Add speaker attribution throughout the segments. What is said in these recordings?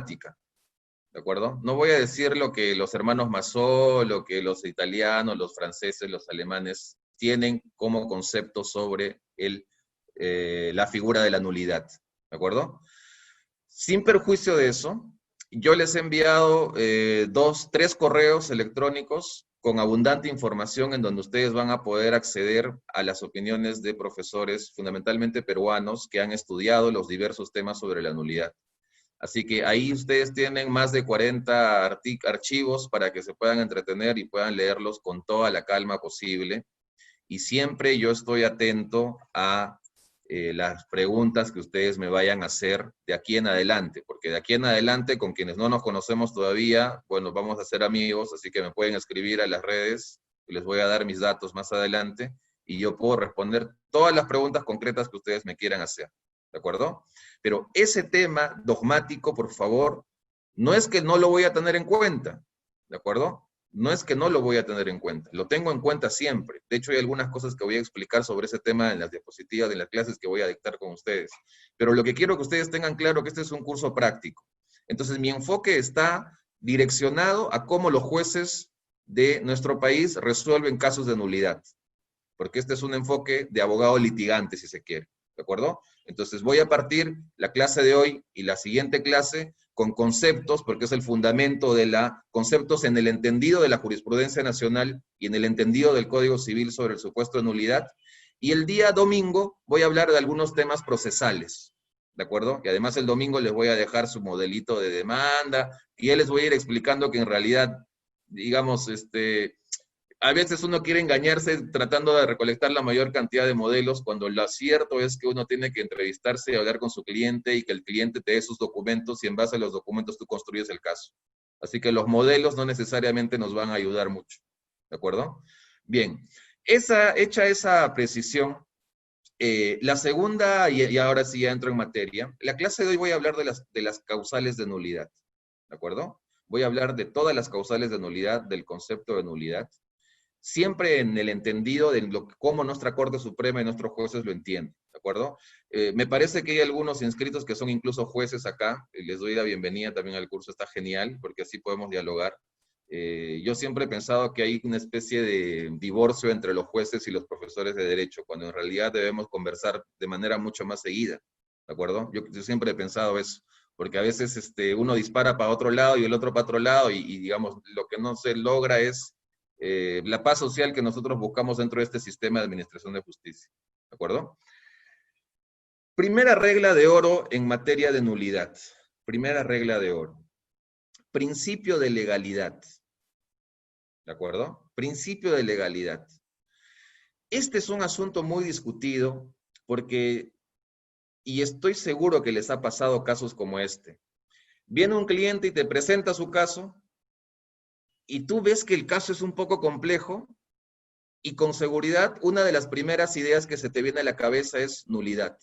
Speaker 1: dogmática, ¿de acuerdo? No voy a decir lo que los hermanos Masó, lo que los italianos, los franceses, los alemanes tienen como concepto sobre la figura de la nulidad, ¿de acuerdo? Sin perjuicio de eso, yo les he enviado 3 correos electrónicos con abundante información en donde ustedes van a poder acceder a las opiniones de profesores, fundamentalmente peruanos, que han estudiado los diversos temas sobre la nulidad. Así que ahí ustedes tienen más de 40 archivos para que se puedan entretener y puedan leerlos con toda la calma posible. Y siempre yo estoy atento a las preguntas que ustedes me vayan a hacer de aquí en adelante, porque de aquí en adelante, con quienes no nos conocemos todavía, bueno, vamos a ser amigos, así que me pueden escribir a las redes, y les voy a dar mis datos más adelante, y yo puedo responder todas las preguntas concretas que ustedes me quieran hacer, ¿de acuerdo? Pero ese tema dogmático, por favor, no es que no lo voy a tener en cuenta, ¿de acuerdo? No es que no lo voy a tener en cuenta, lo tengo en cuenta siempre. De hecho, hay algunas cosas que voy a explicar sobre ese tema en las diapositivas de las clases que voy a dictar con ustedes. Pero lo que quiero que ustedes tengan claro es que este es un curso práctico. Entonces, mi enfoque está direccionado a cómo los jueces de nuestro país resuelven casos de nulidad. Porque este es un enfoque de abogado litigante, si se quiere. ¿De acuerdo? Entonces, voy a partir la clase de hoy y la siguiente clase con conceptos, porque es el fundamento de conceptos en el entendido de la jurisprudencia nacional y en el entendido del Código Civil sobre el supuesto de nulidad. Y el día domingo voy a hablar de algunos temas procesales, ¿de acuerdo? Y además el domingo les voy a dejar su modelito de demanda, y ya les voy a ir explicando que en realidad, digamos, a veces uno quiere engañarse tratando de recolectar la mayor cantidad de modelos, cuando lo cierto es que uno tiene que entrevistarse y hablar con su cliente y que el cliente te dé sus documentos y en base a los documentos tú construyes el caso. Así que los modelos no necesariamente nos van a ayudar mucho. ¿De acuerdo? Bien, hecha esa precisión, la segunda, y ahora sí ya entro en materia, la clase de hoy voy a hablar de las causales de nulidad. ¿De acuerdo? Voy a hablar de todas las causales de nulidad, del concepto de nulidad, siempre en el entendido de cómo nuestra Corte Suprema y nuestros jueces lo entienden, ¿de acuerdo? Me parece que hay algunos inscritos que son incluso jueces acá, les doy la bienvenida también al curso, está genial, porque así podemos dialogar. Yo siempre he pensado que hay una especie de divorcio entre los jueces y los profesores de derecho, cuando en realidad debemos conversar de manera mucho más seguida, ¿de acuerdo? Yo siempre he pensado eso, porque a veces uno dispara para otro lado y el otro para otro lado, y digamos, lo que no se logra es la paz social que nosotros buscamos dentro de este sistema de administración de justicia. ¿De acuerdo? Primera regla de oro en materia de nulidad. Primera regla de oro. Principio de legalidad. ¿De acuerdo? Principio de legalidad. Este es un asunto muy discutido porque, y estoy seguro que les ha pasado casos como este. Viene un cliente y te presenta su caso, y tú ves que el caso es un poco complejo, y con seguridad una de las primeras ideas que se te viene a la cabeza es nulidad.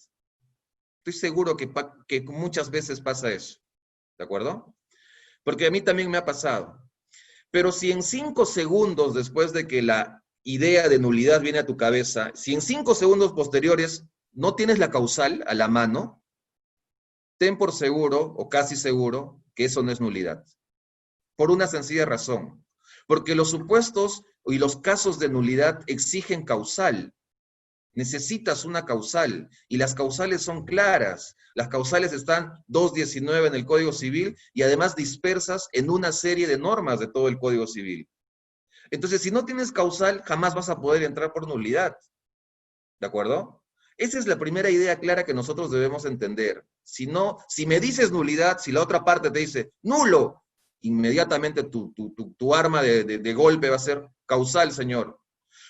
Speaker 1: Estoy seguro que muchas veces pasa eso, ¿de acuerdo? Porque a mí también me ha pasado. Pero si en 5 segundos después de que la idea de nulidad viene a tu cabeza, si en 5 segundos posteriores no tienes la causal a la mano, ten por seguro o casi seguro que eso no es nulidad. Por una sencilla razón. Porque los supuestos y los casos de nulidad exigen causal. Necesitas una causal, y las causales son claras. Las causales están 219 en el Código Civil y además dispersas en una serie de normas de todo el Código Civil. Entonces, si no tienes causal, jamás vas a poder entrar por nulidad. ¿De acuerdo? Esa es la primera idea clara que nosotros debemos entender. Si me dices nulidad, si la otra parte te dice nulo, inmediatamente tu arma de golpe va a ser causal, señor.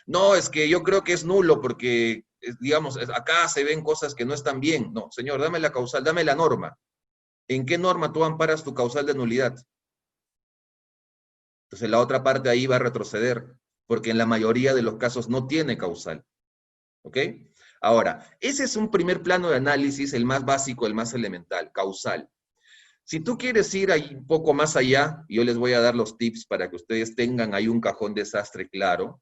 Speaker 1: No, es que yo creo que es nulo porque, digamos, acá se ven cosas que no están bien. No, señor, dame la causal, dame la norma. ¿En qué norma tú amparas tu causal de nulidad? Entonces la otra parte ahí va a retroceder, porque en la mayoría de los casos no tiene causal. ¿Ok? Ahora, ese es un primer plano de análisis, el más básico, el más elemental, causal. Si tú quieres ir ahí un poco más allá, yo les voy a dar los tips para que ustedes tengan ahí un cajón desastre claro,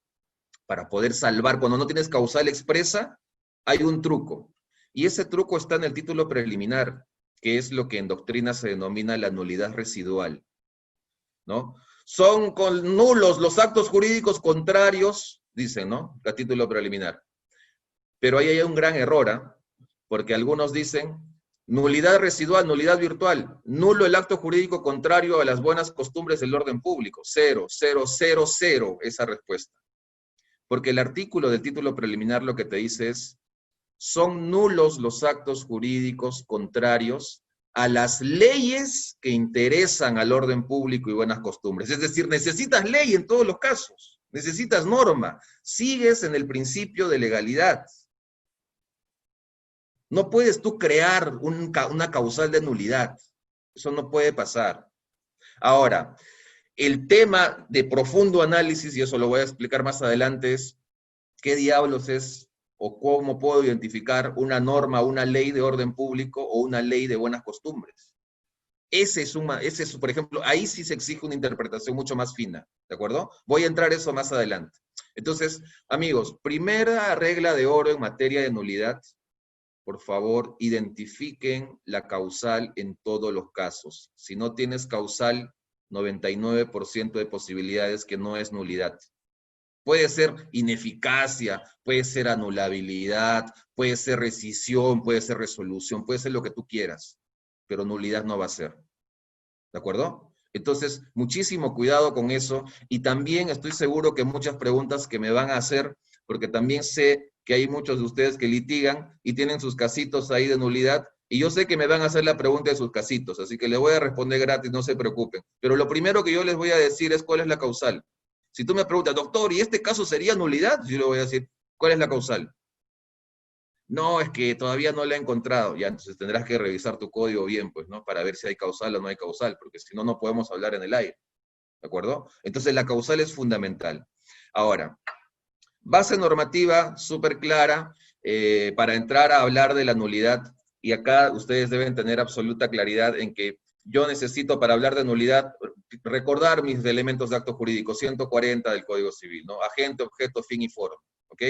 Speaker 1: para poder salvar. Cuando no tienes causal expresa, hay un truco. Y ese truco está en el título preliminar. que es lo que en doctrina se denomina la nulidad residual, ¿no? Son nulos los actos jurídicos contrarios, dicen, ¿no? A título preliminar. Pero ahí hay un gran error, ¿eh? Porque algunos dicen nulidad residual, nulidad virtual, nulo el acto jurídico contrario a las buenas costumbres del orden público. 0, 0, 0, 0, esa respuesta. Porque el artículo del título preliminar lo que te dice es, son nulos los actos jurídicos contrarios a las leyes que interesan al orden público y buenas costumbres. Es decir, necesitas ley en todos los casos, necesitas norma, sigues en el principio de legalidad. No puedes tú crear una causal de nulidad, eso no puede pasar. Ahora, el tema de profundo análisis, y eso lo voy a explicar más adelante, es qué diablos es o cómo puedo identificar una norma, una ley de orden público o una ley de buenas costumbres. Ese es, por ejemplo, ahí sí se exige una interpretación mucho más fina, ¿de acuerdo? Voy a entrar a eso más adelante. Entonces, amigos, primera regla de oro en materia de nulidad, por favor, identifiquen la causal en todos los casos. Si no tienes causal, 99% de posibilidades que no es nulidad. Puede ser ineficacia, puede ser anulabilidad, puede ser rescisión, puede ser resolución, puede ser lo que tú quieras, pero nulidad no va a ser. ¿De acuerdo? Entonces, muchísimo cuidado con eso, y también estoy seguro que muchas preguntas que me van a hacer, porque también sé que hay muchos de ustedes que litigan y tienen sus casitos ahí de nulidad, y yo sé que me van a hacer la pregunta de sus casitos, así que les voy a responder gratis, no se preocupen. Pero lo primero que yo les voy a decir es cuál es la causal. Si tú me preguntas, doctor, ¿y este caso sería nulidad? Yo le voy a decir, ¿cuál es la causal? No, es que todavía no la he encontrado. Ya, entonces tendrás que revisar tu código bien, pues, ¿no? Para ver si hay causal o no hay causal, porque si no, no podemos hablar en el aire. ¿De acuerdo? Entonces la causal es fundamental. Ahora, base normativa súper clara para entrar a hablar de la nulidad, y acá ustedes deben tener absoluta claridad en que yo necesito para hablar de nulidad recordar mis elementos de acto jurídico, 140 del Código Civil, ¿no? Agente, objeto, fin y foro, ¿ok?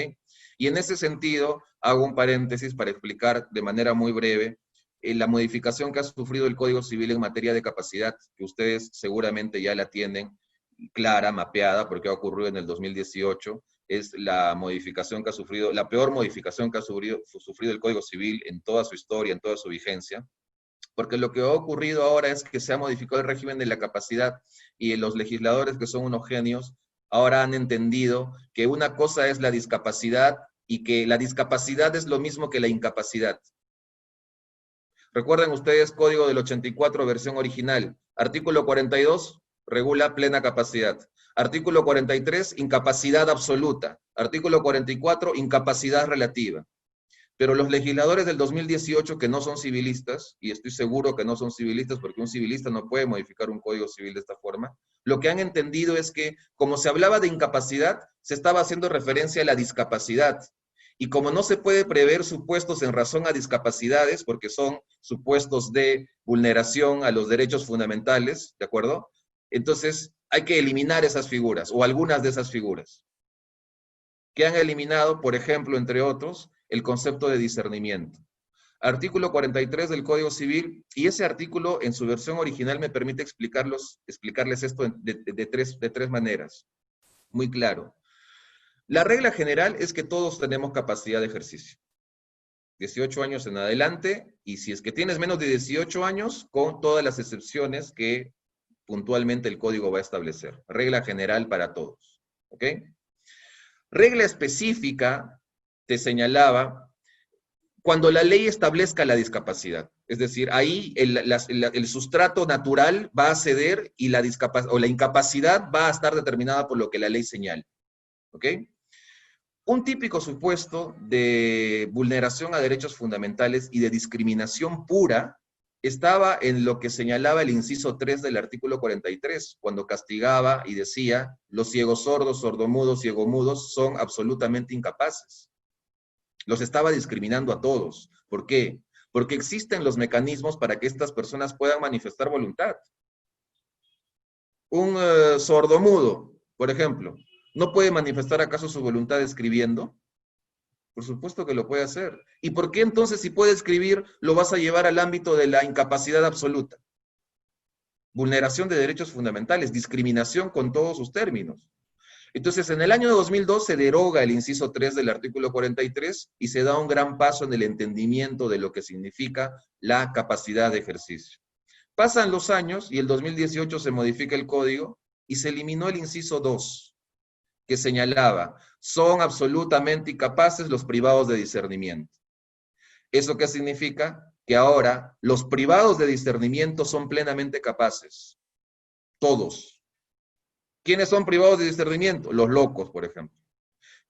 Speaker 1: Y en ese sentido hago un paréntesis para explicar de manera muy breve la modificación que ha sufrido el Código Civil en materia de capacidad, que ustedes seguramente ya la tienen clara, mapeada, porque ha ocurrido en el 2018, es la modificación que ha sufrido, la peor modificación que ha sufrido el Código Civil en toda su historia, en toda su vigencia, porque lo que ha ocurrido ahora es que se ha modificado el régimen de la capacidad y los legisladores, que son unos genios, ahora han entendido que una cosa es la discapacidad y que la discapacidad es lo mismo que la incapacidad. Recuerden ustedes Código del 84, versión original, artículo 42, regula plena capacidad. Artículo 43, incapacidad absoluta. Artículo 44, incapacidad relativa. Pero los legisladores del 2018 que no son civilistas, y estoy seguro que no son civilistas porque un civilista no puede modificar un código civil de esta forma, lo que han entendido es que como se hablaba de incapacidad, se estaba haciendo referencia a la discapacidad. Y como no se puede prever supuestos en razón a discapacidades, porque son supuestos de vulneración a los derechos fundamentales, ¿de acuerdo? Entonces hay que eliminar esas figuras, o algunas de esas figuras, que han eliminado, por ejemplo, entre otros, el concepto de discernimiento. Artículo 43 del Código Civil, y ese artículo en su versión original me permite explicarles esto de tres maneras. Muy claro. La regla general es que todos tenemos capacidad de ejercicio. 18 años en adelante, y si es que tienes menos de 18 años, con todas las excepciones que puntualmente el código va a establecer. Regla general para todos. ¿Ok? Regla específica, te señalaba, cuando la ley establezca la discapacidad. Es decir, ahí el sustrato natural va a ceder y la incapacidad va a estar determinada por lo que la ley señala. ¿Ok? Un típico supuesto de vulneración a derechos fundamentales y de discriminación pura estaba en lo que señalaba el inciso 3 del artículo 43, cuando castigaba y decía, los ciegos sordos, sordomudos, ciegomudos son absolutamente incapaces. Los estaba discriminando a todos. ¿Por qué? Porque existen los mecanismos para que estas personas puedan manifestar voluntad. Un sordomudo, por ejemplo, ¿no puede manifestar acaso su voluntad escribiendo? Por supuesto que lo puede hacer. ¿Y por qué entonces, si puede escribir, lo vas a llevar al ámbito de la incapacidad absoluta? Vulneración de derechos fundamentales, discriminación con todos sus términos. Entonces, en el año 2002 se deroga el inciso 3 del artículo 43 y se da un gran paso en el entendimiento de lo que significa la capacidad de ejercicio. Pasan los años y el 2018 se modifica el código y se eliminó el inciso 2, que señalaba, son absolutamente incapaces los privados de discernimiento. ¿Eso qué significa? Que ahora los privados de discernimiento son plenamente capaces. Todos. ¿Quiénes son privados de discernimiento? Los locos, por ejemplo.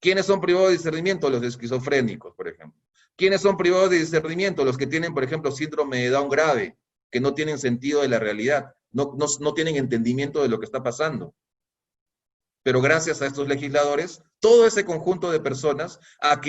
Speaker 1: ¿Quiénes son privados de discernimiento? Los esquizofrénicos, por ejemplo. ¿Quiénes son privados de discernimiento? Los que tienen, por ejemplo, síndrome de Down grave, que no tienen sentido de la realidad, no tienen entendimiento de lo que está pasando. Pero gracias a estos legisladores, todo ese conjunto de personas a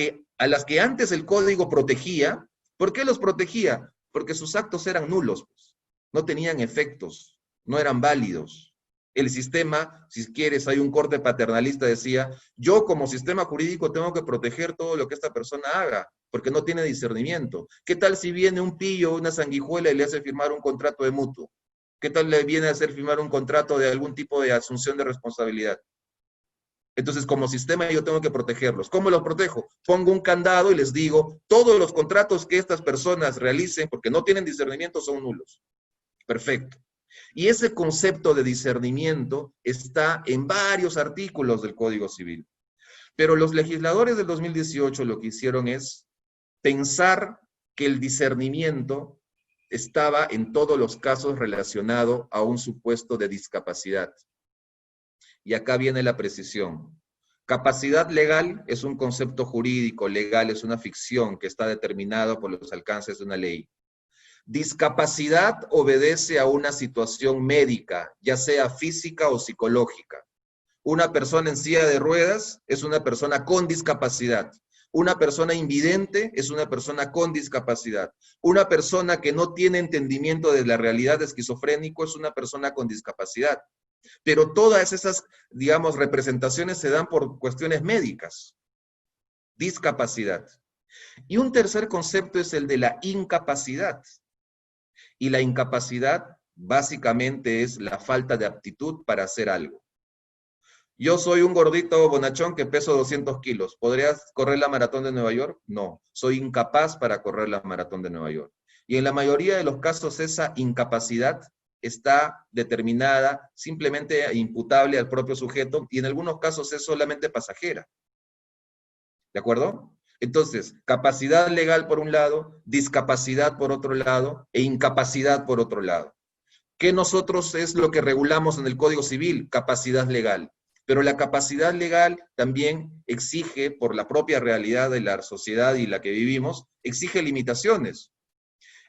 Speaker 1: las que antes el código protegía, ¿por qué los protegía? Porque sus actos eran nulos, pues. No tenían efectos, no eran válidos. El sistema, si quieres, hay un corte paternalista, decía, yo como sistema jurídico tengo que proteger todo lo que esta persona haga, porque no tiene discernimiento. ¿Qué tal si viene un pillo, una sanguijuela y le hace firmar un contrato de mutuo? ¿Qué tal le viene a hacer firmar un contrato de algún tipo de asunción de responsabilidad? Entonces, como sistema, yo tengo que protegerlos. ¿Cómo los protejo? Pongo un candado y les digo, todos los contratos que estas personas realicen, porque no tienen discernimiento, son nulos. Perfecto. Y ese concepto de discernimiento está en varios artículos del Código Civil. Pero los legisladores del 2018 lo que hicieron es pensar que el discernimiento estaba en todos los casos relacionado a un supuesto de discapacidad. Y acá viene la precisión. Capacidad legal es un concepto jurídico, legal es una ficción que está determinado por los alcances de una ley. Discapacidad obedece a una situación médica, ya sea física o psicológica. Una persona en silla de ruedas es una persona con discapacidad. Una persona invidente es una persona con discapacidad. Una persona que no tiene entendimiento de la realidad esquizofrénico es una persona con discapacidad. Pero todas esas, digamos, representaciones se dan por cuestiones médicas. Discapacidad. Y un tercer concepto es el de la incapacidad. Y la incapacidad básicamente es la falta de aptitud para hacer algo. Yo soy un gordito bonachón que peso 200 kilos. ¿Podrías correr la maratón de Nueva York? No, soy incapaz para correr la maratón de Nueva York. Y en la mayoría de los casos esa incapacidad está determinada, simplemente imputable al propio sujeto, y en algunos casos es solamente pasajera. ¿De acuerdo? Entonces, capacidad legal por un lado, discapacidad por otro lado, e incapacidad por otro lado. ¿Qué nosotros es lo que regulamos en el Código Civil? Capacidad legal. Pero la capacidad legal también exige, por la propia realidad de la sociedad y la que vivimos, exige limitaciones.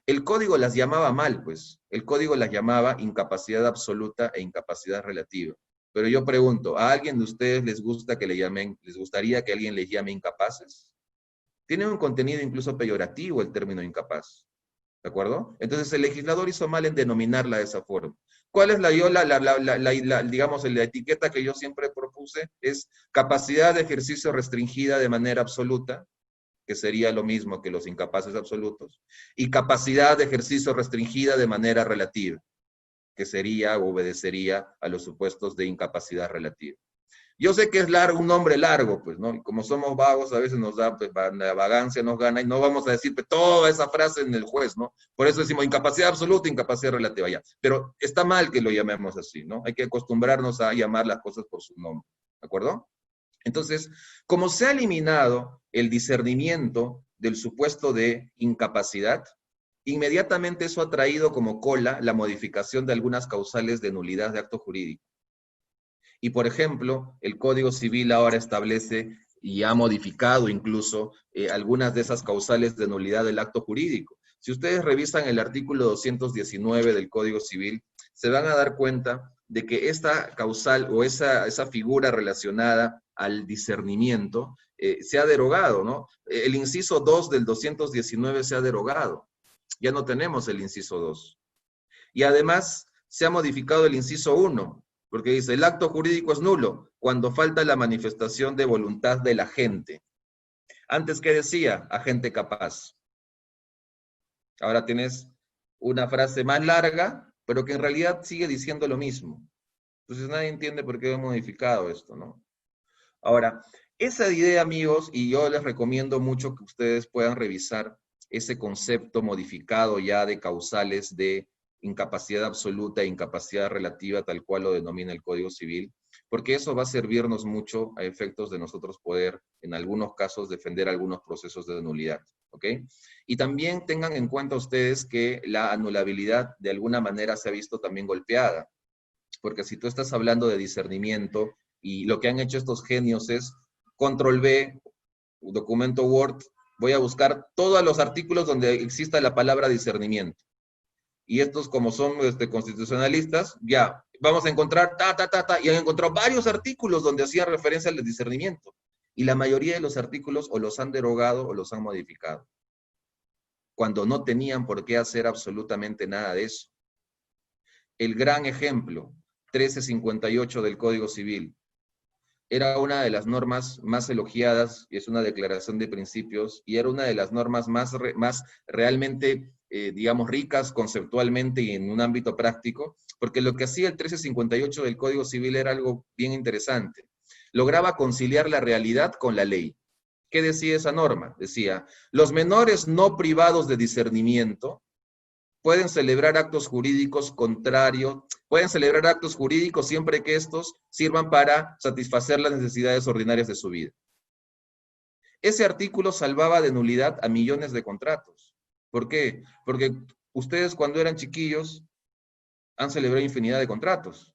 Speaker 1: El código las llamaba mal, pues. El código las llamaba incapacidad absoluta e incapacidad relativa. Pero yo pregunto, ¿a alguien de ustedes les gustaría que alguien les llame incapaces? Tiene un contenido incluso peyorativo el término incapaz. ¿De acuerdo? Entonces el legislador hizo mal en denominarla de esa forma. ¿Cuál es digamos, la etiqueta que yo siempre propuse? Es capacidad de ejercicio restringida de manera absoluta, que sería lo mismo que los incapaces absolutos, y capacidad de ejercicio restringida de manera relativa, que sería o obedecería a los supuestos de incapacidad relativa. Yo sé que es largo, un nombre largo, pues, ¿no? Y como somos vagos, a veces nos da, pues, la vagancia nos gana, y no vamos a decir pues, toda esa frase en el juez, ¿no? Por eso decimos incapacidad absoluta, incapacidad relativa, ya. Pero está mal que lo llamemos así, ¿no? Hay que acostumbrarnos a llamar las cosas por su nombre, ¿de acuerdo? Entonces, como se ha eliminado el discernimiento del supuesto de incapacidad, inmediatamente eso ha traído como cola la modificación de algunas causales de nulidad de acto jurídico. Y, por ejemplo, el Código Civil ahora establece y ha modificado incluso algunas de esas causales de nulidad del acto jurídico. Si ustedes revisan el artículo 219 del Código Civil, se van a dar cuenta de que esta causal o esa figura relacionada al discernimiento se ha derogado, ¿no? El inciso 2 del 219 se ha derogado. Ya no tenemos el inciso 2. Y además se ha modificado el inciso 1, porque dice, el acto jurídico es nulo cuando falta la manifestación de voluntad del agente. Antes, ¿qué decía? Agente capaz. Ahora tienes una frase más larga, pero que en realidad sigue diciendo lo mismo. Entonces nadie entiende por qué he modificado esto, ¿no? Ahora, esa idea, amigos, y yo les recomiendo mucho que ustedes puedan revisar ese concepto modificado ya de causales de incapacidad absoluta e incapacidad relativa, tal cual lo denomina el Código Civil, porque eso va a servirnos mucho a efectos de nosotros poder, en algunos casos, defender algunos procesos de nulidad, ¿ok? Y también tengan en cuenta ustedes que la anulabilidad de alguna manera se ha visto también golpeada, porque si tú estás hablando de discernimiento y lo que han hecho estos genios es control V, documento Word, voy a buscar todos los artículos donde exista la palabra discernimiento. Y estos, como son constitucionalistas, ya, vamos a encontrar y han encontrado varios artículos donde hacían referencia al discernimiento. Y la mayoría de los artículos o los han derogado o los han modificado, cuando no tenían por qué hacer absolutamente nada de eso. El gran ejemplo, 1358 del Código Civil, era una de las normas más elogiadas, y es una declaración de principios, y era una de las normas más realmente, digamos, ricas conceptualmente y en un ámbito práctico, porque lo que hacía el 1358 del Código Civil era algo bien interesante. Lograba conciliar la realidad con la ley. ¿Qué decía esa norma? Decía, los menores no privados de discernimiento pueden celebrar actos jurídicos contrarios, pueden celebrar actos jurídicos siempre que estos sirvan para satisfacer las necesidades ordinarias de su vida. Ese artículo salvaba de nulidad a millones de contratos. ¿Por qué? Porque ustedes cuando eran chiquillos han celebrado infinidad de contratos.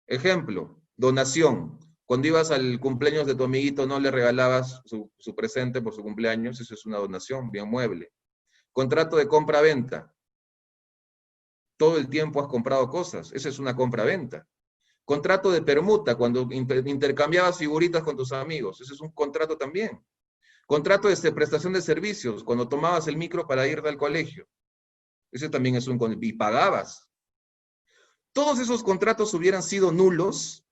Speaker 1: Ejemplo, donación. Cuando ibas al cumpleaños de tu amiguito no le regalabas su presente por su cumpleaños, eso es una donación, bien mueble. Contrato de compra-venta. Todo el tiempo has comprado cosas, eso es una compra-venta. Contrato de permuta, cuando intercambiabas figuritas con tus amigos, eso es un contrato también. Contrato de prestación de servicios, cuando tomabas el micro para irte al colegio, ese también es un contrato, y pagabas. Todos esos contratos hubieran sido nulos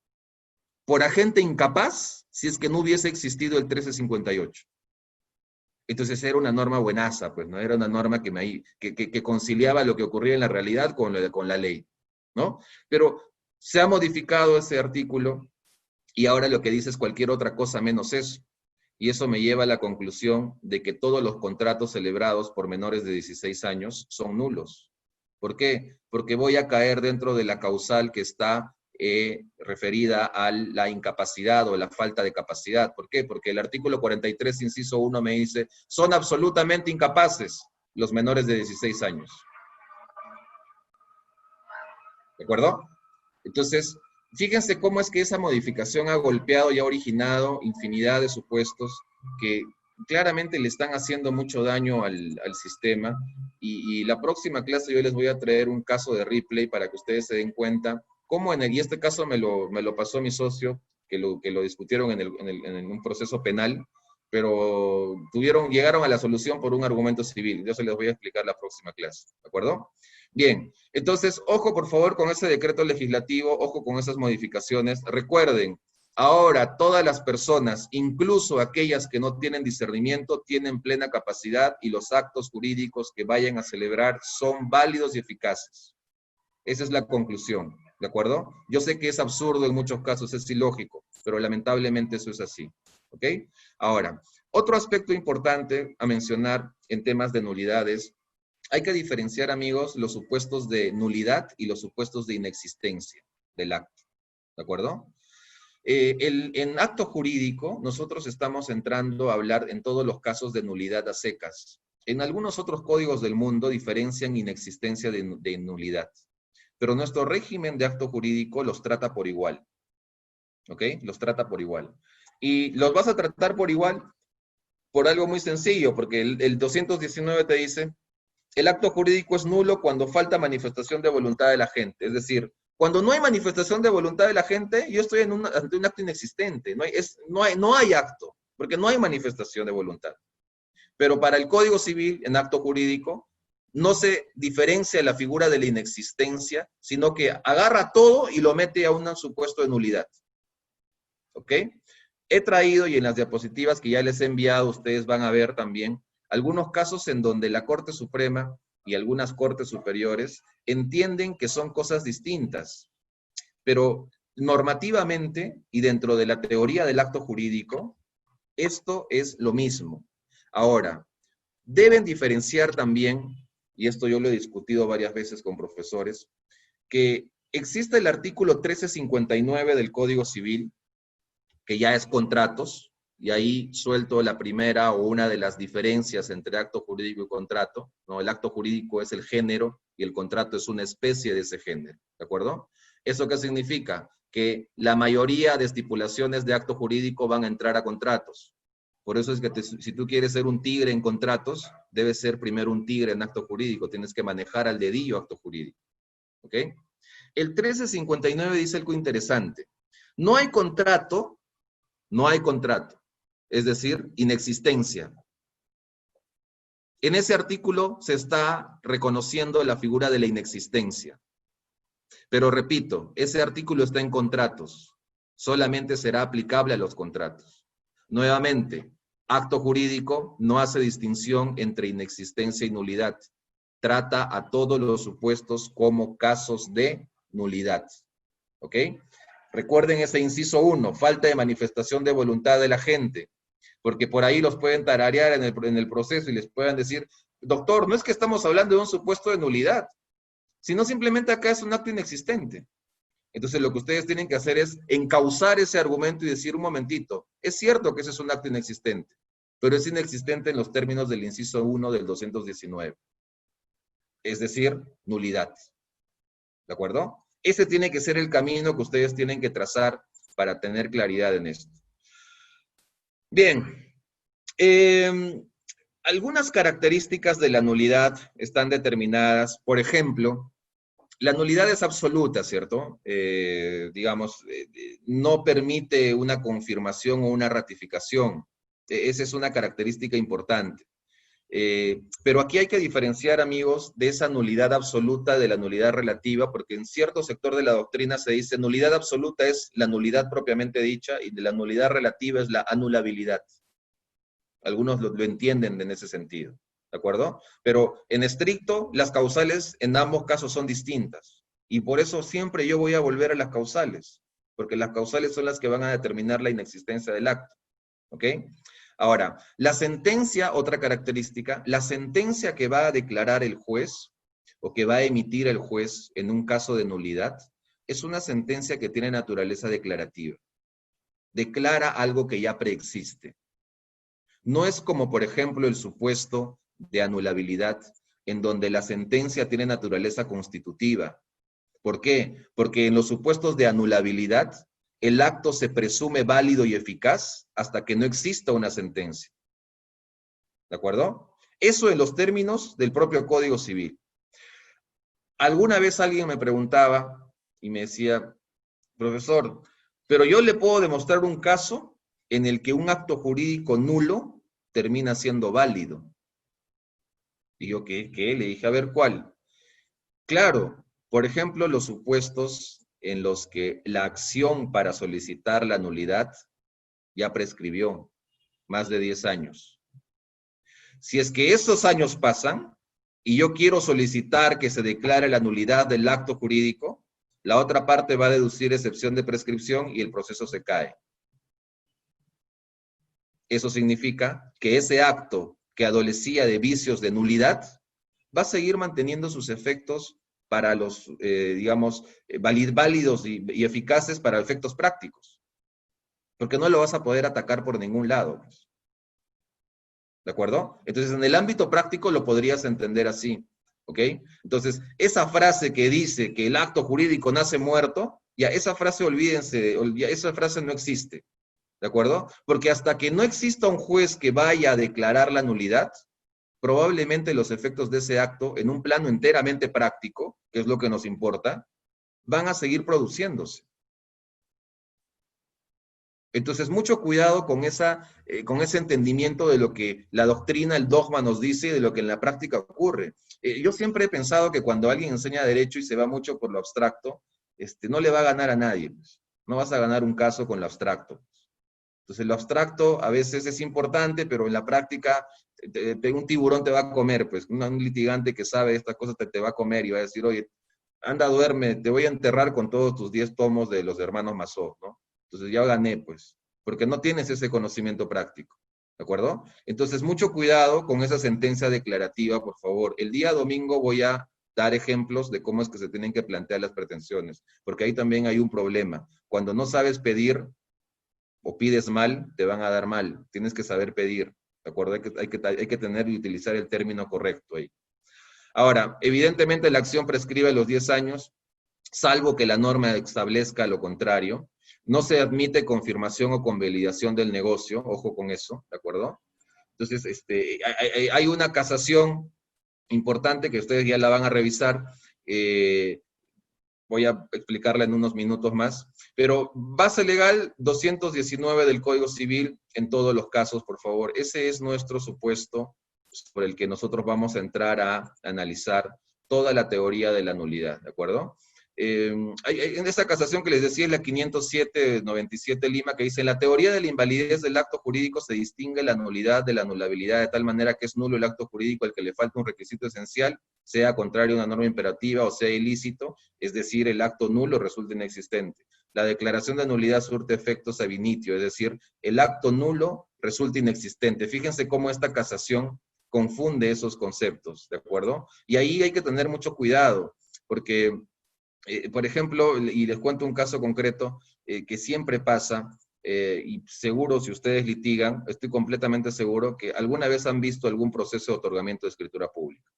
Speaker 1: por agente incapaz si es que no hubiese existido el 1358. Entonces era una norma buenaza, pues, ¿no? Era una norma que conciliaba lo que ocurría en la realidad con la ley, ¿no? Pero se ha modificado ese artículo y ahora lo que dice es cualquier otra cosa menos eso. Y eso me lleva a la conclusión de que todos los contratos celebrados por menores de 16 años son nulos. ¿Por qué? Porque voy a caer dentro de la causal que está referida a la incapacidad o la falta de capacidad. ¿Por qué? Porque el artículo 43, inciso 1 me dice, son absolutamente incapaces los menores de 16 años. ¿De acuerdo? Entonces, fíjense cómo es que esa modificación ha golpeado y ha originado infinidad de supuestos que claramente le están haciendo mucho daño al sistema. Y la próxima clase yo les voy a traer un caso de replay para que ustedes se den cuenta cómo y este caso me lo pasó mi socio, que lo discutieron en un proceso penal, pero llegaron a la solución por un argumento civil. Yo se les voy a explicar la próxima clase, ¿de acuerdo? Bien, entonces, ojo por favor con ese decreto legislativo, ojo con esas modificaciones. Recuerden, ahora todas las personas, incluso aquellas que no tienen discernimiento, tienen plena capacidad y los actos jurídicos que vayan a celebrar son válidos y eficaces. Esa es la conclusión, ¿de acuerdo? Yo sé que es absurdo en muchos casos, es ilógico, pero lamentablemente eso es así, ¿ok? Ahora, otro aspecto importante a mencionar en temas de nulidades, hay que diferenciar, amigos, los supuestos de nulidad y los supuestos de inexistencia del acto, ¿de acuerdo? En acto jurídico, nosotros estamos entrando a hablar en todos los casos de nulidad a secas. En algunos otros códigos del mundo diferencian inexistencia de nulidad, pero nuestro régimen de acto jurídico los trata por igual, ¿ok? Los trata por igual. Y los vas a tratar por igual por algo muy sencillo, porque el 219 te dice, el acto jurídico es nulo cuando falta manifestación de voluntad de la gente. Es decir, cuando no hay manifestación de voluntad de la gente, yo estoy ante un acto inexistente. No hay acto, porque no hay manifestación de voluntad. Pero para el Código Civil, en acto jurídico, no se diferencia la figura de la inexistencia, sino que agarra todo y lo mete a un supuesto de nulidad. ¿Ok? He traído, y en las diapositivas que ya les he enviado, ustedes van a ver también, algunos casos en donde la Corte Suprema y algunas cortes superiores entienden que son cosas distintas, pero normativamente y dentro de la teoría del acto jurídico, esto es lo mismo. Ahora, deben diferenciar también, y esto yo lo he discutido varias veces con profesores, que existe el artículo 1359 del Código Civil, que ya es contratos, y ahí suelto la primera o una de las diferencias entre acto jurídico y contrato, ¿no? El acto jurídico es el género y el contrato es una especie de ese género, ¿de acuerdo? ¿Eso qué significa? Que la mayoría de estipulaciones de acto jurídico van a entrar a contratos. Por eso es que si tú quieres ser un tigre en contratos, debes ser primero un tigre en acto jurídico, tienes que manejar al dedillo acto jurídico, ¿ok? El 1359 dice algo interesante. No hay contrato, no hay contrato, es decir, inexistencia. En ese artículo se está reconociendo la figura de la inexistencia. Pero repito, ese artículo está en contratos. Solamente será aplicable a los contratos. Nuevamente, acto jurídico no hace distinción entre inexistencia y nulidad. Trata a todos los supuestos como casos de nulidad. ¿Ok? Recuerden ese inciso 1, falta de manifestación de voluntad de la gente, porque por ahí los pueden tararear en el proceso y les puedan decir, doctor, no es que estamos hablando de un supuesto de nulidad, sino simplemente acá es un acto inexistente. Entonces lo que ustedes tienen que hacer es encauzar ese argumento y decir, un momentito, es cierto que ese es un acto inexistente, pero es inexistente en los términos del inciso 1 del 219, es decir, nulidad. ¿De acuerdo? Ese tiene que ser el camino que ustedes tienen que trazar para tener claridad en esto. Bien, algunas características de la nulidad están determinadas. Por ejemplo, la nulidad es absoluta, ¿cierto? No permite una confirmación o una ratificación. Esa es una característica importante. Pero aquí hay que diferenciar, amigos, de esa nulidad absoluta de la nulidad relativa, porque en cierto sector de la doctrina se dice nulidad absoluta es la nulidad propiamente dicha y de la nulidad relativa es la anulabilidad. Algunos lo entienden en ese sentido, ¿de acuerdo? Pero en estricto, las causales en ambos casos son distintas. Y por eso siempre yo voy a volver a las causales, porque las causales son las que van a determinar la inexistencia del acto, ¿ok? Ahora, la sentencia, otra característica, la sentencia que va a declarar el juez o que va a emitir el juez en un caso de nulidad, es una sentencia que tiene naturaleza declarativa. Declara algo que ya preexiste. No es como, por ejemplo, el supuesto de anulabilidad, en donde la sentencia tiene naturaleza constitutiva. ¿Por qué? Porque en los supuestos de anulabilidad, el acto se presume válido y eficaz hasta que no exista una sentencia. ¿De acuerdo? Eso en los términos del propio Código Civil. Alguna vez alguien me preguntaba y me decía, profesor, pero yo le puedo demostrar un caso en el que un acto jurídico nulo termina siendo válido. Y yo, ¿qué? Le dije, a ver, ¿cuál? Claro, por ejemplo, los supuestos en los que la acción para solicitar la nulidad ya prescribió más de 10 años. Si es que esos años pasan y yo quiero solicitar que se declare la nulidad del acto jurídico, la otra parte va a deducir excepción de prescripción y el proceso se cae. Eso significa que ese acto que adolecía de vicios de nulidad va a seguir manteniendo sus efectos para los, válidos y eficaces para efectos prácticos. Porque no lo vas a poder atacar por ningún lado. ¿De acuerdo? Entonces, en el ámbito práctico lo podrías entender así. ¿Ok? Entonces, esa frase que dice que el acto jurídico nace muerto, ya esa frase, olvídense, esa frase no existe. ¿De acuerdo? Porque hasta que no exista un juez que vaya a declarar la nulidad, probablemente los efectos de ese acto, en un plano enteramente práctico, que es lo que nos importa, van a seguir produciéndose. Entonces, mucho cuidado con ese entendimiento de lo que la doctrina, el dogma nos dice y de lo que en la práctica ocurre. Yo siempre he pensado que cuando alguien enseña derecho y se va mucho por lo abstracto, no le va a ganar a nadie. Pues. No vas a ganar un caso con lo abstracto. Entonces, lo abstracto a veces es importante, pero en la práctica un tiburón te va a comer, pues un litigante que sabe estas cosas te va a comer y va a decir, oye, anda, duerme, te voy a enterrar con todos tus 10 tomos de los hermanos Masó, ¿no? Entonces ya gané, pues, porque no tienes ese conocimiento práctico, ¿de acuerdo? Entonces, mucho cuidado con esa sentencia declarativa, por favor. El día domingo voy a dar ejemplos de cómo es que se tienen que plantear las pretensiones, porque ahí también hay un problema. Cuando no sabes pedir o pides mal, te van a dar mal. Tienes que saber pedir, ¿de acuerdo? Hay que tener y utilizar el término correcto ahí. Ahora, evidentemente la acción prescribe los 10 años, salvo que la norma establezca lo contrario. No se admite confirmación o convalidación del negocio, ojo con eso, ¿de acuerdo? Entonces, hay una casación importante que ustedes ya la van a revisar, voy a explicarla en unos minutos más, pero base legal 219 del Código Civil en todos los casos, por favor. Ese es nuestro supuesto por el que nosotros vamos a entrar a analizar toda la teoría de la nulidad, ¿de acuerdo? En esta casación que les decía es la 507-97 Lima, que dice, en la teoría de la invalidez del acto jurídico se distingue la nulidad de la anulabilidad de tal manera que es nulo el acto jurídico al que le falta un requisito esencial, sea contrario a una norma imperativa o sea ilícito, es decir, el acto nulo resulta inexistente. La declaración de nulidad surte efectos ab initio, es decir, el acto nulo resulta inexistente. Fíjense cómo esta casación confunde esos conceptos, ¿de acuerdo? Y ahí hay que tener mucho cuidado, porque por ejemplo, y les cuento un caso concreto que siempre pasa, y seguro si ustedes litigan, estoy completamente seguro que alguna vez han visto algún proceso de otorgamiento de escritura pública.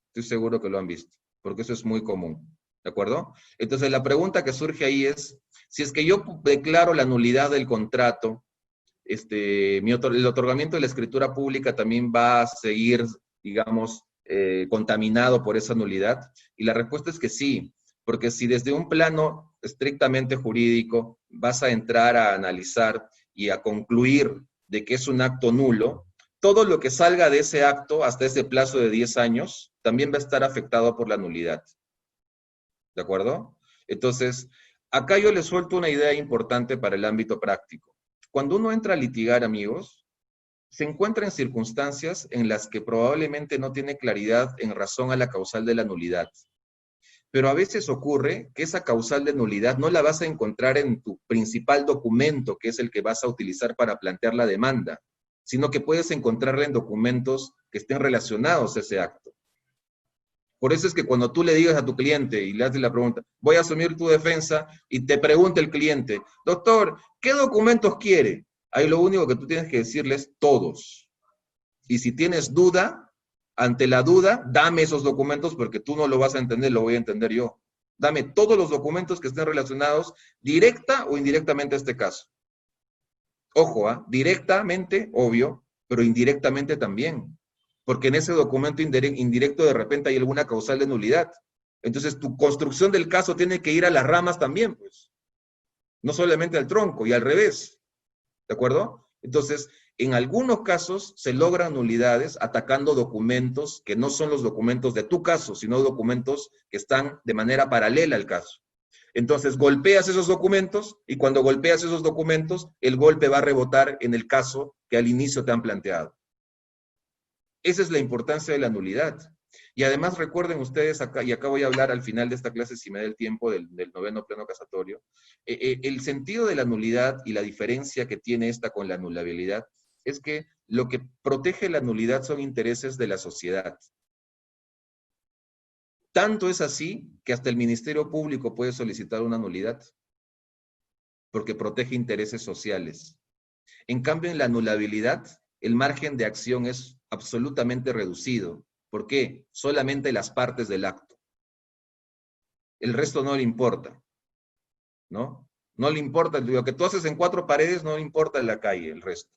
Speaker 1: Estoy seguro que lo han visto, porque eso es muy común, ¿de acuerdo? Entonces la pregunta que surge ahí es, si es que yo declaro la nulidad del contrato, el otorgamiento de la escritura pública también va a seguir, digamos, contaminado por esa nulidad. Y la respuesta es que sí, porque si desde un plano estrictamente jurídico vas a entrar a analizar y a concluir de que es un acto nulo, todo lo que salga de ese acto hasta ese plazo de 10 años también va a estar afectado por la nulidad. ¿De acuerdo? Entonces, acá yo les suelto una idea importante para el ámbito práctico. Cuando uno entra a litigar, amigos, se encuentra en circunstancias en las que probablemente no tiene claridad en razón a la causal de la nulidad. Pero a veces ocurre que esa causal de nulidad no la vas a encontrar en tu principal documento, que es el que vas a utilizar para plantear la demanda, sino que puedes encontrarla en documentos que estén relacionados a ese acto. Por eso es que cuando tú le digas a tu cliente y le haces la pregunta, voy a asumir tu defensa, y te pregunta el cliente, doctor, ¿qué documentos quiere? Ahí lo único que tú tienes que decirle es todos. Y si tienes duda, ante la duda, dame esos documentos porque tú no lo vas a entender, lo voy a entender yo. Dame todos los documentos que estén relacionados directa o indirectamente a este caso. Ojo, directamente, obvio, pero indirectamente también. Porque en ese documento indirecto de repente hay alguna causal de nulidad. Entonces tu construcción del caso tiene que ir a las ramas también, pues. No solamente al tronco, y al revés. ¿De acuerdo? Entonces, en algunos casos se logran nulidades atacando documentos que no son los documentos de tu caso, sino documentos que están de manera paralela al caso. Entonces, golpeas esos documentos y cuando golpeas esos documentos, el golpe va a rebotar en el caso que al inicio te han planteado. Esa es la importancia de la nulidad. Y además recuerden ustedes acá, y acá voy a hablar al final de esta clase, si me da el tiempo, del noveno pleno casatorio, el sentido de la nulidad y la diferencia que tiene esta con la anulabilidad es que lo que protege la nulidad son intereses de la sociedad. Tanto es así que hasta el Ministerio Público puede solicitar una nulidad, porque protege intereses sociales. En cambio, en la anulabilidad, el margen de acción es absolutamente reducido. ¿Por qué? Solamente las partes del acto. El resto no le importa, ¿no? No le importa, lo que tú haces en cuatro paredes no le importa en la calle, el resto.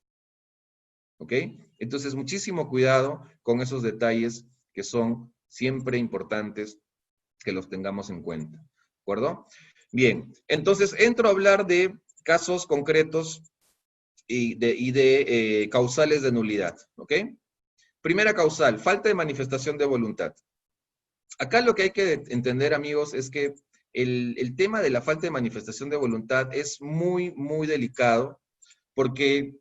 Speaker 1: ¿Ok? Entonces, muchísimo cuidado con esos detalles que son siempre importantes que los tengamos en cuenta. ¿De acuerdo? Bien, entonces entro a hablar de casos concretos y de causales de nulidad. ¿Ok? Primera causal, falta de manifestación de voluntad. Acá lo que hay que entender, amigos, es que el tema de la falta de manifestación de voluntad es muy, muy delicado, Porque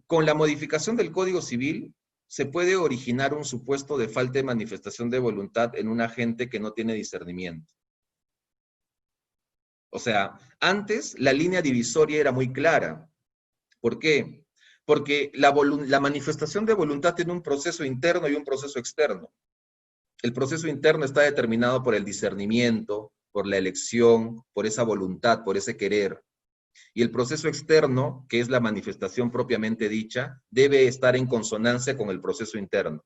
Speaker 1: con la modificación del Código Civil se puede originar un supuesto de falta de manifestación de voluntad en un agente que no tiene discernimiento. O sea, antes la línea divisoria era muy clara. ¿Por qué? Porque la manifestación de voluntad tiene un proceso interno y un proceso externo. El proceso interno está determinado por el discernimiento, por la elección, por esa voluntad, por ese querer. Y el proceso externo, que es la manifestación propiamente dicha, debe estar en consonancia con el proceso interno.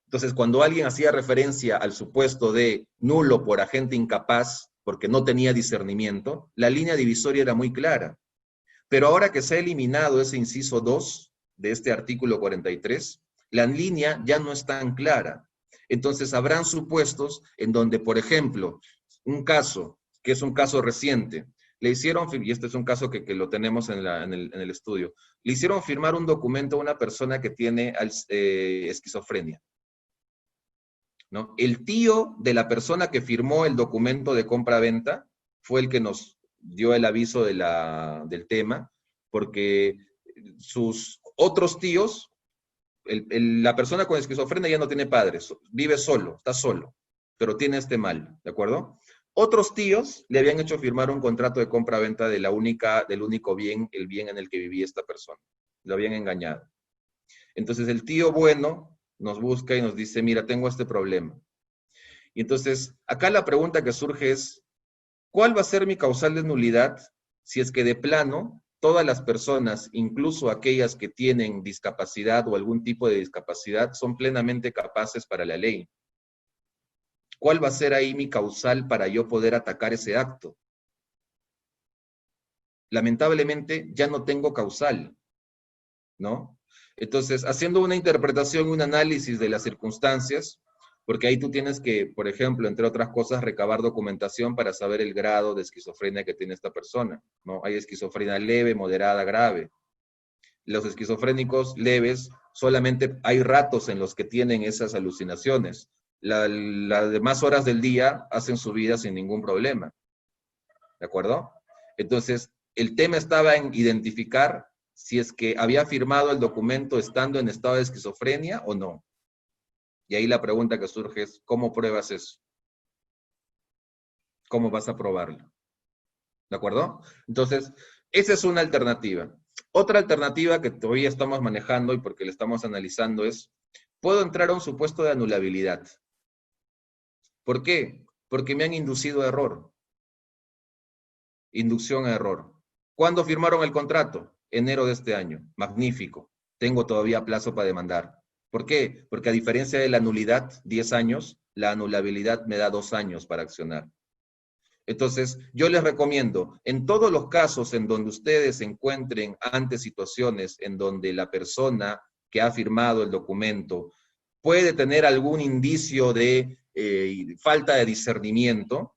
Speaker 1: Entonces, cuando alguien hacía referencia al supuesto de nulo por agente incapaz, porque no tenía discernimiento, la línea divisoria era muy clara. Pero ahora que se ha eliminado ese inciso 2 de este artículo 43, la línea ya no es tan clara. Entonces, habrán supuestos en donde, por ejemplo, un caso, que es un caso reciente, le hicieron, y este es un caso que lo tenemos en el estudio, le hicieron firmar un documento a una persona que tiene esquizofrenia, ¿no? El tío de la persona que firmó el documento de compra-venta fue el que nos dio el aviso del tema, porque sus otros tíos, la persona con esquizofrenia ya no tiene padres, vive solo, está solo, pero tiene este mal, ¿de acuerdo? Otros tíos le habían hecho firmar un contrato de compra-venta del único bien, el bien en el que vivía esta persona. Lo habían engañado. Entonces el tío bueno nos busca y nos dice, mira, tengo este problema. Y entonces, acá la pregunta que surge es, ¿cuál va a ser mi causal de nulidad si es que de plano todas las personas, incluso aquellas que tienen discapacidad o algún tipo de discapacidad, son plenamente capaces para la ley? ¿Cuál va a ser ahí mi causal para yo poder atacar ese acto? Lamentablemente ya no tengo causal, ¿no? Entonces, haciendo una interpretación, un análisis de las circunstancias, porque ahí tú tienes que, por ejemplo, entre otras cosas, recabar documentación para saber el grado de esquizofrenia que tiene esta persona, ¿no? Hay esquizofrenia leve, moderada, grave. Los esquizofrénicos leves, solamente hay ratos en los que tienen esas alucinaciones. Las demás horas del día hacen su vida sin ningún problema, ¿de acuerdo? Entonces, el tema estaba en identificar si es que había firmado el documento estando en estado de esquizofrenia o no. Y ahí la pregunta que surge es, ¿cómo pruebas eso? ¿Cómo vas a probarlo? ¿De acuerdo? Entonces, esa es una alternativa. Otra alternativa que todavía estamos manejando y porque la estamos analizando es, puedo entrar a un supuesto de anulabilidad. ¿Por qué? Porque me han inducido a error. Inducción a error. ¿Cuándo firmaron el contrato? Enero de este año. Magnífico. Tengo todavía plazo para demandar. ¿Por qué? Porque a diferencia de la nulidad, 10 años, la anulabilidad me da 2 años para accionar. Entonces, yo les recomiendo, en todos los casos en donde ustedes se encuentren ante situaciones en donde la persona que ha firmado el documento puede tener algún indicio de falta de discernimiento,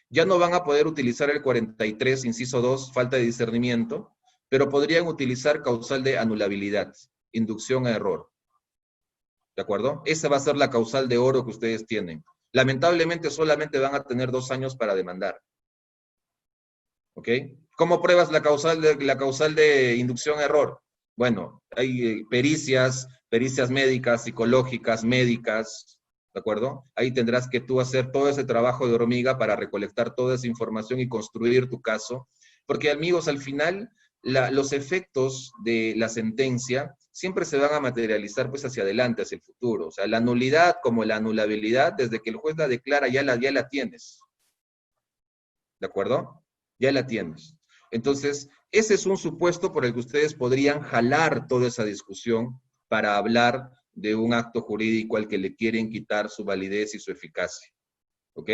Speaker 1: ya no van a poder utilizar el 43, inciso 2, falta de discernimiento, pero podrían utilizar causal de anulabilidad, inducción a error. ¿De acuerdo? Esa va a ser la causal de oro que ustedes tienen. Lamentablemente solamente van a tener 2 años para demandar. ¿Ok? ¿Cómo pruebas la causal de inducción a error? Bueno, hay pericias médicas, psicológicas, médicas, ¿de acuerdo? Ahí tendrás que tú hacer todo ese trabajo de hormiga para recolectar toda esa información y construir tu caso. Porque, amigos, al final, los efectos de la sentencia siempre se van a materializar pues hacia adelante, hacia el futuro. O sea, la nulidad como la anulabilidad, desde que el juez la declara, ya la tienes. ¿De acuerdo? Ya la tienes. Entonces, ese es un supuesto por el que ustedes podrían jalar toda esa discusión para hablar de un acto jurídico al que le quieren quitar su validez y su eficacia. ¿Ok?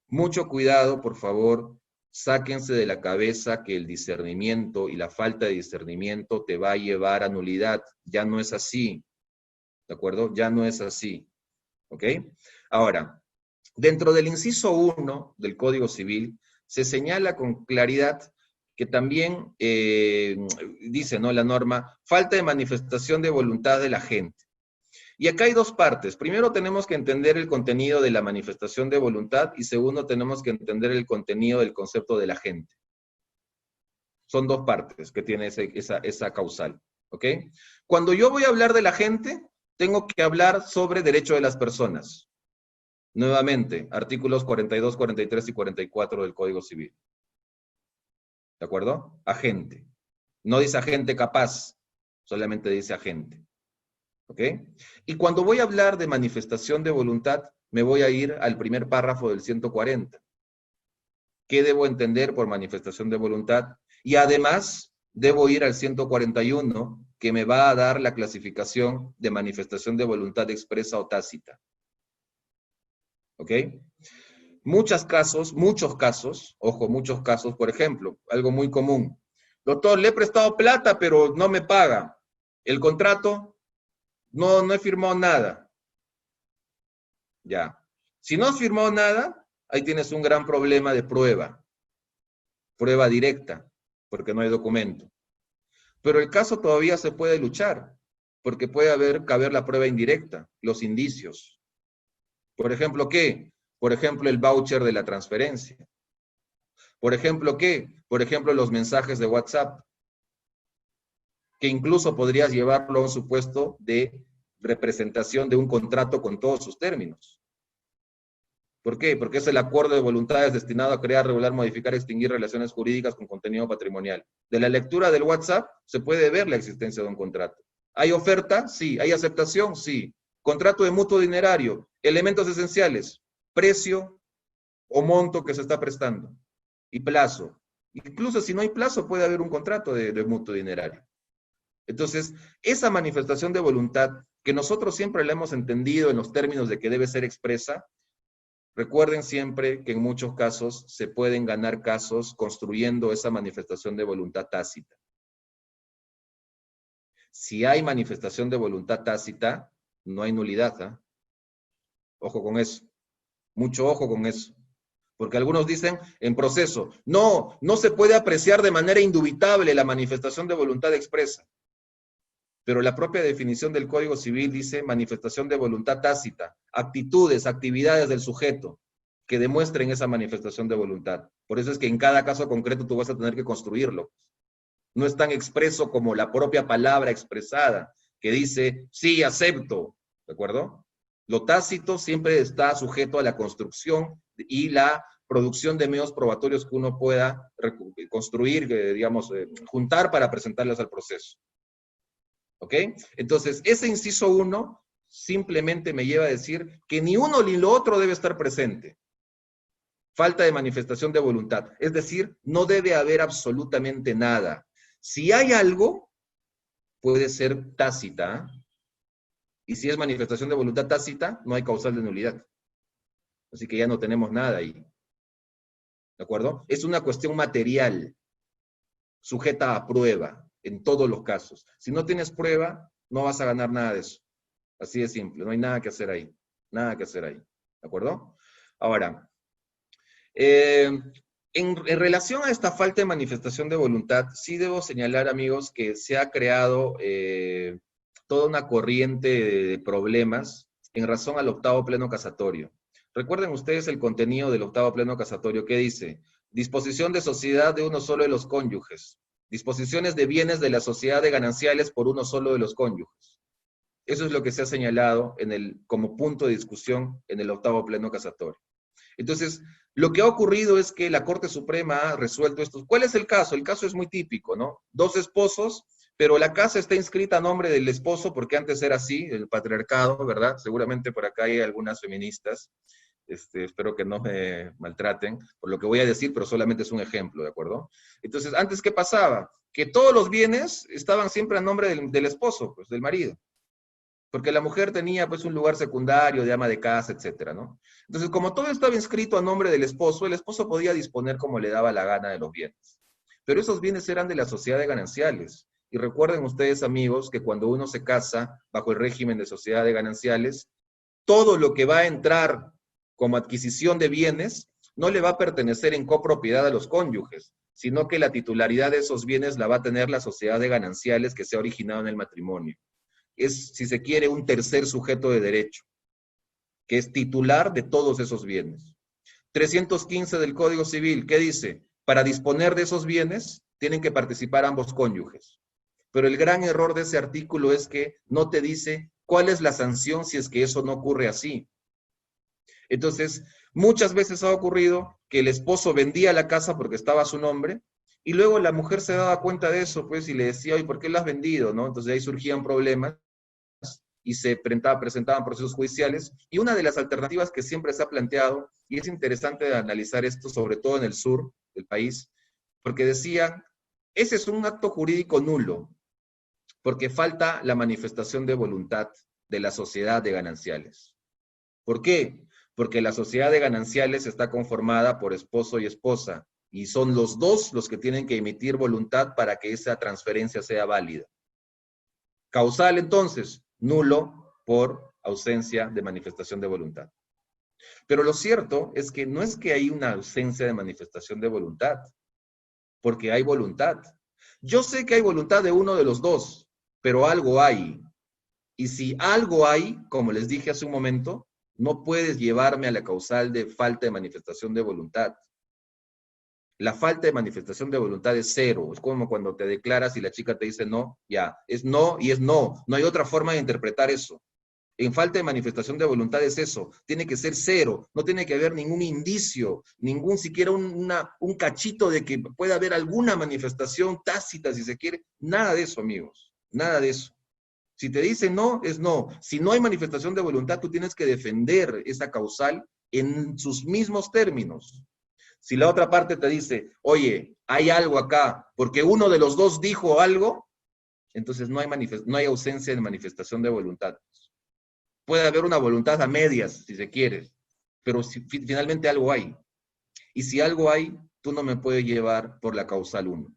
Speaker 1: Mucho cuidado, por favor. Sáquense de la cabeza que el discernimiento y la falta de discernimiento te va a llevar a nulidad. Ya no es así. ¿De acuerdo? Ya no es así. ¿Ok? Ahora, dentro del inciso 1 del Código Civil, se señala con claridad que también dice, ¿no?, la norma, falta de manifestación de voluntad de la gente. Y acá hay 2 partes. Primero tenemos que entender el contenido de la manifestación de voluntad y segundo tenemos que entender el contenido del concepto de la gente. Son dos partes que tiene esa causal. ¿Ok? Cuando yo voy a hablar de la gente, tengo que hablar sobre derecho de las personas. Nuevamente, artículos 42, 43 y 44 del Código Civil. ¿De acuerdo? Agente. No dice agente capaz, solamente dice agente. ¿Ok? Y cuando voy a hablar de manifestación de voluntad, me voy a ir al primer párrafo del 140. ¿Qué debo entender por manifestación de voluntad? Y además, debo ir al 141, que me va a dar la clasificación de manifestación de voluntad expresa o tácita. ¿Ok? Muchos casos, ojo, muchos casos, por ejemplo, algo muy común. Doctor, le he prestado plata, pero no me paga. El contrato, no he firmado nada. Ya. Si no has firmado nada, ahí tienes un gran problema de prueba. Prueba directa, porque no hay documento. Pero el caso todavía se puede luchar, porque puede caber la prueba indirecta, los indicios. Por ejemplo, ¿qué? Por ejemplo, el voucher de la transferencia. Por ejemplo, ¿qué? Por ejemplo, los mensajes de WhatsApp, que incluso podrías llevarlo a un supuesto de representación de un contrato con todos sus términos. ¿Por qué? Porque es el acuerdo de voluntades destinado a crear, regular, modificar, extinguir relaciones jurídicas con contenido patrimonial. De la lectura del WhatsApp se puede ver la existencia de un contrato. ¿Hay oferta? Sí. ¿Hay aceptación? Sí. Contrato de mutuo dinerario. Elementos esenciales. Precio o monto que se está prestando. Y plazo. Incluso si no hay plazo, puede haber un contrato de mutuo dinerario. Entonces, esa manifestación de voluntad, que nosotros siempre la hemos entendido en los términos de que debe ser expresa, recuerden siempre que en muchos casos se pueden ganar casos construyendo esa manifestación de voluntad tácita. Si hay manifestación de voluntad tácita, no hay nulidad. ¿Eh? Ojo con eso. Mucho ojo con eso. Porque algunos dicen en proceso, no se puede apreciar de manera indubitable la manifestación de voluntad expresa. Pero la propia definición del Código Civil dice manifestación de voluntad tácita, actitudes, actividades del sujeto que demuestren esa manifestación de voluntad. Por eso es que en cada caso concreto tú vas a tener que construirlo. No es tan expreso como la propia palabra expresada, que dice, sí, acepto, ¿de acuerdo? Lo tácito siempre está sujeto a la construcción y la producción de medios probatorios que uno pueda construir, juntar para presentarlos al proceso. ¿Ok? Entonces, ese inciso 1 simplemente me lleva a decir que ni uno ni lo otro debe estar presente. Falta de manifestación de voluntad. Es decir, no debe haber absolutamente nada. Si hay algo, puede ser tácita. Y si es manifestación de voluntad tácita, no hay causal de nulidad. Así que ya no tenemos nada ahí. ¿De acuerdo? Es una cuestión material, sujeta a prueba, en todos los casos. Si no tienes prueba, no vas a ganar nada de eso. Así de simple, no hay nada que hacer ahí. Nada que hacer ahí. ¿De acuerdo? Ahora, en relación a esta falta de manifestación de voluntad, sí debo señalar, amigos, que se ha creado toda una corriente de problemas en razón al octavo pleno casatorio. Recuerden ustedes el contenido del octavo pleno casatorio, que dice: disposición de sociedad de uno solo de los cónyuges, disposiciones de bienes de la sociedad de gananciales por uno solo de los cónyuges. Eso es lo que se ha señalado como punto de discusión en el octavo pleno casatorio. Entonces, lo que ha ocurrido es que la Corte Suprema ha resuelto esto. ¿Cuál es el caso? El caso es muy típico, ¿no? Dos esposos, pero la casa está inscrita a nombre del esposo, porque antes era así, el patriarcado, ¿verdad? Seguramente por acá hay algunas feministas. Espero que no me maltraten por lo que voy a decir, pero solamente es un ejemplo, ¿de acuerdo? Entonces, antes, ¿qué pasaba? Que todos los bienes estaban siempre a nombre del esposo, pues, del marido. Porque la mujer tenía pues un lugar secundario de ama de casa, etcétera, ¿no? Entonces, como todo estaba inscrito a nombre del esposo, el esposo podía disponer como le daba la gana de los bienes. Pero esos bienes eran de la sociedad de gananciales. Y recuerden ustedes, amigos, que cuando uno se casa bajo el régimen de sociedad de gananciales, todo lo que va a entrar como adquisición de bienes no le va a pertenecer en copropiedad a los cónyuges, sino que la titularidad de esos bienes la va a tener la sociedad de gananciales que se ha originado en el matrimonio. Es, si se quiere, un tercer sujeto de derecho, que es titular de todos esos bienes. 315 del Código Civil, ¿qué dice? Para disponer de esos bienes, tienen que participar ambos cónyuges. Pero el gran error de ese artículo es que no te dice cuál es la sanción si es que eso no ocurre así. Entonces, muchas veces ha ocurrido que el esposo vendía la casa porque estaba a su nombre, y luego la mujer se daba cuenta de eso, pues, y le decía, oye, ¿por qué lo has vendido? ¿No? Entonces ahí surgían problemas y se presentaban procesos judiciales. Y una de las alternativas que siempre se ha planteado, y es interesante analizar esto, sobre todo en el sur del país, porque decía, ese es un acto jurídico nulo, porque falta la manifestación de voluntad de la sociedad de gananciales. ¿Por qué? Porque la sociedad de gananciales está conformada por esposo y esposa, y son los dos los que tienen que emitir voluntad para que esa transferencia sea válida. Causal, entonces, nulo por ausencia de manifestación de voluntad. Pero lo cierto es que no es que hay una ausencia de manifestación de voluntad, porque hay voluntad. Yo sé que hay voluntad de uno de los dos, pero algo hay. Y si algo hay, como les dije hace un momento, no puedes llevarme a la causal de falta de manifestación de voluntad. La falta de manifestación de voluntad es cero. Es como cuando te declaras y la chica te dice no, ya, es no y es no. No hay otra forma de interpretar eso. En falta de manifestación de voluntad es eso. Tiene que ser cero. No tiene que haber ningún indicio, ningún siquiera un cachito de que pueda haber alguna manifestación tácita, si se quiere. Nada de eso, amigos. Nada de eso. Si te dicen no, es no. Si no hay manifestación de voluntad, tú tienes que defender esa causal en sus mismos términos. Si la otra parte te dice, oye, hay algo acá, porque uno de los dos dijo algo, entonces no hay ausencia de manifestación de voluntad. Puede haber una voluntad a medias, si se quiere, pero finalmente algo hay. Y si algo hay, tú no me puedes llevar por la causal 1.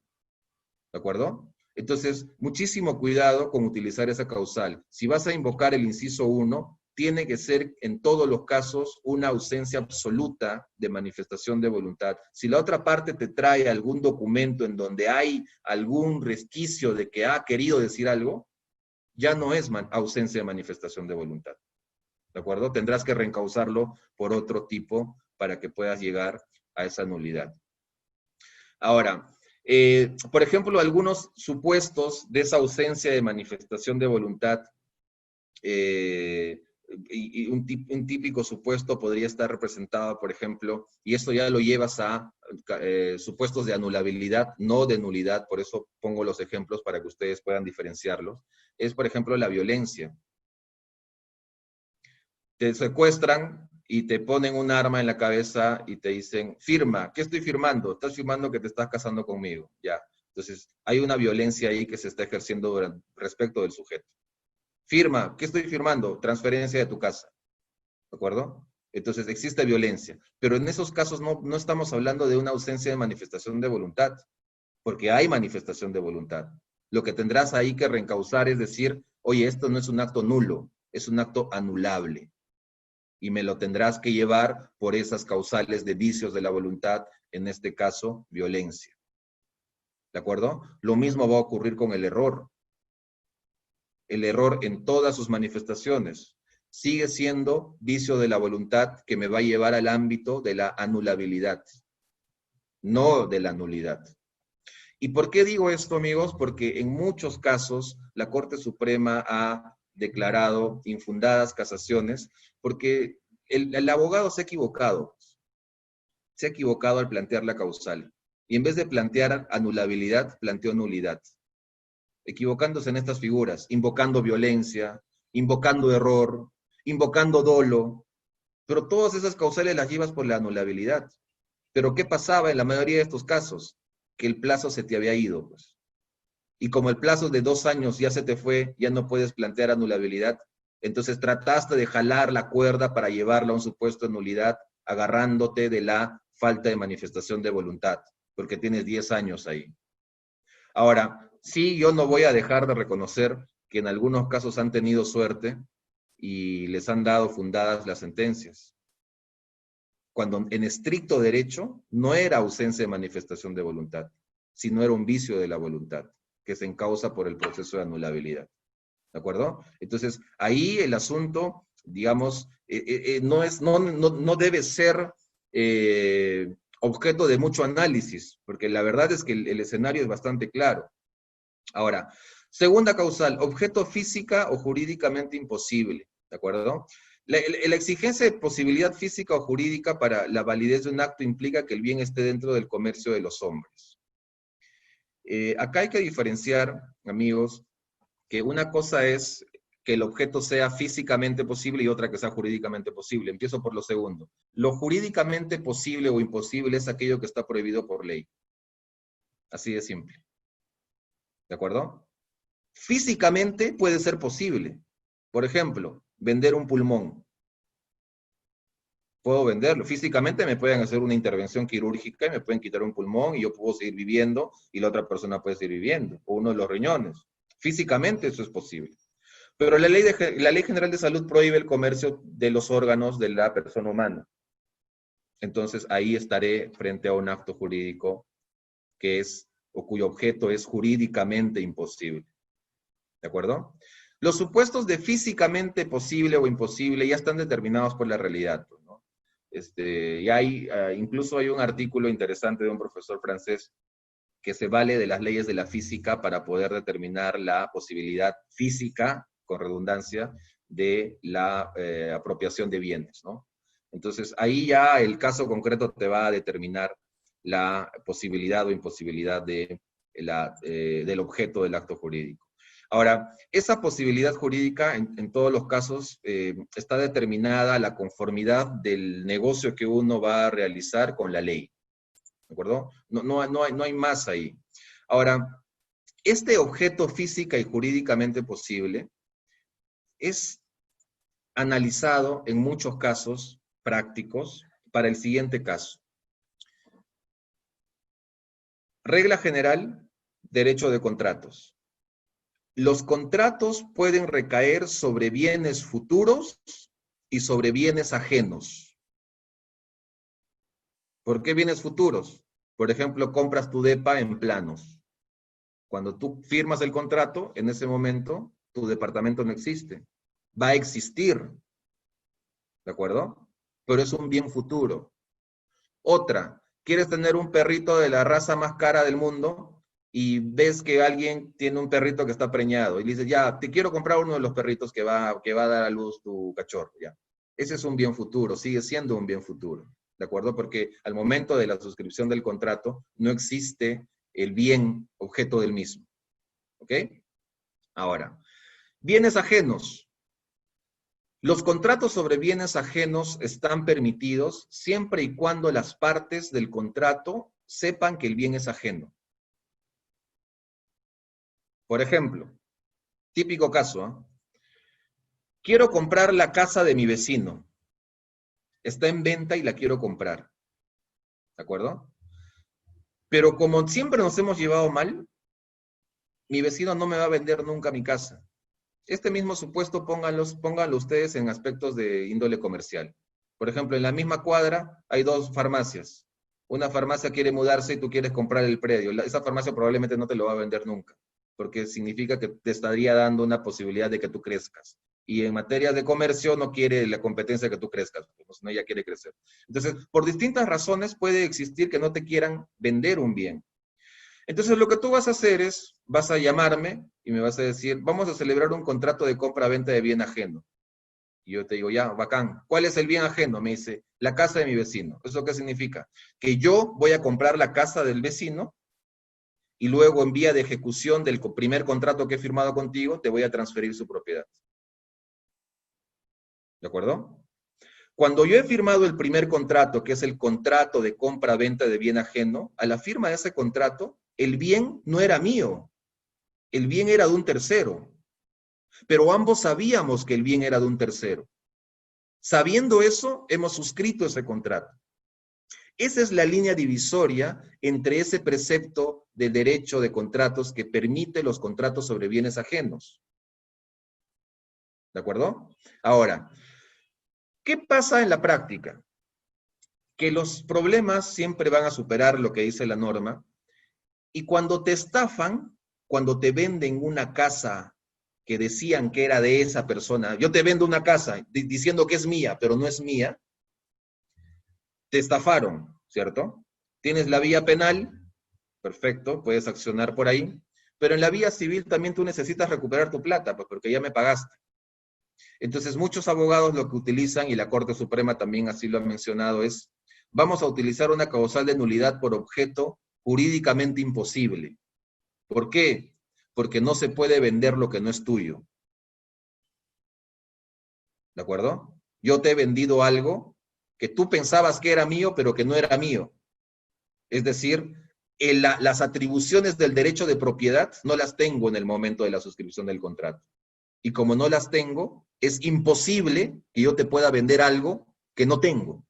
Speaker 1: ¿De acuerdo? Entonces, muchísimo cuidado con utilizar esa causal. Si vas a invocar el inciso 1, tiene que ser en todos los casos una ausencia absoluta de manifestación de voluntad. Si la otra parte te trae algún documento en donde hay algún resquicio de que ha querido decir algo, ya no es ausencia de manifestación de voluntad. ¿De acuerdo? Tendrás que reencauzarlo por otro tipo para que puedas llegar a esa nulidad. Ahora, por ejemplo, algunos supuestos de esa ausencia de manifestación de voluntad, y un típico supuesto podría estar representado, por ejemplo, y esto ya lo llevas a supuestos de anulabilidad, no de nulidad, por eso pongo los ejemplos para que ustedes puedan diferenciarlos, es, por ejemplo, la violencia. Te secuestran y te ponen un arma en la cabeza y te dicen, firma. ¿Qué estoy firmando? Estás firmando que te estás casando conmigo. Ya. Entonces, hay una violencia ahí que se está ejerciendo respecto del sujeto. Firma. ¿Qué estoy firmando? Transferencia de tu casa. ¿De acuerdo? Entonces, existe violencia. Pero en esos casos no estamos hablando de una ausencia de manifestación de voluntad, porque hay manifestación de voluntad. Lo que tendrás ahí que reencauzar es decir, oye, esto no es un acto nulo, es un acto anulable. Y me lo tendrás que llevar por esas causales de vicios de la voluntad, en este caso, violencia. ¿De acuerdo? Lo mismo va a ocurrir con el error. El error en todas sus manifestaciones sigue siendo vicio de la voluntad que me va a llevar al ámbito de la anulabilidad, no de la nulidad. ¿Y por qué digo esto, amigos? Porque en muchos casos la Corte Suprema ha declarado infundadas casaciones porque el abogado se ha equivocado. Se ha equivocado al plantear la causal. Y en vez de plantear anulabilidad, planteó nulidad. Equivocándose en estas figuras, invocando violencia, invocando error, invocando dolo. Pero todas esas causales las llevas por la anulabilidad. Pero ¿qué pasaba en la mayoría de estos casos? Que el plazo se te había ido, pues. Y como el plazo de 2 años ya se te fue, ya no puedes plantear anulabilidad. Entonces trataste de jalar la cuerda para llevarla a un supuesto de nulidad, agarrándote de la falta de manifestación de voluntad, porque tienes 10 años ahí. Ahora, sí, yo no voy a dejar de reconocer que en algunos casos han tenido suerte y les han dado fundadas las sentencias. Cuando en estricto derecho no era ausencia de manifestación de voluntad, sino era un vicio de la voluntad, que se encausa por el proceso de anulabilidad. ¿De acuerdo? Entonces, ahí el asunto, digamos, no debe ser objeto de mucho análisis, porque la verdad es que el escenario es bastante claro. Ahora, segunda causal, objeto física o jurídicamente imposible, ¿de acuerdo? La exigencia de posibilidad física o jurídica para la validez de un acto implica que el bien esté dentro del comercio de los hombres. Acá hay que diferenciar, amigos, que una cosa es que el objeto sea físicamente posible y otra que sea jurídicamente posible. Empiezo por lo segundo. Lo jurídicamente posible o imposible es aquello que está prohibido por ley. Así de simple. ¿De acuerdo? Físicamente puede ser posible. Por ejemplo, vender un pulmón. Puedo venderlo. Físicamente me pueden hacer una intervención quirúrgica y me pueden quitar un pulmón y yo puedo seguir viviendo y la otra persona puede seguir viviendo. O uno de los riñones. Físicamente eso es posible. Pero la Ley General de Salud prohíbe el comercio de los órganos de la persona humana. Entonces ahí estaré frente a un acto jurídico que es, o cuyo objeto es jurídicamente imposible. ¿De acuerdo? Los supuestos de físicamente posible o imposible ya están determinados por la realidad, ¿no? Y hay, incluso hay un artículo interesante de un profesor francés que se vale de las leyes de la física para poder determinar la posibilidad física, con redundancia, de la apropiación de bienes, ¿no? Entonces, ahí ya el caso concreto te va a determinar la posibilidad o imposibilidad del objeto del acto jurídico. Ahora, esa posibilidad jurídica, en todos los casos, está determinada la conformidad del negocio que uno va a realizar con la ley. ¿De acuerdo? No hay más ahí. Ahora, este objeto física y jurídicamente posible es analizado en muchos casos prácticos para el siguiente caso. Regla general, derecho de contratos. Los contratos pueden recaer sobre bienes futuros y sobre bienes ajenos. ¿Por qué bienes futuros? Por ejemplo, compras tu depa en planos. Cuando tú firmas el contrato, en ese momento, tu departamento no existe. Va a existir. ¿De acuerdo? Pero es un bien futuro. Otra, quieres tener un perrito de la raza más cara del mundo y ves que alguien tiene un perrito que está preñado y le dices, ya, te quiero comprar uno de los perritos que va a dar a luz tu cachorro. Ya. Ese es un bien futuro, sigue siendo un bien futuro. ¿De acuerdo? Porque al momento de la suscripción del contrato no existe el bien objeto del mismo. ¿Ok? Ahora, bienes ajenos. Los contratos sobre bienes ajenos están permitidos siempre y cuando las partes del contrato sepan que el bien es ajeno. Por ejemplo, típico caso, ¿eh? Quiero comprar la casa de mi vecino. Está en venta y la quiero comprar. ¿De acuerdo? Pero como siempre nos hemos llevado mal, mi vecino no me va a vender nunca mi casa. Este mismo supuesto pónganlo ustedes en aspectos de índole comercial. Por ejemplo, en la misma cuadra hay dos farmacias. Una farmacia quiere mudarse y tú quieres comprar el predio. Esa farmacia probablemente no te lo va a vender nunca, porque significa que te estaría dando una posibilidad de que tú crezcas. Y en materia de comercio no quiere la competencia que tú crezcas, no, ella quiere crecer. Entonces, por distintas razones puede existir que no te quieran vender un bien. Entonces lo que tú vas a hacer es, vas a llamarme y me vas a decir, vamos a celebrar un contrato de compra-venta de bien ajeno. Y yo te digo, ya, bacán. ¿Cuál es el bien ajeno? Me dice, la casa de mi vecino. ¿Eso qué significa? Que yo voy a comprar la casa del vecino y luego en vía de ejecución del primer contrato que he firmado contigo, te voy a transferir su propiedad. ¿De acuerdo? Cuando yo he firmado el primer contrato, que es el contrato de compra-venta de bien ajeno, a la firma de ese contrato, el bien no era mío, el bien era de un tercero, pero ambos sabíamos que el bien era de un tercero. Sabiendo eso, hemos suscrito ese contrato. Esa es la línea divisoria entre ese precepto de derecho de contratos que permite los contratos sobre bienes ajenos. ¿De acuerdo? Ahora, ¿qué pasa en la práctica? Que los problemas siempre van a superar lo que dice la norma, y cuando te estafan, cuando te venden una casa que decían que era de esa persona, yo te vendo una casa diciendo que es mía, pero no es mía, te estafaron, ¿cierto? Tienes la vía penal, perfecto, puedes accionar por ahí, pero en la vía civil también tú necesitas recuperar tu plata, pues porque ya me pagaste. Entonces, muchos abogados lo que utilizan, y la Corte Suprema también así lo ha mencionado, es, vamos a utilizar una causal de nulidad por objeto jurídicamente imposible. ¿Por qué? Porque no se puede vender lo que no es tuyo. ¿De acuerdo? Yo te he vendido algo que tú pensabas que era mío, pero que no era mío. Es decir, las atribuciones del derecho de propiedad no las tengo en el momento de la suscripción del contrato. Y como no las tengo, es imposible que yo te pueda vender algo que no tengo.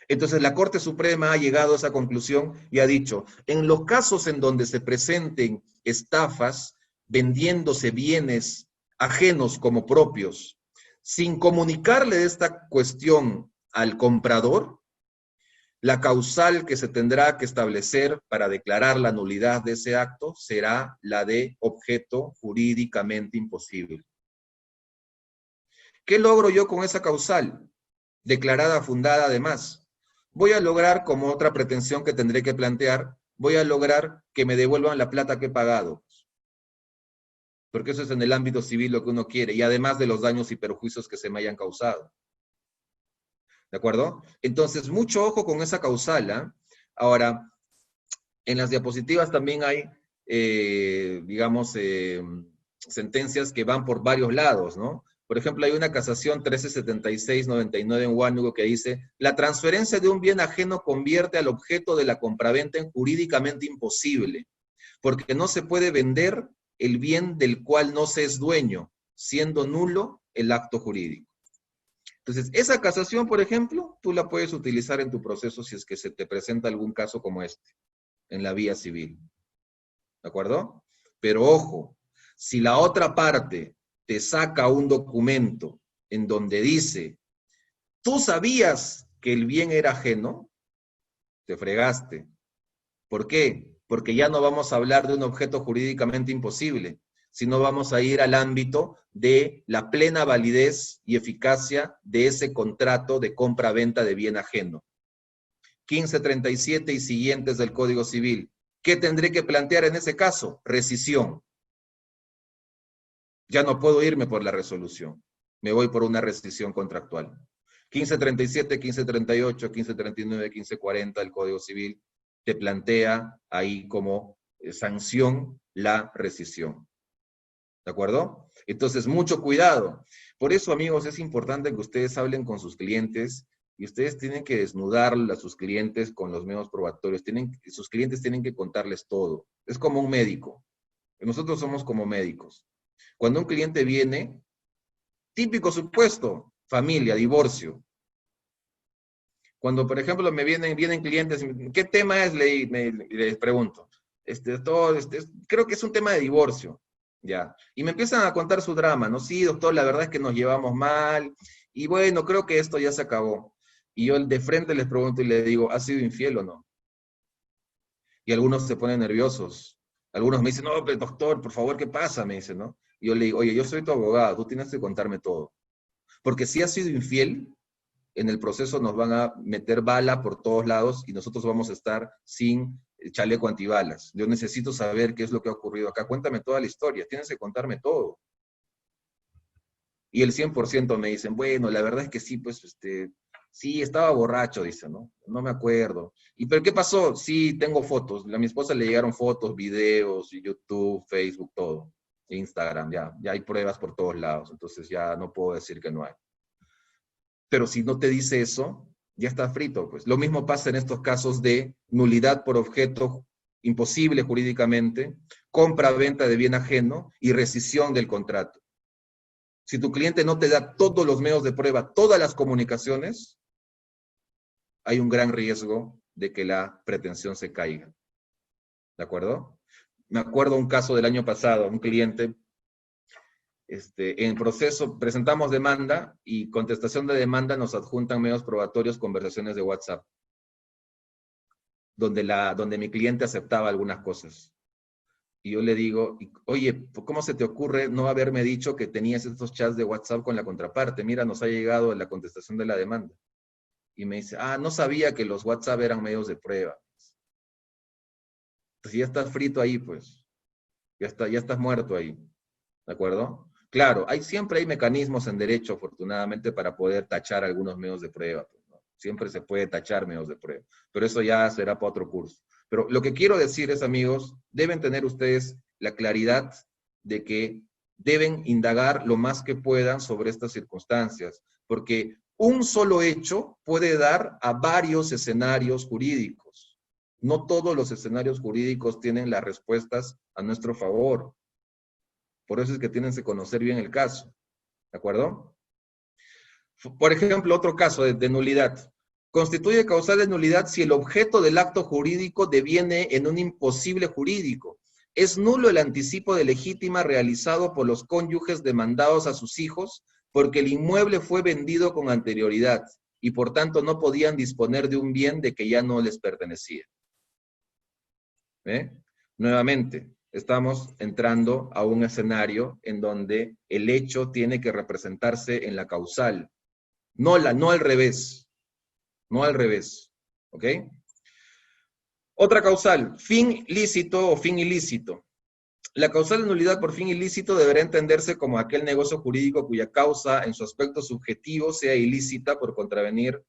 Speaker 1: Entonces la Corte Suprema ha llegado a esa conclusión y ha dicho, en los casos en donde se presenten estafas vendiéndose bienes ajenos como propios, sin comunicarle esta cuestión al comprador, la causal que se tendrá que establecer para declarar la nulidad de ese acto será la de objeto jurídicamente imposible. ¿Qué logro yo con esa causal? Declarada fundada además. Voy a lograr, como otra pretensión que tendré que plantear, voy a lograr que me devuelvan la plata que he pagado. Porque eso es en el ámbito civil lo que uno quiere, y además de los daños y perjuicios que se me hayan causado. ¿De acuerdo? Entonces, mucho ojo con esa causal, ¿eh? Ahora, en las diapositivas también hay, digamos, sentencias que van por varios lados, ¿no? Por ejemplo, hay una casación 1376-99 en Huánugo que dice, la transferencia de un bien ajeno convierte al objeto de la compraventa en jurídicamente imposible, porque no se puede vender el bien del cual no se es dueño, siendo nulo el acto jurídico. Entonces, esa casación, por ejemplo, tú la puedes utilizar en tu proceso si es que se te presenta algún caso como este, en la vía civil. ¿De acuerdo? Pero ojo, si la otra parte te saca un documento en donde dice, tú sabías que el bien era ajeno, te fregaste. ¿Por qué? Porque ya no vamos a hablar de un objeto jurídicamente imposible, sino vamos a ir al ámbito de la plena validez y eficacia de ese contrato de compra-venta de bien ajeno. 1537 y siguientes del Código Civil. ¿Qué tendré que plantear en ese caso? Rescisión. Ya no puedo irme por la resolución. Me voy por una rescisión contractual. 1537, 1538, 1539, 1540 del Código Civil te plantea ahí como sanción la rescisión. ¿De acuerdo? Entonces, mucho cuidado. Por eso, amigos, es importante que ustedes hablen con sus clientes y ustedes tienen que desnudar a sus clientes con los medios probatorios. Sus clientes tienen que contarles todo. Es como un médico. Nosotros somos como médicos. Cuando un cliente viene, típico supuesto, familia, divorcio. Cuando, por ejemplo, vienen clientes, ¿qué tema es? Les pregunto. Creo que es un tema de divorcio, ¿ya? Y me empiezan a contar su drama, ¿no? Sí, doctor, la verdad es que nos llevamos mal, y bueno, creo que esto ya se acabó. Y yo de frente les pregunto y les digo, ¿has sido infiel o no? Y algunos se ponen nerviosos. Algunos me dicen, no, pero doctor, por favor, ¿qué pasa? Me dicen, ¿no? Y yo le digo, oye, yo soy tu abogado, tú tienes que contarme todo. Porque si has sido infiel, en el proceso nos van a meter bala por todos lados y nosotros vamos a estar sin chaleco antibalas. Yo necesito saber qué es lo que ha ocurrido acá. Cuéntame toda la historia, tienes que contarme todo. Y el 100% me dicen, bueno, la verdad es que sí, pues, sí, estaba borracho, dice, ¿no? No me acuerdo. ¿Y pero qué pasó? Sí, tengo fotos. A mi esposa le llegaron fotos, videos, YouTube, Facebook, todo. Instagram, ya hay pruebas por todos lados. Entonces ya no puedo decir que no hay. Pero si no te dice eso, ya está frito, pues. Lo mismo pasa en estos casos de nulidad por objeto imposible jurídicamente, compra-venta de bien ajeno y rescisión del contrato. Si tu cliente no te da todos los medios de prueba, todas las comunicaciones, hay un gran riesgo de que la pretensión se caiga. ¿De acuerdo? Me acuerdo un caso del año pasado, un cliente, en proceso, presentamos demanda y contestación de demanda nos adjuntan medios probatorios, conversaciones de WhatsApp, donde mi cliente aceptaba algunas cosas. Y yo le digo, oye, ¿cómo se te ocurre no haberme dicho que tenías estos chats de WhatsApp con la contraparte? Mira, nos ha llegado la contestación de la demanda. Y me dice, no sabía que los WhatsApp eran medios de prueba. Pues ya estás frito ahí, pues. Ya estás muerto ahí. ¿De acuerdo? Claro, siempre hay mecanismos en derecho, afortunadamente, para poder tachar algunos medios de prueba, pues, ¿no? Siempre se puede tachar medios de prueba. Pero eso ya será para otro curso. Pero lo que quiero decir es, amigos, deben tener ustedes la claridad de que deben indagar lo más que puedan sobre estas circunstancias, porque un solo hecho puede dar a varios escenarios jurídicos. No todos los escenarios jurídicos tienen las respuestas a nuestro favor. Por eso es que tienen que conocer bien el caso. ¿De acuerdo? Por ejemplo, otro caso de nulidad. Constituye causal de nulidad si el objeto del acto jurídico deviene en un imposible jurídico. Es nulo el anticipo de legítima realizado por los cónyuges demandados a sus hijos porque el inmueble fue vendido con anterioridad y por tanto no podían disponer de un bien de que ya no les pertenecía. Nuevamente, estamos entrando a un escenario en donde el hecho tiene que representarse en la causal, no al revés, no al revés, ¿ok? Otra causal, fin lícito o fin ilícito. La causal de nulidad por fin ilícito deberá entenderse como aquel negocio jurídico cuya causa en su aspecto subjetivo sea ilícita por contravenir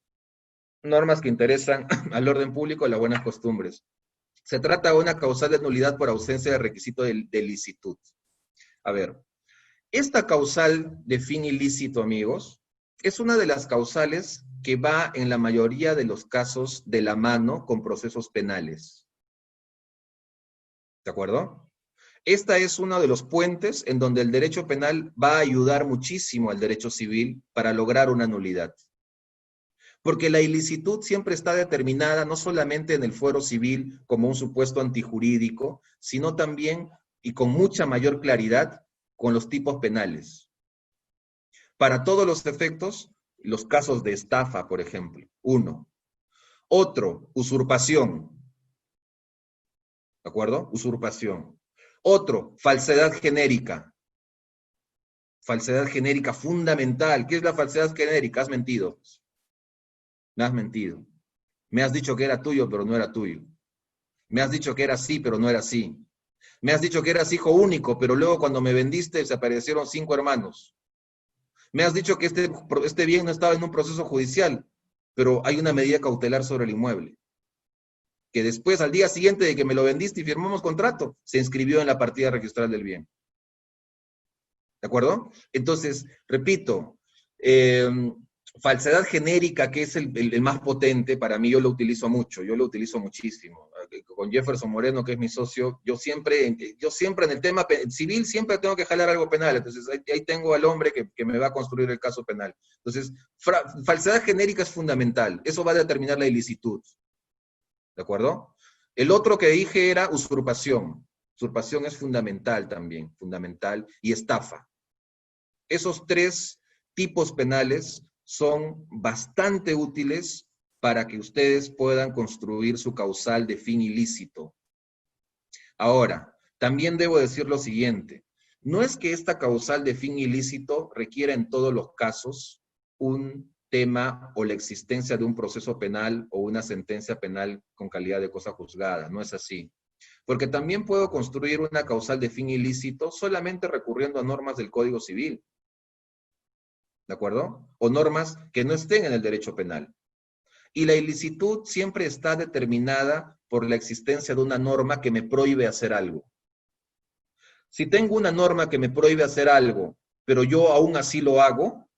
Speaker 1: normas que interesan al orden público y las buenas costumbres. Se trata de una causal de nulidad por ausencia de requisito de licitud. A ver, esta causal de fin ilícito, amigos, es una de las causales que va en la mayoría de los casos de la mano con procesos penales. ¿De acuerdo? Esta es uno de los puentes en donde el derecho penal va a ayudar muchísimo al derecho civil para lograr una nulidad. Porque la ilicitud siempre está determinada no solamente en el fuero civil como un supuesto antijurídico, sino también, y con mucha mayor claridad, con los tipos penales. Para todos los efectos, los casos de estafa, por ejemplo, uno. Otro, usurpación. ¿De acuerdo? Usurpación. Otro, falsedad genérica. Falsedad genérica fundamental. ¿Qué es la falsedad genérica? Has mentido. Me has mentido. Me has dicho que era tuyo, pero no era tuyo. Me has dicho que era así, pero no era así. Me has dicho que eras hijo único, pero luego cuando me vendiste desaparecieron 5 hermanos. Me has dicho que este bien no estaba en un proceso judicial, pero hay una medida cautelar sobre el inmueble. Que después, al día siguiente de que me lo vendiste y firmamos contrato, se inscribió en la partida registral del bien. ¿De acuerdo? Entonces, repito, falsedad genérica, que es el más potente, para mí yo lo utilizo mucho, yo lo utilizo muchísimo. Con Jefferson Moreno, que es mi socio, yo siempre en el tema civil siempre tengo que jalar algo penal, entonces ahí tengo al hombre que me va a construir el caso penal. Entonces, falsedad genérica es fundamental, eso va a determinar la ilicitud. ¿De acuerdo? El otro que dije era usurpación. Usurpación es fundamental también, fundamental, y estafa. Esos 3 tipos penales son bastante útiles para que ustedes puedan construir su causal de fin ilícito. Ahora, también debo decir lo siguiente. No es que esta causal de fin ilícito requiera en todos los casos un tema o la existencia de un proceso penal o una sentencia penal con calidad de cosa juzgada. No es así. Porque también puedo construir una causal de fin ilícito solamente recurriendo a normas del Código Civil. ¿De acuerdo? O normas que no estén en el derecho penal. Y la ilicitud siempre está determinada por la existencia de una norma que me prohíbe hacer algo. Si tengo una norma que me prohíbe hacer algo, pero yo aún así lo hago,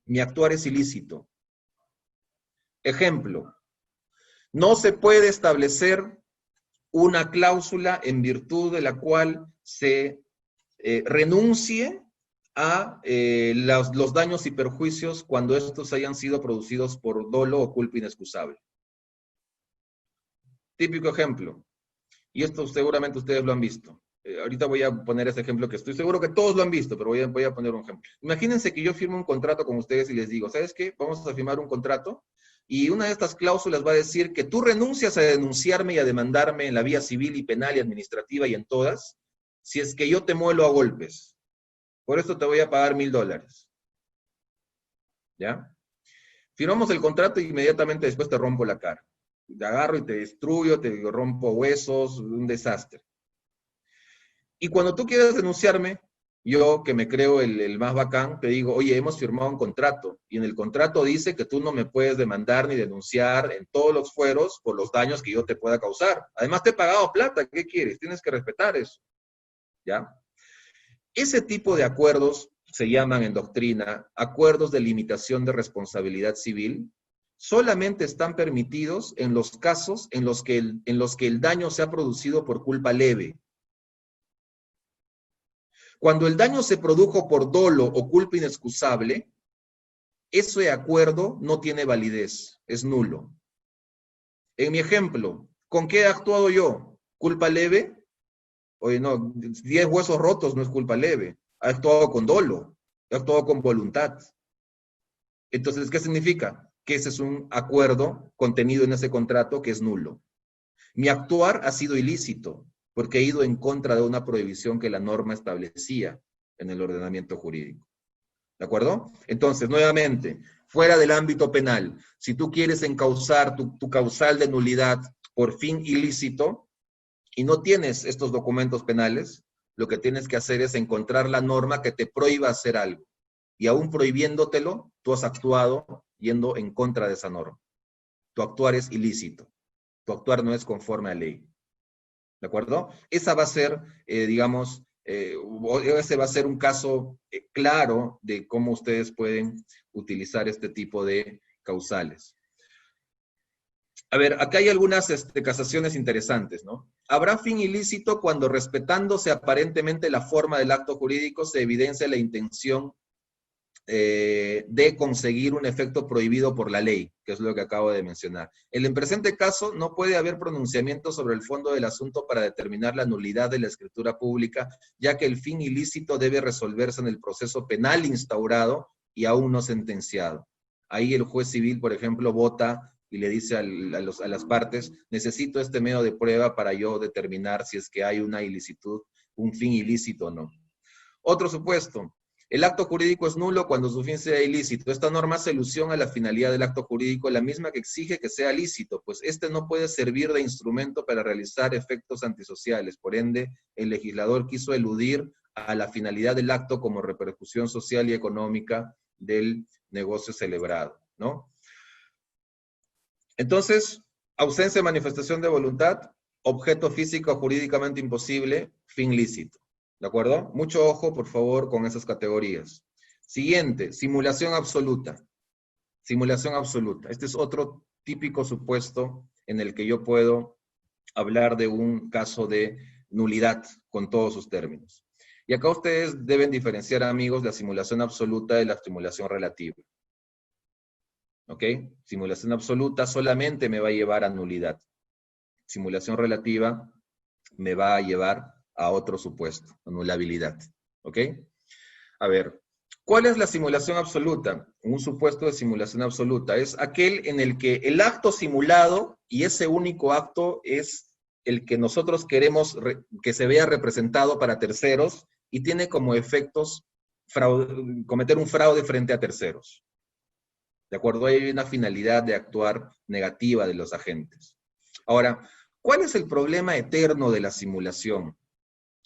Speaker 1: mi actuar es ilícito. Ejemplo, no se puede establecer una cláusula en virtud de la cual se renuncie a los daños y perjuicios cuando estos hayan sido producidos por dolo o culpa inexcusable. Típico ejemplo, y esto seguramente ustedes lo han visto. Ahorita voy a poner ese ejemplo que estoy seguro que todos lo han visto, pero voy a poner un ejemplo. Imagínense que yo firmo un contrato con ustedes y les digo, ¿sabes qué? Vamos a firmar un contrato y una de estas cláusulas va a decir que tú renuncias a denunciarme y a demandarme en la vía civil y penal y administrativa y en todas, si es que yo te muelo a golpes. Por esto te voy a pagar $1000. ¿Ya? Firmamos el contrato y inmediatamente después te rompo la cara. Te agarro y te destruyo, te rompo huesos, un desastre. Y cuando tú quieres denunciarme, yo que me creo el más bacán, te digo, oye, hemos firmado un contrato y en el contrato dice que tú no me puedes demandar ni denunciar en todos los fueros por los daños que yo te pueda causar. Además te he pagado plata, ¿qué quieres? Tienes que respetar eso, ¿ya? Ese tipo de acuerdos se llaman en doctrina acuerdos de limitación de responsabilidad civil. Solamente están permitidos en los casos en los que el daño se ha producido por culpa leve. Cuando el daño se produjo por dolo o culpa inexcusable, ese acuerdo no tiene validez, es nulo. En mi ejemplo, ¿con qué he actuado yo? ¿Culpa leve? Oye, no, 10 huesos rotos no es culpa leve. Ha actuado con dolo, ha actuado con voluntad. Entonces, ¿qué significa? Que ese es un acuerdo contenido en ese contrato que es nulo. Mi actuar ha sido ilícito, porque he ido en contra de una prohibición que la norma establecía en el ordenamiento jurídico. ¿De acuerdo? Entonces, nuevamente, fuera del ámbito penal, si tú quieres encauzar tu causal de nulidad por fin ilícito y no tienes estos documentos penales, lo que tienes que hacer es encontrar la norma que te prohíba hacer algo. Y aún prohibiéndotelo, tú has actuado yendo en contra de esa norma. Tu actuar es ilícito. Tu actuar no es conforme a ley. ¿De acuerdo? Esa va a ser, digamos, ese va a ser un caso claro de cómo ustedes pueden utilizar este tipo de causales. A ver, acá hay algunas casaciones interesantes, ¿no? Habrá fin ilícito cuando, respetándose aparentemente la forma del acto jurídico, se evidencia la intención de conseguir un efecto prohibido por la ley, que es lo que acabo de mencionar. En el presente caso, no puede haber pronunciamiento sobre el fondo del asunto para determinar la nulidad de la escritura pública, ya que el fin ilícito debe resolverse en el proceso penal instaurado y aún no sentenciado. Ahí el juez civil, por ejemplo, vota y le dice a las partes, necesito este medio de prueba para yo determinar si es que hay una ilicitud, un fin ilícito o no. Otro supuesto, el acto jurídico es nulo cuando su fin sea ilícito. Esta norma hace alusión a la finalidad del acto jurídico, la misma que exige que sea lícito, pues este no puede servir de instrumento para realizar efectos antisociales. Por ende, el legislador quiso eludir a la finalidad del acto como repercusión social y económica del negocio celebrado, ¿no? Entonces, ausencia de manifestación de voluntad, objeto físico o jurídicamente imposible, fin lícito. ¿De acuerdo? Mucho ojo, por favor, con esas categorías. Siguiente, simulación absoluta. Simulación absoluta. Este es otro típico supuesto en el que yo puedo hablar de un caso de nulidad con todos sus términos. Y acá ustedes deben diferenciar, amigos, la simulación absoluta de la simulación relativa. ¿Ok? Simulación absoluta solamente me va a llevar a nulidad. Simulación relativa me va a llevar a otro supuesto, anulabilidad. ¿Ok? A ver, ¿cuál es la simulación absoluta? Un supuesto de simulación absoluta es aquel en el que el acto simulado, y ese único acto es el que nosotros queremos que se vea representado para terceros y tiene como efectos cometer un fraude frente a terceros. ¿De acuerdo? Hay una finalidad de actuar negativa de los agentes. Ahora, ¿cuál es el problema eterno de la simulación?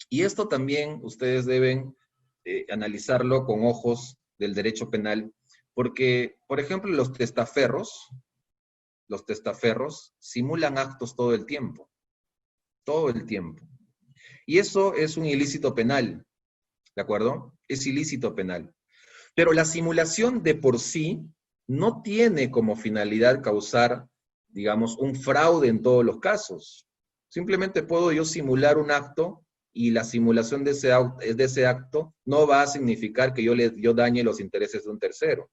Speaker 1: Y esto también ustedes deben analizarlo con ojos del derecho penal, porque, por ejemplo, los testaferros simulan actos todo el tiempo, Y eso es un ilícito penal, ¿de acuerdo? Es ilícito penal. Pero la simulación de por sí no tiene como finalidad causar, digamos, un fraude en todos los casos. Simplemente puedo yo simular un acto y la simulación de ese acto no va a significar que yo dañe los intereses de un tercero.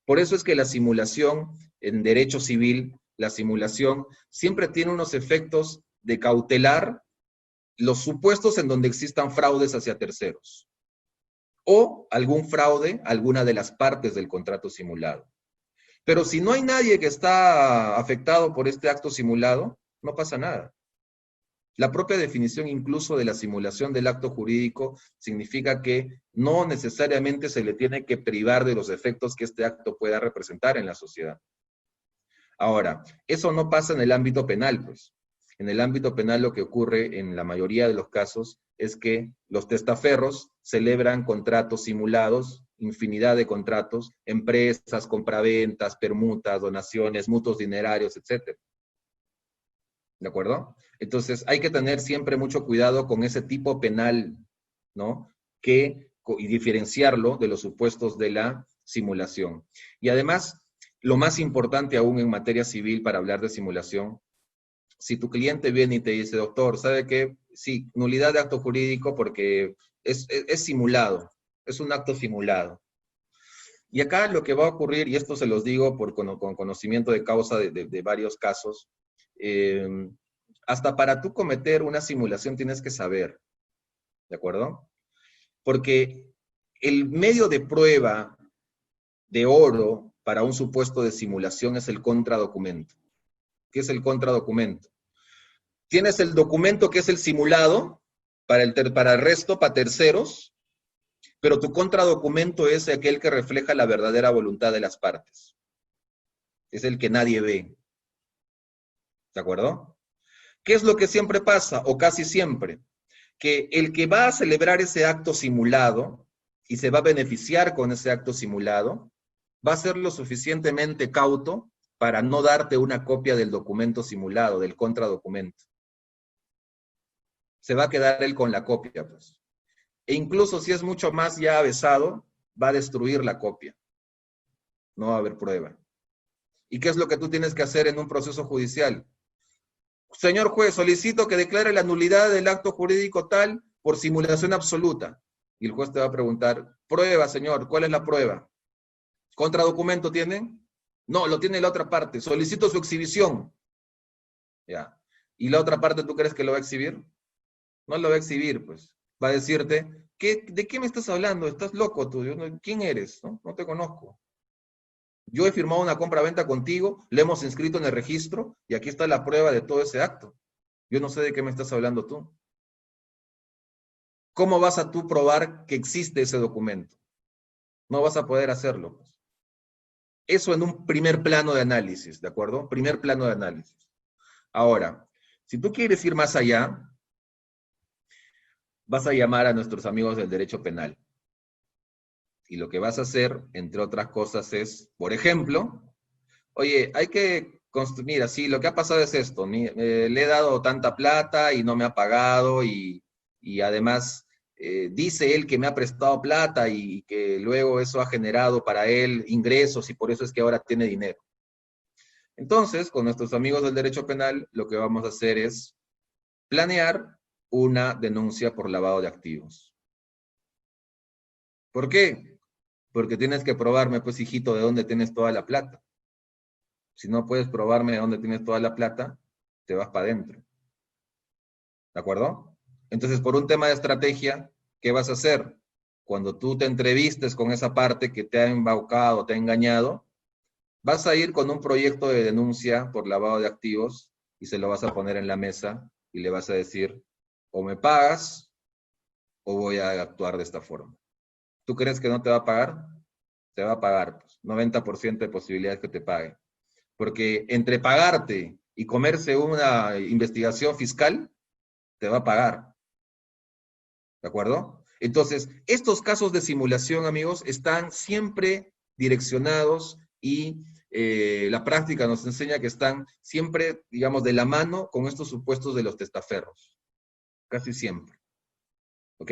Speaker 1: Por eso es que la simulación en derecho civil, la simulación siempre tiene unos efectos de cautelar los supuestos en donde existan fraudes hacia terceros o algún fraude a alguna de las partes del contrato simulado. Pero si no hay nadie que está afectado por este acto simulado, no pasa nada. La propia definición incluso de la simulación del acto jurídico significa que no necesariamente se le tiene que privar de los efectos que este acto pueda representar en la sociedad. Ahora, eso no pasa en el ámbito penal, pues. En el ámbito penal lo que ocurre en la mayoría de los casos es que los testaferros celebran contratos simulados, infinidad de contratos, empresas, compraventas, permutas, donaciones, mutuos dinerarios, etc. ¿De acuerdo? Entonces hay que tener siempre mucho cuidado con ese tipo penal, ¿no? Y diferenciarlo de los supuestos de la simulación. Y además, lo más importante aún en materia civil para hablar de simulación, si tu cliente viene y te dice, doctor, ¿sabe qué? Sí, nulidad de acto jurídico porque es simulado, es un acto simulado. Y acá lo que va a ocurrir, y esto se los digo con conocimiento de causa de varios casos, hasta para tú cometer una simulación tienes que saber, ¿de acuerdo? Porque el medio de prueba de oro para un supuesto de simulación es el contradocumento. ¿Qué es el contradocumento? Tienes el documento que es el simulado para el resto, para terceros, pero tu contradocumento es aquel que refleja la verdadera voluntad de las partes. Es el que nadie ve. ¿De acuerdo? ¿Qué es lo que siempre pasa, o casi siempre? Que el que va a celebrar ese acto simulado y se va a beneficiar con ese acto simulado, va a ser lo suficientemente cauto para no darte una copia del documento simulado, del contradocumento. Se va a quedar él con la copia, pues. E incluso si es mucho más ya avesado, va a destruir la copia. No va a haber prueba. ¿Y qué es lo que tú tienes que hacer en un proceso judicial? Señor juez, solicito que declare la nulidad del acto jurídico tal por simulación absoluta. Y el juez te va a preguntar, prueba, señor, ¿cuál es la prueba? ¿Contradocumento tienen? No, lo tiene la otra parte. Solicito su exhibición. Ya. ¿Y la otra parte tú crees que lo va a exhibir? No lo va a exhibir, pues. Va a decirte, ¿de qué me estás hablando? ¿Estás loco tú? ¿Quién eres? No te conozco. Yo he firmado una compra-venta contigo, le hemos inscrito en el registro y aquí está la prueba de todo ese acto. Yo no sé de qué me estás hablando tú. ¿Cómo vas a tú probar que existe ese documento? No vas a poder hacerlo. Pues. Eso en un primer plano de análisis, ¿de acuerdo? Primer plano de análisis. Ahora, si tú quieres ir más allá, vas a llamar a nuestros amigos del derecho penal. Y lo que vas a hacer, entre otras cosas, es, por ejemplo, oye, hay que construir, mira, sí, lo que ha pasado es esto, le he dado tanta plata y no me ha pagado y además dice él que me ha prestado plata y que luego eso ha generado para él ingresos y por eso es que ahora tiene dinero. Entonces, con nuestros amigos del derecho penal, lo que vamos a hacer es planear una denuncia por lavado de activos. ¿Por qué? Porque tienes que probarme, pues, hijito, de dónde tienes toda la plata. Si no puedes probarme de dónde tienes toda la plata, te vas para adentro. ¿De acuerdo? Entonces, por un tema de estrategia, ¿qué vas a hacer? Cuando tú te entrevistes con esa parte que te ha embaucado, te ha engañado, vas a ir con un proyecto de denuncia por lavado de activos y se lo vas a poner en la mesa y le vas a decir, o me pagas o voy a actuar de esta forma. ¿Tú crees que no te va a pagar? Te va a pagar, pues, 90% de posibilidades que te pague. Porque entre pagarte y comerse una investigación fiscal, te va a pagar. ¿De acuerdo? Entonces, estos casos de simulación, amigos, están siempre direccionados y la práctica nos enseña que están siempre, digamos, de la mano con estos supuestos de los testaferros. Casi siempre. ¿Ok?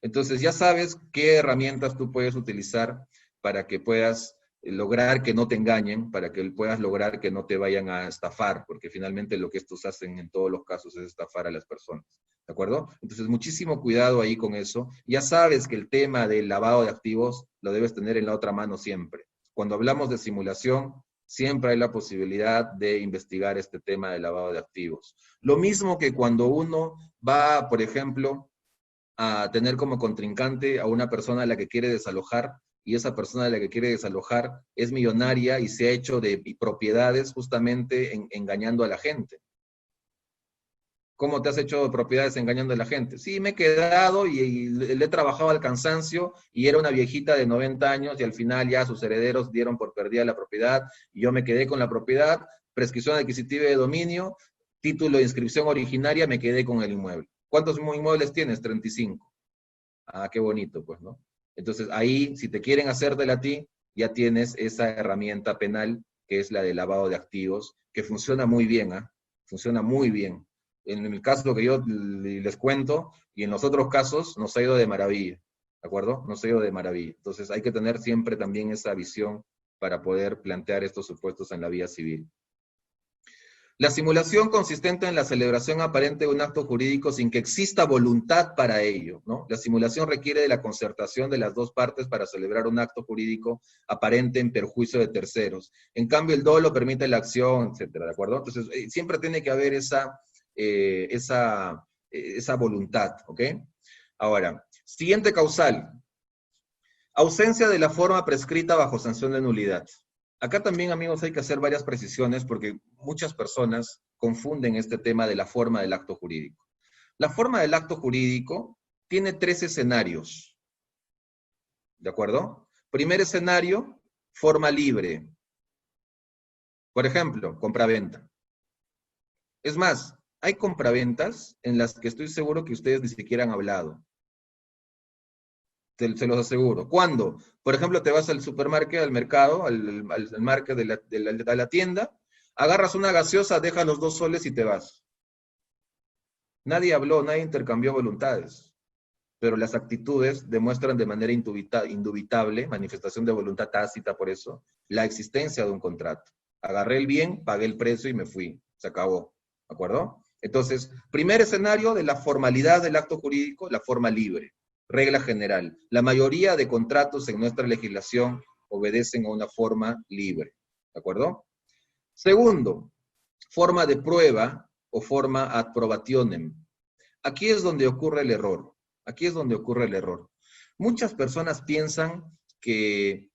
Speaker 1: Entonces, ya sabes qué herramientas tú puedes utilizar para que puedas lograr que no te engañen, para que puedas lograr que no te vayan a estafar, porque finalmente lo que estos hacen en todos los casos es estafar a las personas. ¿De acuerdo? Entonces, muchísimo cuidado ahí con eso. Ya sabes que el tema del lavado de activos lo debes tener en la otra mano siempre. Cuando hablamos de simulación, siempre hay la posibilidad de investigar este tema del lavado de activos. Lo mismo que cuando uno va, por ejemplo, a tener como contrincante a una persona a la que quiere desalojar, y esa persona a la que quiere desalojar es millonaria y se ha hecho de propiedades justamente engañando a la gente. ¿Cómo te has hecho propiedades engañando a la gente? Sí, me he quedado y le he trabajado al cansancio y era una viejita de 90 años y al final ya sus herederos dieron por perdida la propiedad y yo me quedé con la propiedad, prescripción adquisitiva de dominio, título de inscripción originaria, me quedé con el inmueble. ¿Cuántos inmuebles tienes? 35. Ah, qué bonito, pues, ¿no? Entonces ahí, si te quieren hacértela a ti, ya tienes esa herramienta penal que es la de lavado de activos, que funciona muy bien, ¿ah? Funciona muy bien. En el caso que yo les cuento, y en los otros casos, nos ha ido de maravilla, ¿de acuerdo? Nos ha ido de maravilla. Entonces hay que tener siempre también esa visión para poder plantear estos supuestos en la vía civil. La simulación consistente en la celebración aparente de un acto jurídico sin que exista voluntad para ello, ¿no? La simulación requiere de la concertación de las dos partes para celebrar un acto jurídico aparente en perjuicio de terceros. En cambio, el dolo permite la acción, etcétera, ¿de acuerdo? Entonces, siempre tiene que haber esa voluntad, ¿ok? Ahora, siguiente causal. Ausencia de la forma prescrita bajo sanción de nulidad. Acá también, amigos, hay que hacer varias precisiones porque muchas personas confunden este tema de la forma del acto jurídico. La forma del acto jurídico tiene 3 escenarios, ¿de acuerdo? Primer escenario, forma libre. Por ejemplo, compraventa. Es más, hay compraventas en las que estoy seguro que ustedes ni siquiera han hablado. Se los aseguro. ¿Cuándo? Por ejemplo, te vas al supermercado, al mercado, al market de la tienda, agarras una gaseosa, dejas los 2 soles y te vas. Nadie habló, nadie intercambió voluntades, pero las actitudes demuestran de manera indubitable, manifestación de voluntad tácita por eso, la existencia de un contrato. Agarré el bien, pagué el precio y me fui. Se acabó. ¿De acuerdo? Entonces, primer escenario de la formalidad del acto jurídico, la forma libre. Regla general. La mayoría de contratos en nuestra legislación obedecen a una forma libre. ¿De acuerdo? Segundo, forma de prueba o forma ad probationem. Aquí es donde ocurre el error. Aquí es donde ocurre el error. Muchas personas piensan que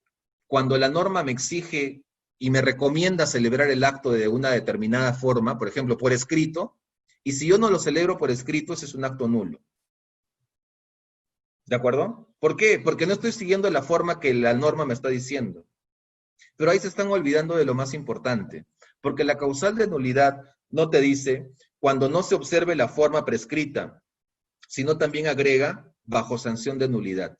Speaker 1: cuando la norma me exige y me recomienda celebrar el acto de una determinada forma, por ejemplo, por escrito, y si yo no lo celebro por escrito, ese es un acto nulo. ¿De acuerdo? ¿Por qué? Porque no estoy siguiendo la forma que la norma me está diciendo. Pero ahí se están olvidando de lo más importante, porque la causal de nulidad no te dice cuando no se observe la forma prescrita, sino también agrega bajo sanción de nulidad.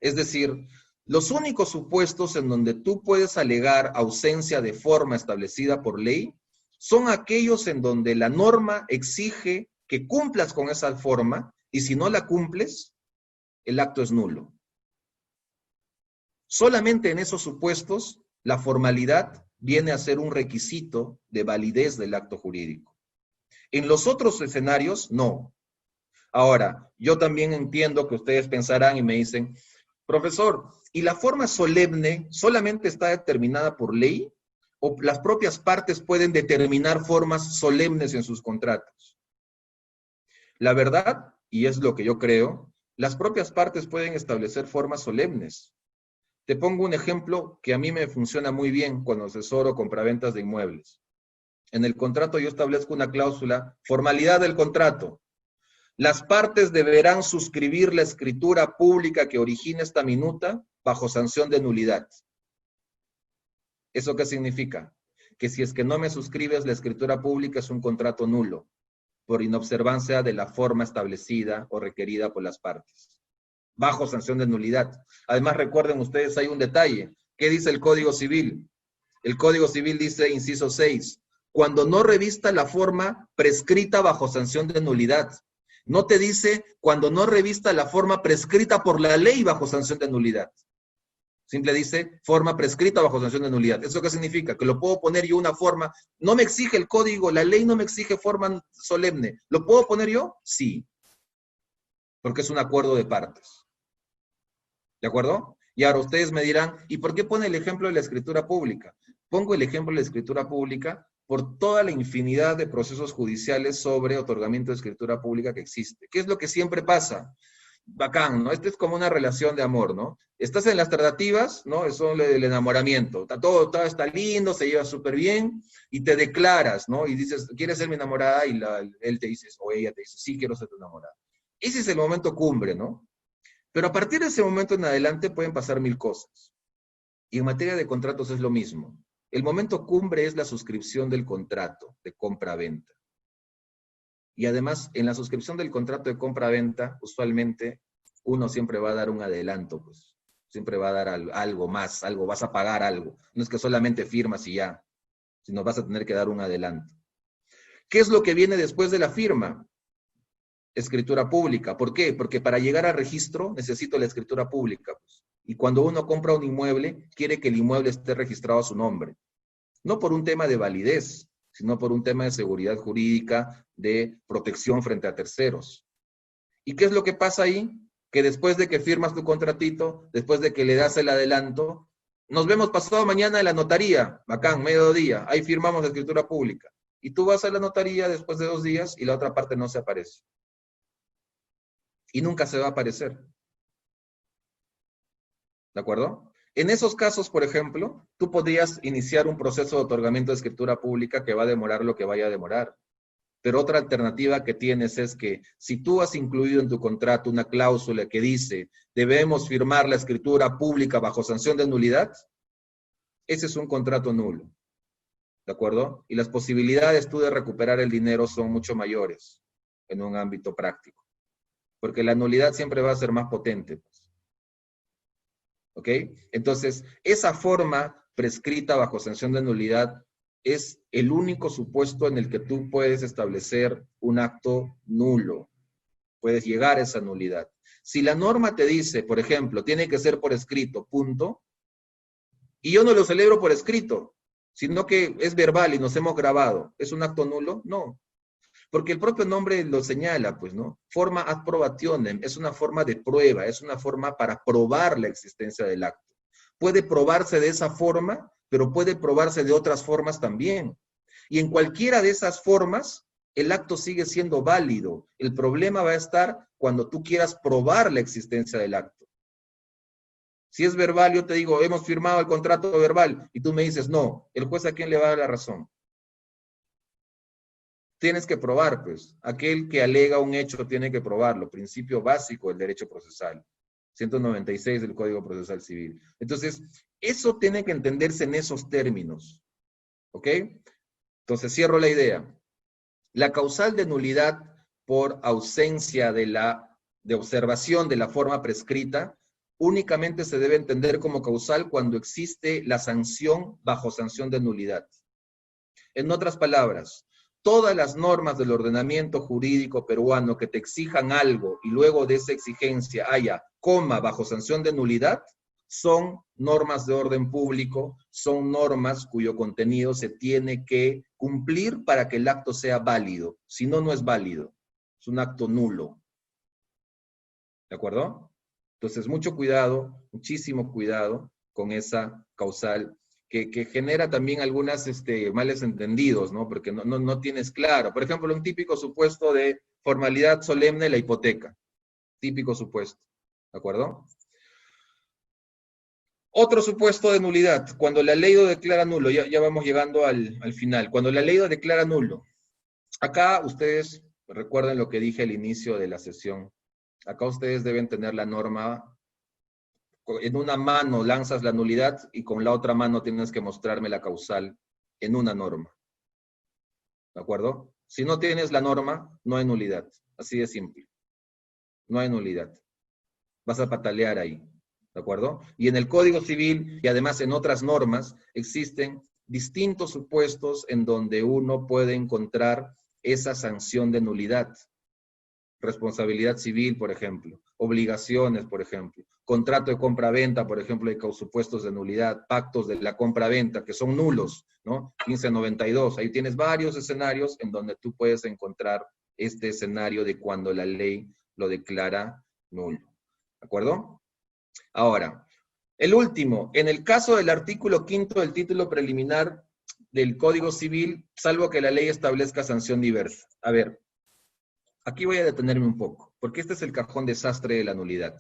Speaker 1: Es decir, los únicos supuestos en donde tú puedes alegar ausencia de forma establecida por ley son aquellos en donde la norma exige que cumplas con esa forma y si no la cumples, el acto es nulo. Solamente en esos supuestos, la formalidad viene a ser un requisito de validez del acto jurídico. En los otros escenarios, no. Ahora, yo también entiendo que ustedes pensarán y me dicen, profesor, ¿y la forma solemne solamente está determinada por ley? ¿O las propias partes pueden determinar formas solemnes en sus contratos? La verdad, y es lo que yo creo, las propias partes pueden establecer formas solemnes. Te pongo un ejemplo que a mí me funciona muy bien cuando asesoro compraventas de inmuebles. En el contrato yo establezco una cláusula, formalidad del contrato. Las partes deberán suscribir la escritura pública que origine esta minuta bajo sanción de nulidad. ¿Eso qué significa? Que si es que no me suscribes la escritura pública es un contrato nulo, por inobservancia de la forma establecida o requerida por las partes. Bajo sanción de nulidad. Además, recuerden ustedes, hay un detalle. ¿Qué dice el Código Civil? El Código Civil dice, inciso 6, cuando no revista la forma prescrita bajo sanción de nulidad. No te dice cuando no revista la forma prescrita por la ley bajo sanción de nulidad. Simple dice forma prescrita bajo sanción de nulidad. ¿Eso qué significa? Que lo puedo poner yo una forma. No me exige el código, la ley no me exige forma solemne. ¿Lo puedo poner yo? Sí. Porque es un acuerdo de partes. ¿De acuerdo? Y ahora ustedes me dirán, ¿y por qué pone el ejemplo de la escritura pública? Pongo el ejemplo de la escritura pública por toda la infinidad de procesos judiciales sobre otorgamiento de escritura pública que existe. ¿Qué es lo que siempre pasa? bacán, ¿no? Esta es como una relación de amor, ¿no? Estás en las tratativas, ¿no? Son el enamoramiento. Todo está lindo, se lleva súper bien, y te declaras, ¿no? Y dices, ¿quieres ser mi enamorada? Y él te dice, o ella te dice, sí, quiero ser tu enamorada. Ese es el momento cumbre, ¿no? Pero a partir de ese momento en adelante pueden pasar mil cosas. Y en materia de contratos es lo mismo. El momento cumbre es la suscripción del contrato de compra-venta. Y además, en la suscripción del contrato de compra-venta, usualmente uno siempre va a dar un adelanto, pues. Siempre va a dar algo más, algo, vas a pagar algo. No es que solamente firmas y ya, sino vas a tener que dar un adelanto. ¿Qué es lo que viene después de la firma? Escritura pública. ¿Por qué? Porque para llegar al registro necesito la escritura pública, pues. Y cuando uno compra un inmueble, quiere que el inmueble esté registrado a su nombre. No por un tema de validez, sino por un tema de seguridad jurídica, de protección frente a terceros. ¿Y qué es lo que pasa ahí? Que después de que firmas tu contratito, después de que le das el adelanto, nos vemos pasado mañana en la notaría, bacán, mediodía, ahí firmamos la escritura pública. Y tú vas a la notaría después de 2 días y la otra parte no se aparece. Y nunca se va a aparecer. ¿De acuerdo? En esos casos, por ejemplo, tú podrías iniciar un proceso de otorgamiento de escritura pública que va a demorar lo que vaya a demorar. Pero otra alternativa que tienes es que si tú has incluido en tu contrato una cláusula que dice debemos firmar la escritura pública bajo sanción de nulidad, ese es un contrato nulo. ¿De acuerdo? Y las posibilidades tú de recuperar el dinero son mucho mayores en un ámbito práctico. Porque la nulidad siempre va a ser más potente. ¿Ok? Entonces, esa forma prescrita bajo sanción de nulidad es el único supuesto en el que tú puedes establecer un acto nulo. Puedes llegar a esa nulidad. Si la norma te dice, por ejemplo, tiene que ser por escrito, punto, y yo no lo celebro por escrito, sino que es verbal y nos hemos grabado, ¿es un acto nulo? No. Porque el propio nombre lo señala, pues, ¿no? Forma ad probationem, es una forma de prueba, es una forma para probar la existencia del acto. Puede probarse de esa forma, pero puede probarse de otras formas también. Y en cualquiera de esas formas, el acto sigue siendo válido. El problema va a estar cuando tú quieras probar la existencia del acto. Si es verbal, yo te digo, hemos firmado el contrato verbal, y tú me dices, no, ¿el juez a quién le va a dar la razón? Tienes que probar, pues. Aquel que alega un hecho tiene que probarlo. Principio básico del derecho procesal. 196 del Código Procesal Civil. Entonces, eso tiene que entenderse en esos términos. ¿Ok? Entonces, cierro la idea. La causal de nulidad por ausencia de observación de la forma prescrita únicamente se debe entender como causal cuando existe la sanción bajo sanción de nulidad. En otras palabras, todas las normas del ordenamiento jurídico peruano que te exijan algo y luego de esa exigencia haya coma bajo sanción de nulidad, son normas de orden público, son normas cuyo contenido se tiene que cumplir para que el acto sea válido. Si no, no es válido. Es un acto nulo. ¿De acuerdo? Entonces, mucho cuidado, muchísimo cuidado con esa causal que genera también algunas males entendidos, ¿no? Porque no tienes claro. Por ejemplo, un típico supuesto de formalidad solemne, la hipoteca. Típico supuesto. ¿De acuerdo? Otro supuesto de nulidad, cuando la ley lo declara nulo, ya vamos llegando al final. Cuando la ley lo declara nulo, acá ustedes recuerden lo que dije al inicio de la sesión. Acá ustedes deben tener la norma. En una mano lanzas la nulidad y con la otra mano tienes que mostrarme la causal en una norma. ¿De acuerdo? Si no tienes la norma, no hay nulidad. Así de simple. No hay nulidad. Vas a patalear ahí. ¿De acuerdo? Y en el Código Civil y además en otras normas existen distintos supuestos en donde uno puede encontrar esa sanción de nulidad. Responsabilidad civil, por ejemplo. Obligaciones, por ejemplo. Contrato de compra-venta, por ejemplo, hay supuestos de nulidad. Pactos de la compra-venta, que son nulos, ¿no? 1592. Ahí tienes varios escenarios en donde tú puedes encontrar este escenario de cuando la ley lo declara nulo. ¿De acuerdo? Ahora, el último, en el caso del artículo 5 del título preliminar del Código Civil, salvo que la ley establezca sanción diversa. A ver, Aquí voy a detenerme un poco, porque este es el cajón desastre de la nulidad.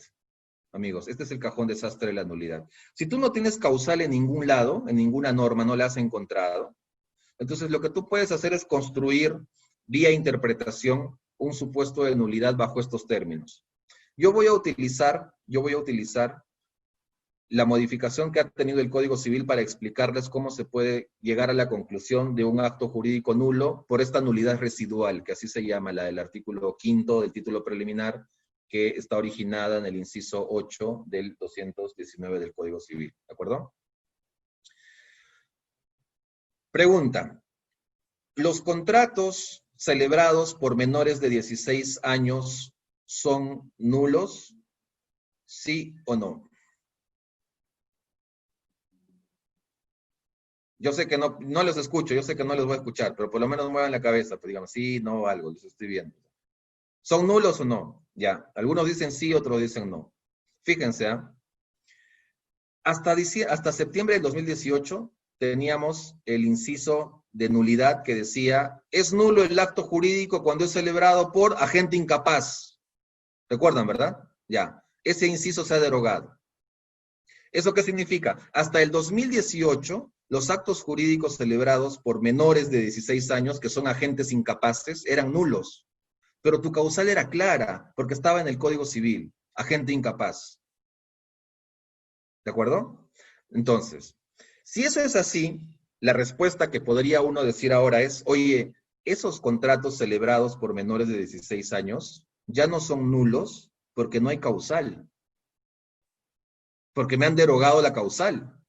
Speaker 1: Amigos, este es el cajón desastre de la nulidad. Si tú no tienes causal en ningún lado, en ninguna norma, no la has encontrado, entonces lo que tú puedes hacer es construir vía interpretación un supuesto de nulidad bajo estos términos. Yo voy a utilizar la modificación que ha tenido el Código Civil para explicarles cómo se puede llegar a la conclusión de un acto jurídico nulo por esta nulidad residual, que así se llama, la del artículo 5º del título preliminar, que está originada en el inciso 8 del 219 del Código Civil. ¿De acuerdo? Pregunta. ¿Los contratos celebrados por menores de 16 años son nulos? ¿Sí o no? Yo sé que no los escucho, yo sé que no les voy a escuchar, pero por lo menos muevan la cabeza, pues digamos, sí, no, algo, los estoy viendo. ¿Son nulos o no? Ya, algunos dicen sí, otros dicen no. Fíjense, ¿eh? Hasta septiembre del 2018 teníamos el inciso de nulidad que decía, es nulo el acto jurídico cuando es celebrado por agente incapaz. ¿Recuerdan, verdad? Ya, ese inciso se ha derogado. ¿Eso qué significa? Hasta el 2018, los actos jurídicos celebrados por menores de 16 años, que son agentes incapaces, eran nulos. Pero tu causal era clara, porque estaba en el Código Civil, agente incapaz. ¿De acuerdo? Entonces, si eso es así, la respuesta que podría uno decir ahora es, oye, esos contratos celebrados por menores de 16 años ya no son nulos porque no hay causal. Porque me han derogado la causal.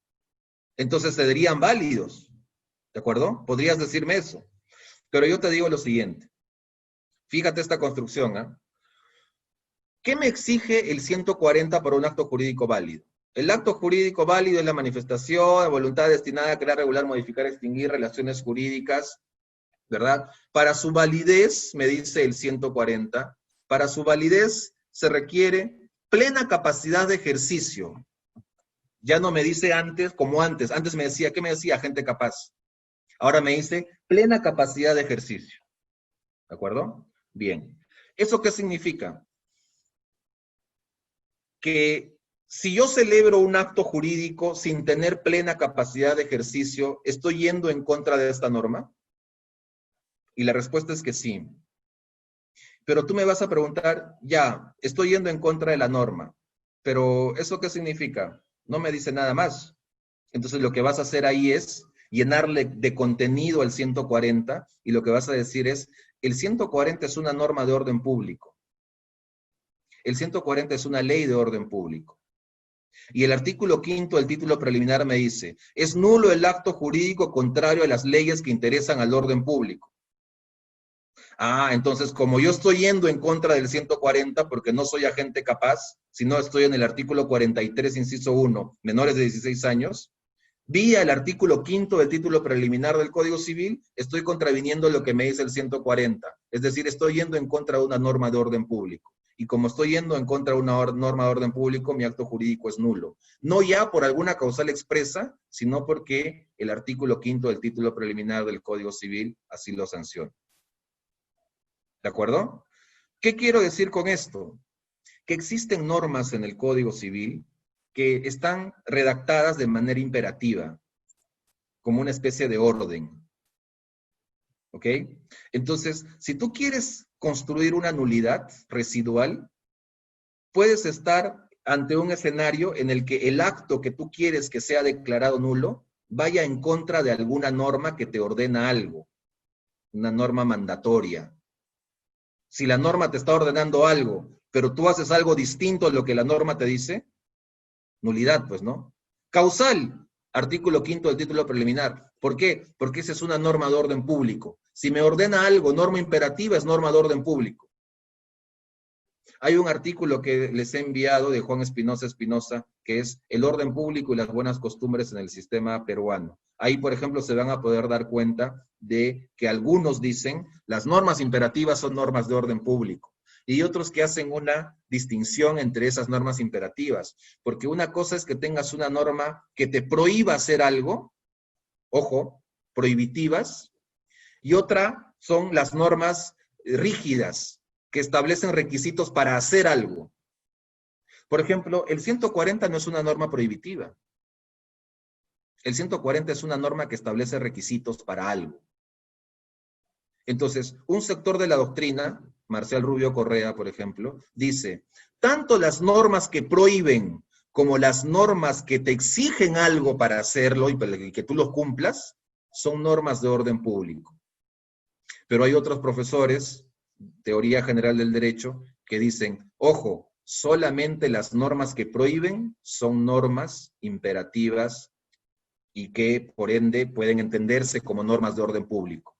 Speaker 1: Entonces serían válidos. ¿De acuerdo? Podrías decirme eso. Pero yo te digo lo siguiente. Fíjate esta construcción, ¿eh? ¿Qué me exige el 140 para un acto jurídico válido? El acto jurídico válido es la manifestación de voluntad destinada a crear, regular, modificar, extinguir relaciones jurídicas, ¿verdad? Para su validez, me dice el 140, para su validez se requiere plena capacidad de ejercicio. Ya no me dice antes, como antes. Antes me decía, ¿qué me decía? Gente capaz. Ahora me dice plena capacidad de ejercicio. ¿De acuerdo? Bien. ¿Eso qué significa? Que si yo celebro un acto jurídico sin tener plena capacidad de ejercicio, ¿estoy yendo en contra de esta norma? Y la respuesta es que sí. Pero tú me vas a preguntar, ya, estoy yendo en contra de la norma, pero ¿eso qué significa? No me dice nada más. Entonces lo que vas a hacer ahí es llenarle de contenido al 140 y lo que vas a decir es, el 140 es una norma de orden público. El 140 es una ley de orden público. Y el artículo 5º del título preliminar me dice, es nulo el acto jurídico contrario a las leyes que interesan al orden público. Ah, entonces como yo estoy yendo en contra del 140 porque no soy agente capaz, sino estoy en el artículo 43, inciso 1, menores de 16 años, vía el artículo 5º del título preliminar del Código Civil, estoy contraviniendo lo que me dice el 140. Es decir, estoy yendo en contra de una norma de orden público. Y como estoy yendo en contra de una norma de orden público, mi acto jurídico es nulo. No ya por alguna causal expresa, sino porque el artículo 5º del título preliminar del Código Civil así lo sanciona. ¿De acuerdo? ¿Qué quiero decir con esto? Que existen normas en el Código Civil que están redactadas de manera imperativa, como una especie de orden. ¿Ok? Entonces, si tú quieres construir una nulidad residual, puedes estar ante un escenario en el que el acto que tú quieres que sea declarado nulo vaya en contra de alguna norma que te ordena algo, una norma mandatoria. Si la norma te está ordenando algo, pero tú haces algo distinto a lo que la norma te dice, nulidad, pues, ¿no? Causal, artículo 5º del título preliminar. ¿Por qué? Porque esa es una norma de orden público. Si me ordena algo, norma imperativa, es norma de orden público. Hay un artículo que les he enviado de Juan Espinosa, que es el orden público y las buenas costumbres en el sistema peruano. Ahí, por ejemplo, se van a poder dar cuenta de que algunos dicen las normas imperativas son normas de orden público y otros que hacen una distinción entre esas normas imperativas, porque una cosa es que tengas una norma que te prohíba hacer algo, ojo, prohibitivas, y otra son las normas rígidas, que establecen requisitos para hacer algo. Por ejemplo, el 140 no es una norma prohibitiva. El 140 es una norma que establece requisitos para algo. Entonces, un sector de la doctrina, Marcial Rubio Correa, por ejemplo, dice, tanto las normas que prohíben como las normas que te exigen algo para hacerlo y que tú los cumplas, son normas de orden público. Pero hay otros profesores, teoría general del derecho, que dicen, ojo, solamente las normas que prohíben son normas imperativas y que, por ende, pueden entenderse como normas de orden público.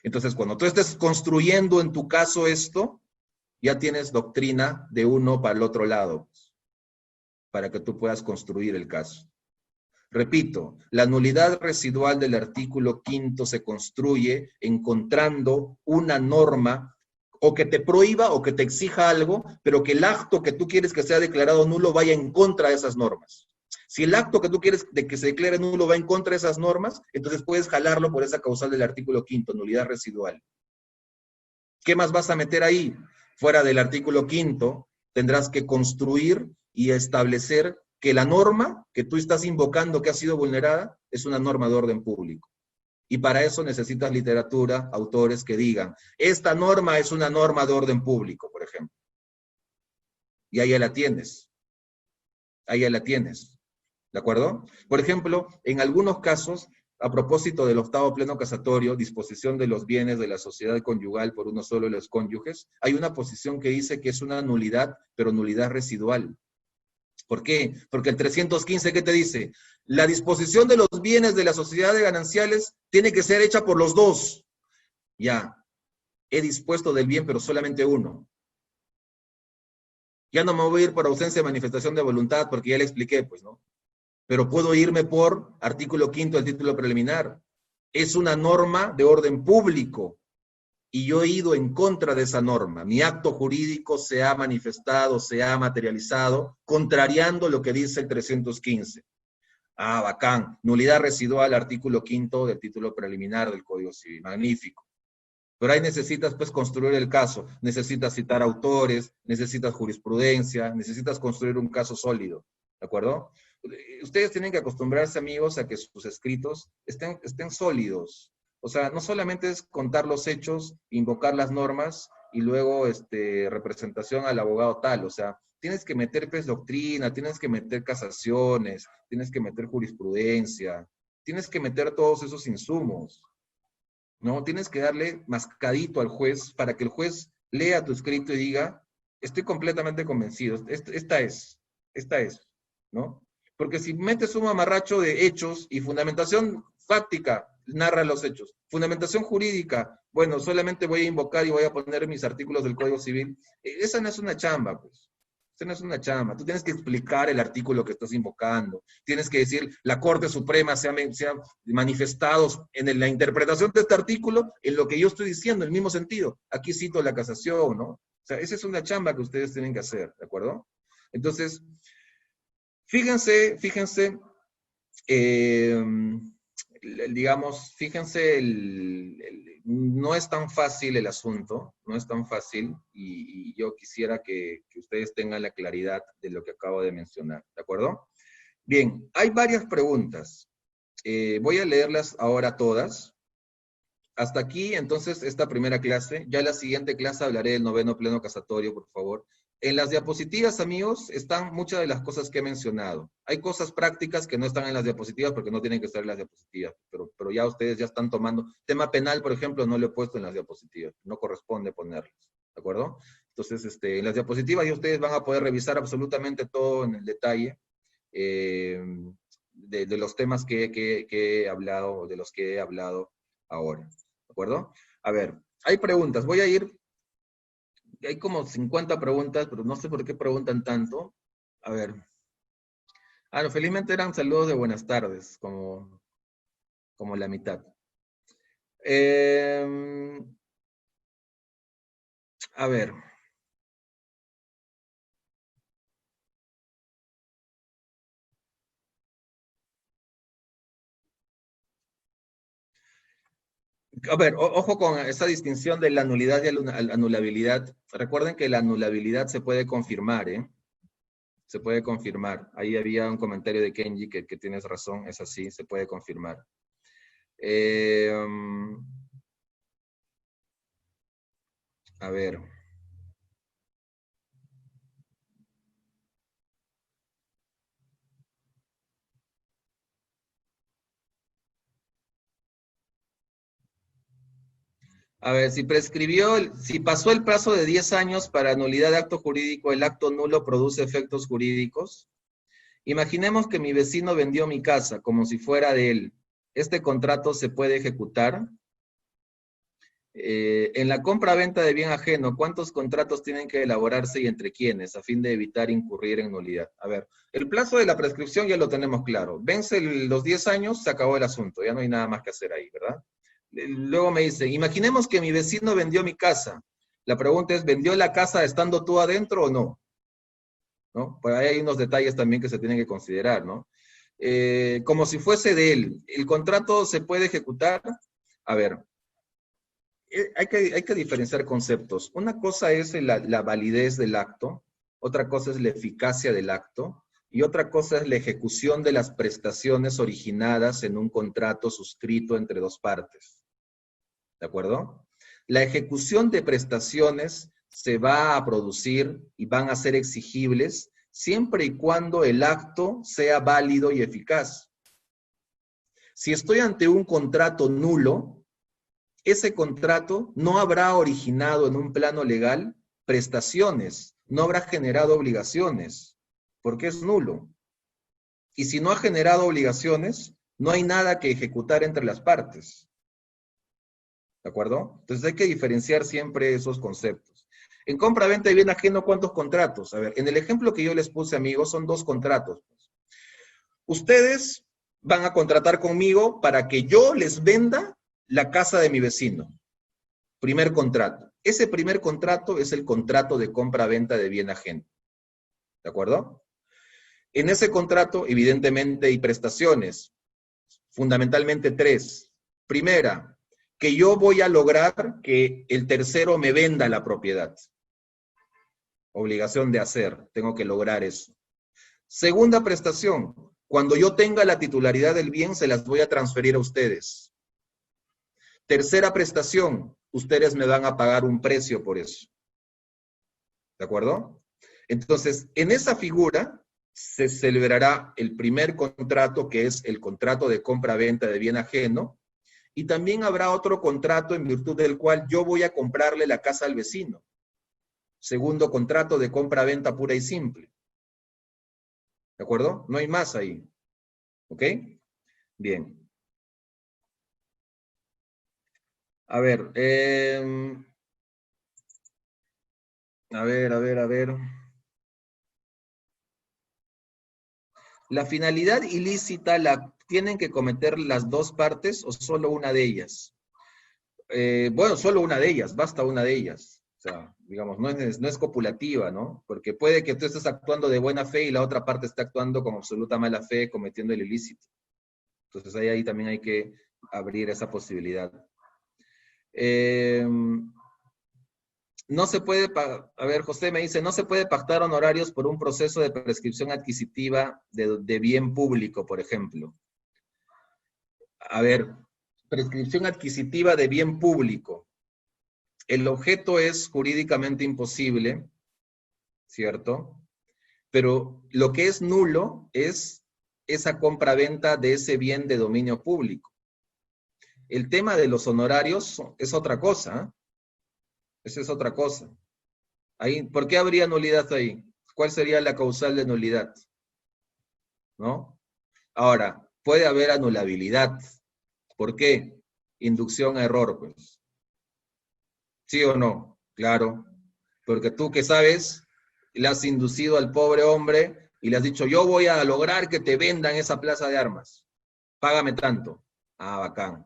Speaker 1: Entonces, cuando tú estés construyendo en tu caso esto, ya tienes doctrina de uno para el otro lado, para que tú puedas construir el caso. Repito, la nulidad residual del artículo 5 se construye encontrando una norma o que te prohíba o que te exija algo, pero que el acto que tú quieres que sea declarado nulo vaya en contra de esas normas. Si el acto que tú quieres de que se declare nulo va en contra de esas normas, entonces puedes jalarlo por esa causal del artículo 5, nulidad residual. ¿Qué más vas a meter ahí? Fuera del artículo 5, tendrás que construir y establecer que la norma que tú estás invocando que ha sido vulnerada es una norma de orden público. Y para eso necesitas literatura, autores que digan, esta norma es una norma de orden público, por ejemplo. Y ahí ya la tienes. Ahí ya la tienes. ¿De acuerdo? Por ejemplo, en algunos casos, a propósito del octavo pleno casatorio, disposición de los bienes de la sociedad conyugal por uno solo de los cónyuges, hay una posición que dice que es una nulidad, pero nulidad residual. ¿Por qué? Porque el 315, ¿qué te dice? La disposición de los bienes de la sociedad de gananciales tiene que ser hecha por los dos. Ya, he dispuesto del bien, pero solamente uno. Ya no me voy a ir por ausencia de manifestación de voluntad, porque ya le expliqué, pues, ¿no? Pero puedo irme por artículo 5 del título preliminar. Es una norma de orden público y yo he ido en contra de esa norma. Mi acto jurídico se ha manifestado, se ha materializado, contrariando lo que dice el 315. Ah, bacán. Nulidad residual, artículo 5 del título preliminar del Código Civil. Magnífico. Pero ahí necesitas, pues, construir el caso. Necesitas citar autores, necesitas jurisprudencia, necesitas construir un caso sólido. ¿De acuerdo? Ustedes tienen que acostumbrarse, amigos, a que sus escritos estén sólidos. O sea, no solamente es contar los hechos, invocar las normas y luego representación al abogado tal. O sea, tienes que meter, pues, doctrina, tienes que meter casaciones, tienes que meter jurisprudencia, tienes que meter todos esos insumos. ¿No? Tienes que darle mascadito al juez para que el juez lea tu escrito y diga, estoy completamente convencido, esta es, ¿no? Porque si metes un mamarracho de hechos y fundamentación fáctica, narra los hechos, fundamentación jurídica, bueno, solamente voy a invocar y voy a poner mis artículos del Código Civil, esa no es una chamba, pues. Esa no es una chamba. Tú tienes que explicar el artículo que estás invocando. Tienes que decir, la Corte Suprema se ha manifestado en la interpretación de este artículo en lo que yo estoy diciendo, en el mismo sentido. Aquí cito la casación, ¿no? O sea, esa es una chamba que ustedes tienen que hacer, ¿de acuerdo? Entonces, fíjense, eh, digamos, fíjense, no es tan fácil el asunto, no es tan fácil, y yo quisiera que ustedes tengan la claridad de lo que acabo de mencionar, ¿de acuerdo? Bien, hay varias preguntas. Voy a leerlas ahora todas. Hasta aquí, entonces, esta primera clase. Ya en la siguiente clase hablaré del noveno pleno casatorio, por favor. En las diapositivas, amigos, están muchas de las cosas que he mencionado. Hay cosas prácticas que no están en las diapositivas porque no tienen que estar en las diapositivas, pero ya ustedes ya están tomando. Tema penal, por ejemplo, no lo he puesto en las diapositivas. No corresponde ponerlos, ¿de acuerdo? Entonces, en las diapositivas ya ustedes van a poder revisar absolutamente todo en el detalle de los temas que he hablado, de los que he hablado ahora. ¿De acuerdo? A ver, hay preguntas. Voy a ir, hay como 50 preguntas, pero no sé por qué preguntan tanto. A ver. Ah, no, felizmente eran saludos de buenas tardes, como la mitad. A ver. A ver, ojo con esa distinción de la nulidad y la anulabilidad. Recuerden que la anulabilidad se puede confirmar, ¿eh? Se puede confirmar. Ahí había un comentario de Kenji que tienes razón, es así, se puede confirmar. A ver. A ver, si pasó el plazo de 10 años para nulidad de acto jurídico, el acto nulo produce efectos jurídicos. Imaginemos que mi vecino vendió mi casa como si fuera de él. ¿Este contrato se puede ejecutar? En la compra-venta de bien ajeno, ¿cuántos contratos tienen que elaborarse y entre quiénes a fin de evitar incurrir en nulidad? A ver, el plazo de la prescripción ya lo tenemos claro. Vence los 10 años, se acabó el asunto, ya no hay nada más que hacer ahí, ¿verdad? Luego me dice, imaginemos que mi vecino vendió mi casa. La pregunta es, ¿vendió la casa estando tú adentro o no? ¿No? Por ahí hay unos detalles también que se tienen que considerar, ¿no? Como si fuese de él. ¿El contrato se puede ejecutar? A ver, hay que diferenciar conceptos. Una cosa es la validez del acto, otra cosa es la eficacia del acto, y otra cosa es la ejecución de las prestaciones originadas en un contrato suscrito entre dos partes. ¿De acuerdo? La ejecución de prestaciones se va a producir y van a ser exigibles siempre y cuando el acto sea válido y eficaz. Si estoy ante un contrato nulo, ese contrato no habrá originado en un plano legal prestaciones, no habrá generado obligaciones, porque es nulo. Y si no ha generado obligaciones, no hay nada que ejecutar entre las partes. ¿De acuerdo? Entonces hay que diferenciar siempre esos conceptos. En compra-venta de bien ajeno, ¿cuántos contratos? A ver, en el ejemplo que yo les puse, amigos, son 2 contratos. Ustedes van a contratar conmigo para que yo les venda la casa de mi vecino. Primer contrato. Ese primer contrato es el contrato de compra-venta de bien ajeno. ¿De acuerdo? En ese contrato, evidentemente, hay prestaciones, fundamentalmente 3. Primera, que yo voy a lograr que el tercero me venda la propiedad. Obligación de hacer, tengo que lograr eso. Segunda prestación, cuando yo tenga la titularidad del bien, se las voy a transferir a ustedes. Tercera prestación, ustedes me van a pagar un precio por eso. ¿De acuerdo? Entonces, en esa figura se celebrará el primer contrato, que es el contrato de compra-venta de bien ajeno, y también habrá otro contrato en virtud del cual yo voy a comprarle la casa al vecino. Segundo contrato de compra-venta pura y simple. ¿De acuerdo? No hay más ahí. ¿Ok? Bien. A ver, a ver. ¿La finalidad ilícita la tienen que cometer las dos partes o solo una de ellas? Bueno, solo una de ellas, basta una de ellas. O sea, digamos, no es copulativa, ¿no? Porque puede que tú estés actuando de buena fe y la otra parte está actuando con absoluta mala fe, cometiendo el ilícito. Entonces ahí también hay que abrir esa posibilidad. No se puede, a ver, José me dice, no se puede pactar honorarios por un proceso de prescripción adquisitiva de bien público, por ejemplo. A ver, prescripción adquisitiva de bien público. El objeto es jurídicamente imposible, ¿cierto? Pero lo que es nulo es esa compra-venta de ese bien de dominio público. El tema de los honorarios es otra cosa, ¿eh? Esa es otra cosa. Ahí, ¿por qué habría nulidad ahí? ¿Cuál sería la causal de nulidad? ¿No? Ahora, puede haber anulabilidad. ¿Por qué? Inducción a error, pues. ¿Sí o no? Claro. Porque tú que sabes, le has inducido al pobre hombre y le has dicho, yo voy a lograr que te vendan esa plaza de armas. Págame tanto. Ah, bacán.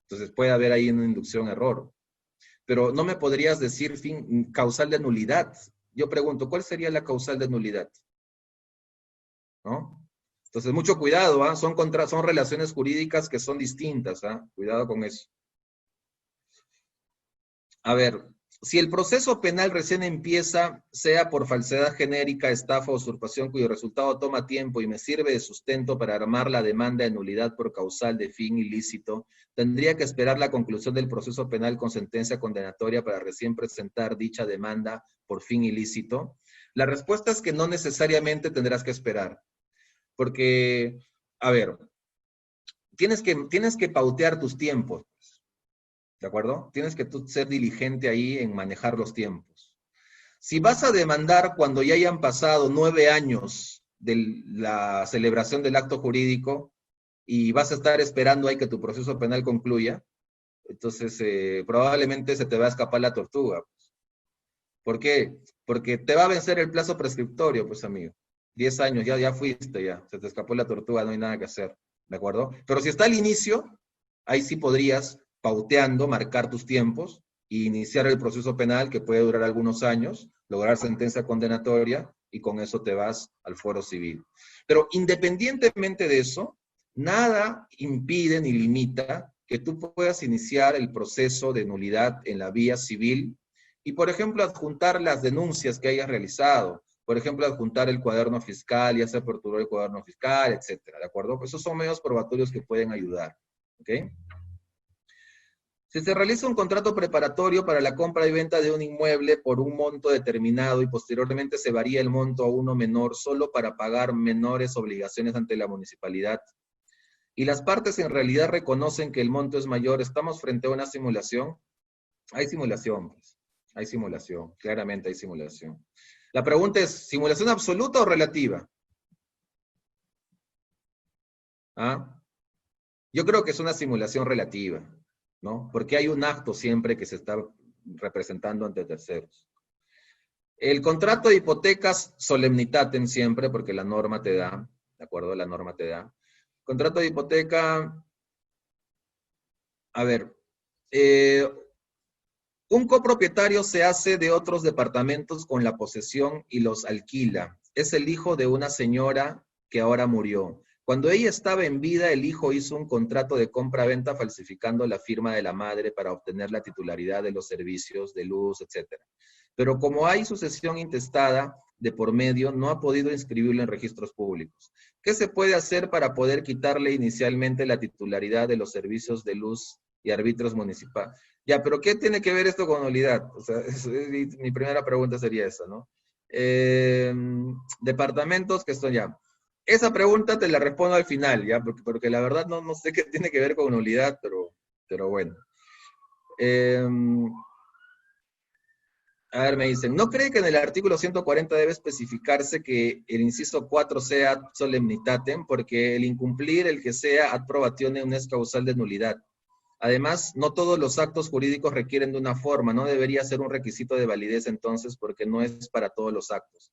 Speaker 1: Entonces puede haber ahí una inducción a error. Pero no me podrías decir causal de nulidad. Yo pregunto, ¿cuál sería la causal de nulidad? ¿No? Entonces, mucho cuidado, ¿ah? Son relaciones jurídicas que son distintas, ¿ah? Cuidado con eso. A ver, si el proceso penal recién empieza, sea por falsedad genérica, estafa o usurpación, cuyo resultado toma tiempo y me sirve de sustento para armar la demanda de nulidad por causal de fin ilícito, tendría que esperar la conclusión del proceso penal con sentencia condenatoria para recién presentar dicha demanda por fin ilícito. La respuesta es que no necesariamente tendrás que esperar, porque, a ver, tienes que pautear tus tiempos. ¿De acuerdo? Tienes que tú ser diligente ahí en manejar los tiempos. Si vas a demandar cuando ya hayan pasado 9 años de la celebración del acto jurídico y vas a estar esperando ahí que tu proceso penal concluya, entonces probablemente se te va a escapar la tortuga. ¿Por qué? Porque te va a vencer el plazo prescriptorio, pues amigo. 10 años, ya fuiste, ya. Se te escapó la tortuga, no hay nada que hacer. ¿De acuerdo? Pero si está al inicio, ahí sí podrías, pauteando, marcar tus tiempos e iniciar el proceso penal que puede durar algunos años, lograr sentencia condenatoria y con eso te vas al fuero civil. Pero independientemente de eso, nada impide ni limita que tú puedas iniciar el proceso de nulidad en la vía civil y, por ejemplo, adjuntar las denuncias que hayas realizado. Por ejemplo, adjuntar el cuaderno fiscal, ya se aperturó el cuaderno fiscal, etcétera, ¿de acuerdo? Pues esos son medios probatorios que pueden ayudar, ¿ok? Si se realiza un contrato preparatorio para la compra y venta de un inmueble por un monto determinado y posteriormente se varía el monto a uno menor solo para pagar menores obligaciones ante la municipalidad, y las partes en realidad reconocen que el monto es mayor, ¿estamos frente a una simulación? Hay simulación, pues. Hay simulación, claramente hay simulación. La pregunta es, ¿simulación absoluta o relativa? ¿Ah? Yo creo que es una simulación relativa, ¿no? Porque hay un acto siempre que se está representando ante terceros. El contrato de hipotecas solemnitatem siempre, porque la norma te da, ¿de acuerdo? La norma te da. Contrato de hipoteca, a ver, eh, un copropietario se hace de otros departamentos con la posesión y los alquila. Es el hijo de una señora que ahora murió. Cuando ella estaba en vida, el hijo hizo un contrato de compra-venta falsificando la firma de la madre para obtener la titularidad de los servicios de luz, etc. Pero como hay sucesión intestada de por medio, no ha podido inscribirlo en registros públicos. ¿Qué se puede hacer para poder quitarle inicialmente la titularidad de los servicios de luz y árbitros municipales? Ya, pero ¿qué tiene que ver esto con nulidad? O sea, mi primera pregunta sería esa, ¿no? Departamentos que son ya. Esa pregunta te la respondo al final, ¿ya? Porque la verdad no sé qué tiene que ver con nulidad, pero bueno. Eh, a ver, me dicen, ¿no cree que en el artículo 140 debe especificarse que el inciso 4 sea solemnitatem? Porque el incumplir el que sea ad probationem es causal de nulidad. Además, no todos los actos jurídicos requieren de una forma, no debería ser un requisito de validez entonces, porque no es para todos los actos.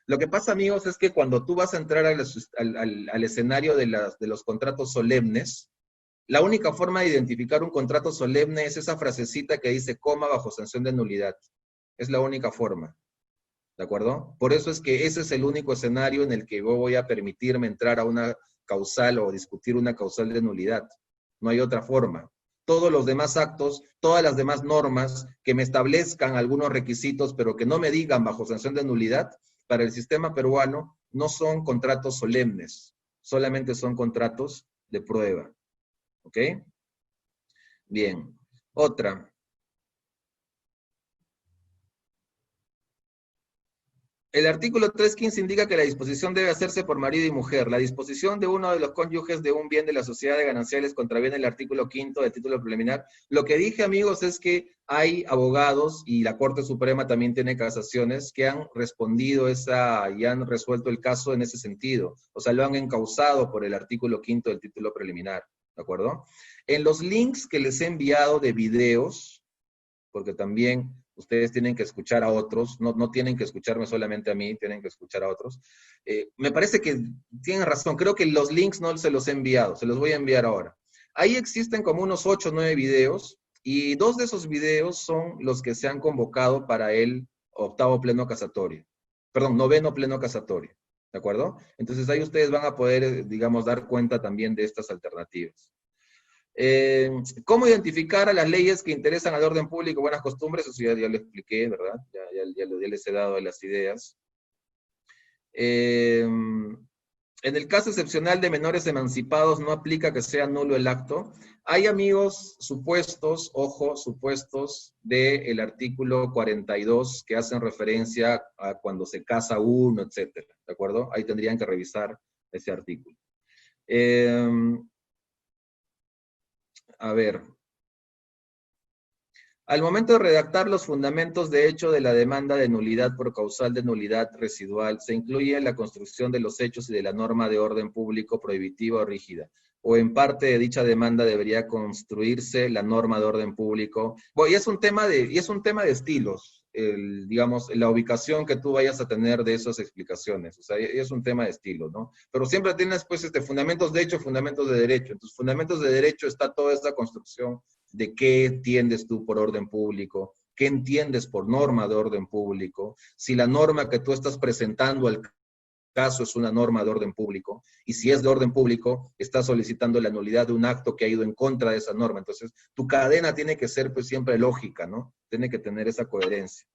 Speaker 1: Lo que pasa, amigos, es que cuando tú vas a entrar al escenario de los contratos solemnes, la única forma de identificar un contrato solemne es esa frasecita que dice coma bajo sanción de nulidad. Es la única forma, ¿de acuerdo? Por eso es que ese es el único escenario en el que yo voy a permitirme entrar a una causal o discutir una causal de nulidad. No hay otra forma. Todos los demás actos, todas las demás normas que me establezcan algunos requisitos, pero que no me digan bajo sanción de nulidad, para el sistema peruano no son contratos solemnes, solamente son contratos de prueba. ¿Ok? Bien. Otra. El artículo 315 indica que la disposición debe hacerse por marido y mujer. La disposición de uno de los cónyuges de un bien de la sociedad de gananciales contraviene el artículo 5 del título preliminar. Lo que dije, amigos, es que hay abogados, y la Corte Suprema también tiene casaciones, que han respondido y han resuelto el caso en ese sentido. O sea, lo han encausado por el artículo 5 del título preliminar. ¿De acuerdo? En los links que les he enviado de videos, porque también ustedes tienen que escuchar a otros, no tienen que escucharme solamente a mí, tienen que escuchar a otros. Me parece que tienen razón, creo que los links no se los he enviado, se los voy a enviar ahora. Ahí existen como unos 8 o 9 videos, y 2 de esos videos son los que se han convocado para el octavo pleno casatorio. Perdón, noveno pleno casatorio, ¿de acuerdo? Entonces ahí ustedes van a poder, digamos, dar cuenta también de estas alternativas. ¿Cómo identificar a las leyes que interesan al orden público y buenas costumbres? Eso ya lo expliqué, ¿verdad? Ya les he dado las ideas. En el caso excepcional de menores emancipados, no aplica que sea nulo el acto. Hay, amigos, supuestos, ojo, supuestos del artículo 42 que hacen referencia a cuando se casa uno, etcétera, ¿de acuerdo? Ahí tendrían que revisar ese artículo. A ver. Al momento de redactar los fundamentos de hecho de la demanda de nulidad por causal de nulidad residual, se incluye la construcción de los hechos y de la norma de orden público prohibitiva o rígida, o en parte de dicha demanda debería construirse la norma de orden público. Bueno, y es un tema de estilos, digamos, la ubicación que tú vayas a tener de esas explicaciones. O sea, es un tema de estilo, ¿no? Pero siempre tienes, pues, fundamentos de hecho, fundamentos de derecho. En tus fundamentos de derecho está toda esta construcción de qué entiendes tú por orden público, qué entiendes por norma de orden público, si la norma que tú estás presentando al caso es una norma de orden público, y si es de orden público, estás solicitando la nulidad de un acto que ha ido en contra de esa norma. Entonces, tu cadena tiene que ser, pues, siempre lógica, ¿no? Tiene que tener esa coherencia.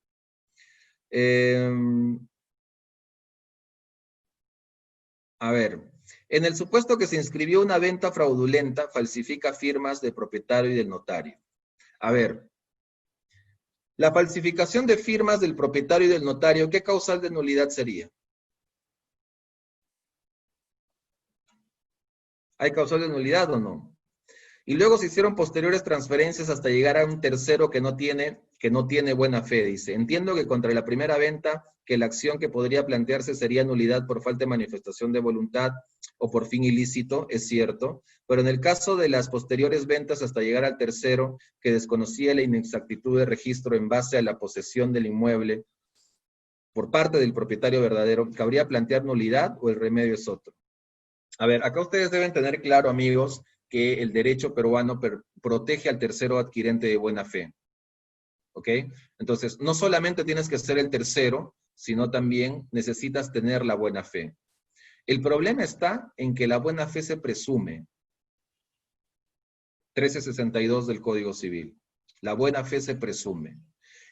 Speaker 1: A ver, en el supuesto que se inscribió una venta fraudulenta, falsifica firmas del propietario y del notario. A ver, la falsificación de firmas del propietario y del notario, ¿qué causal de nulidad sería? ¿Hay causal de nulidad o no? Y luego se hicieron posteriores transferencias hasta llegar a un tercero que no tiene buena fe, dice. Entiendo que contra la primera venta, que la acción que podría plantearse sería nulidad por falta de manifestación de voluntad o por fin ilícito, es cierto, pero en el caso de las posteriores ventas hasta llegar al tercero, que desconocía la inexactitud de registro en base a la posesión del inmueble por parte del propietario verdadero, ¿cabría plantear nulidad o el remedio es otro? A ver, acá ustedes deben tener claro, amigos, que el derecho peruano protege al tercero adquirente de buena fe. ¿Ok? Entonces, no solamente tienes que ser el tercero, sino también necesitas tener la buena fe. El problema está en que la buena fe se presume. 1362 del Código Civil. La buena fe se presume.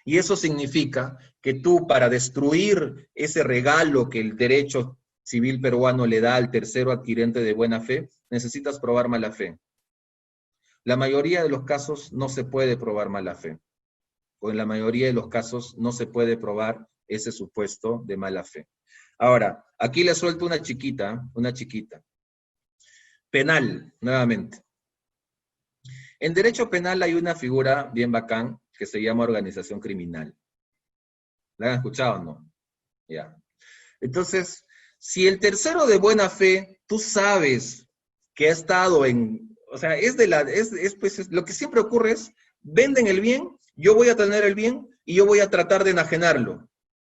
Speaker 1: Y eso significa que tú, para destruir ese regalo que el derecho civil peruano le da al tercero adquirente de buena fe, necesitas probar mala fe. La mayoría de los casos no se puede probar mala fe. O en la mayoría de los casos no se puede probar ese supuesto de mala fe. Ahora, aquí le suelto una chiquita. Penal, nuevamente. En derecho penal hay una figura bien bacán que se llama organización criminal. ¿La han escuchado o no? Ya. Entonces, si el tercero de buena fe, tú sabes que ha estado o sea, lo que siempre ocurre es, venden el bien, yo voy a tener el bien y yo voy a tratar de enajenarlo,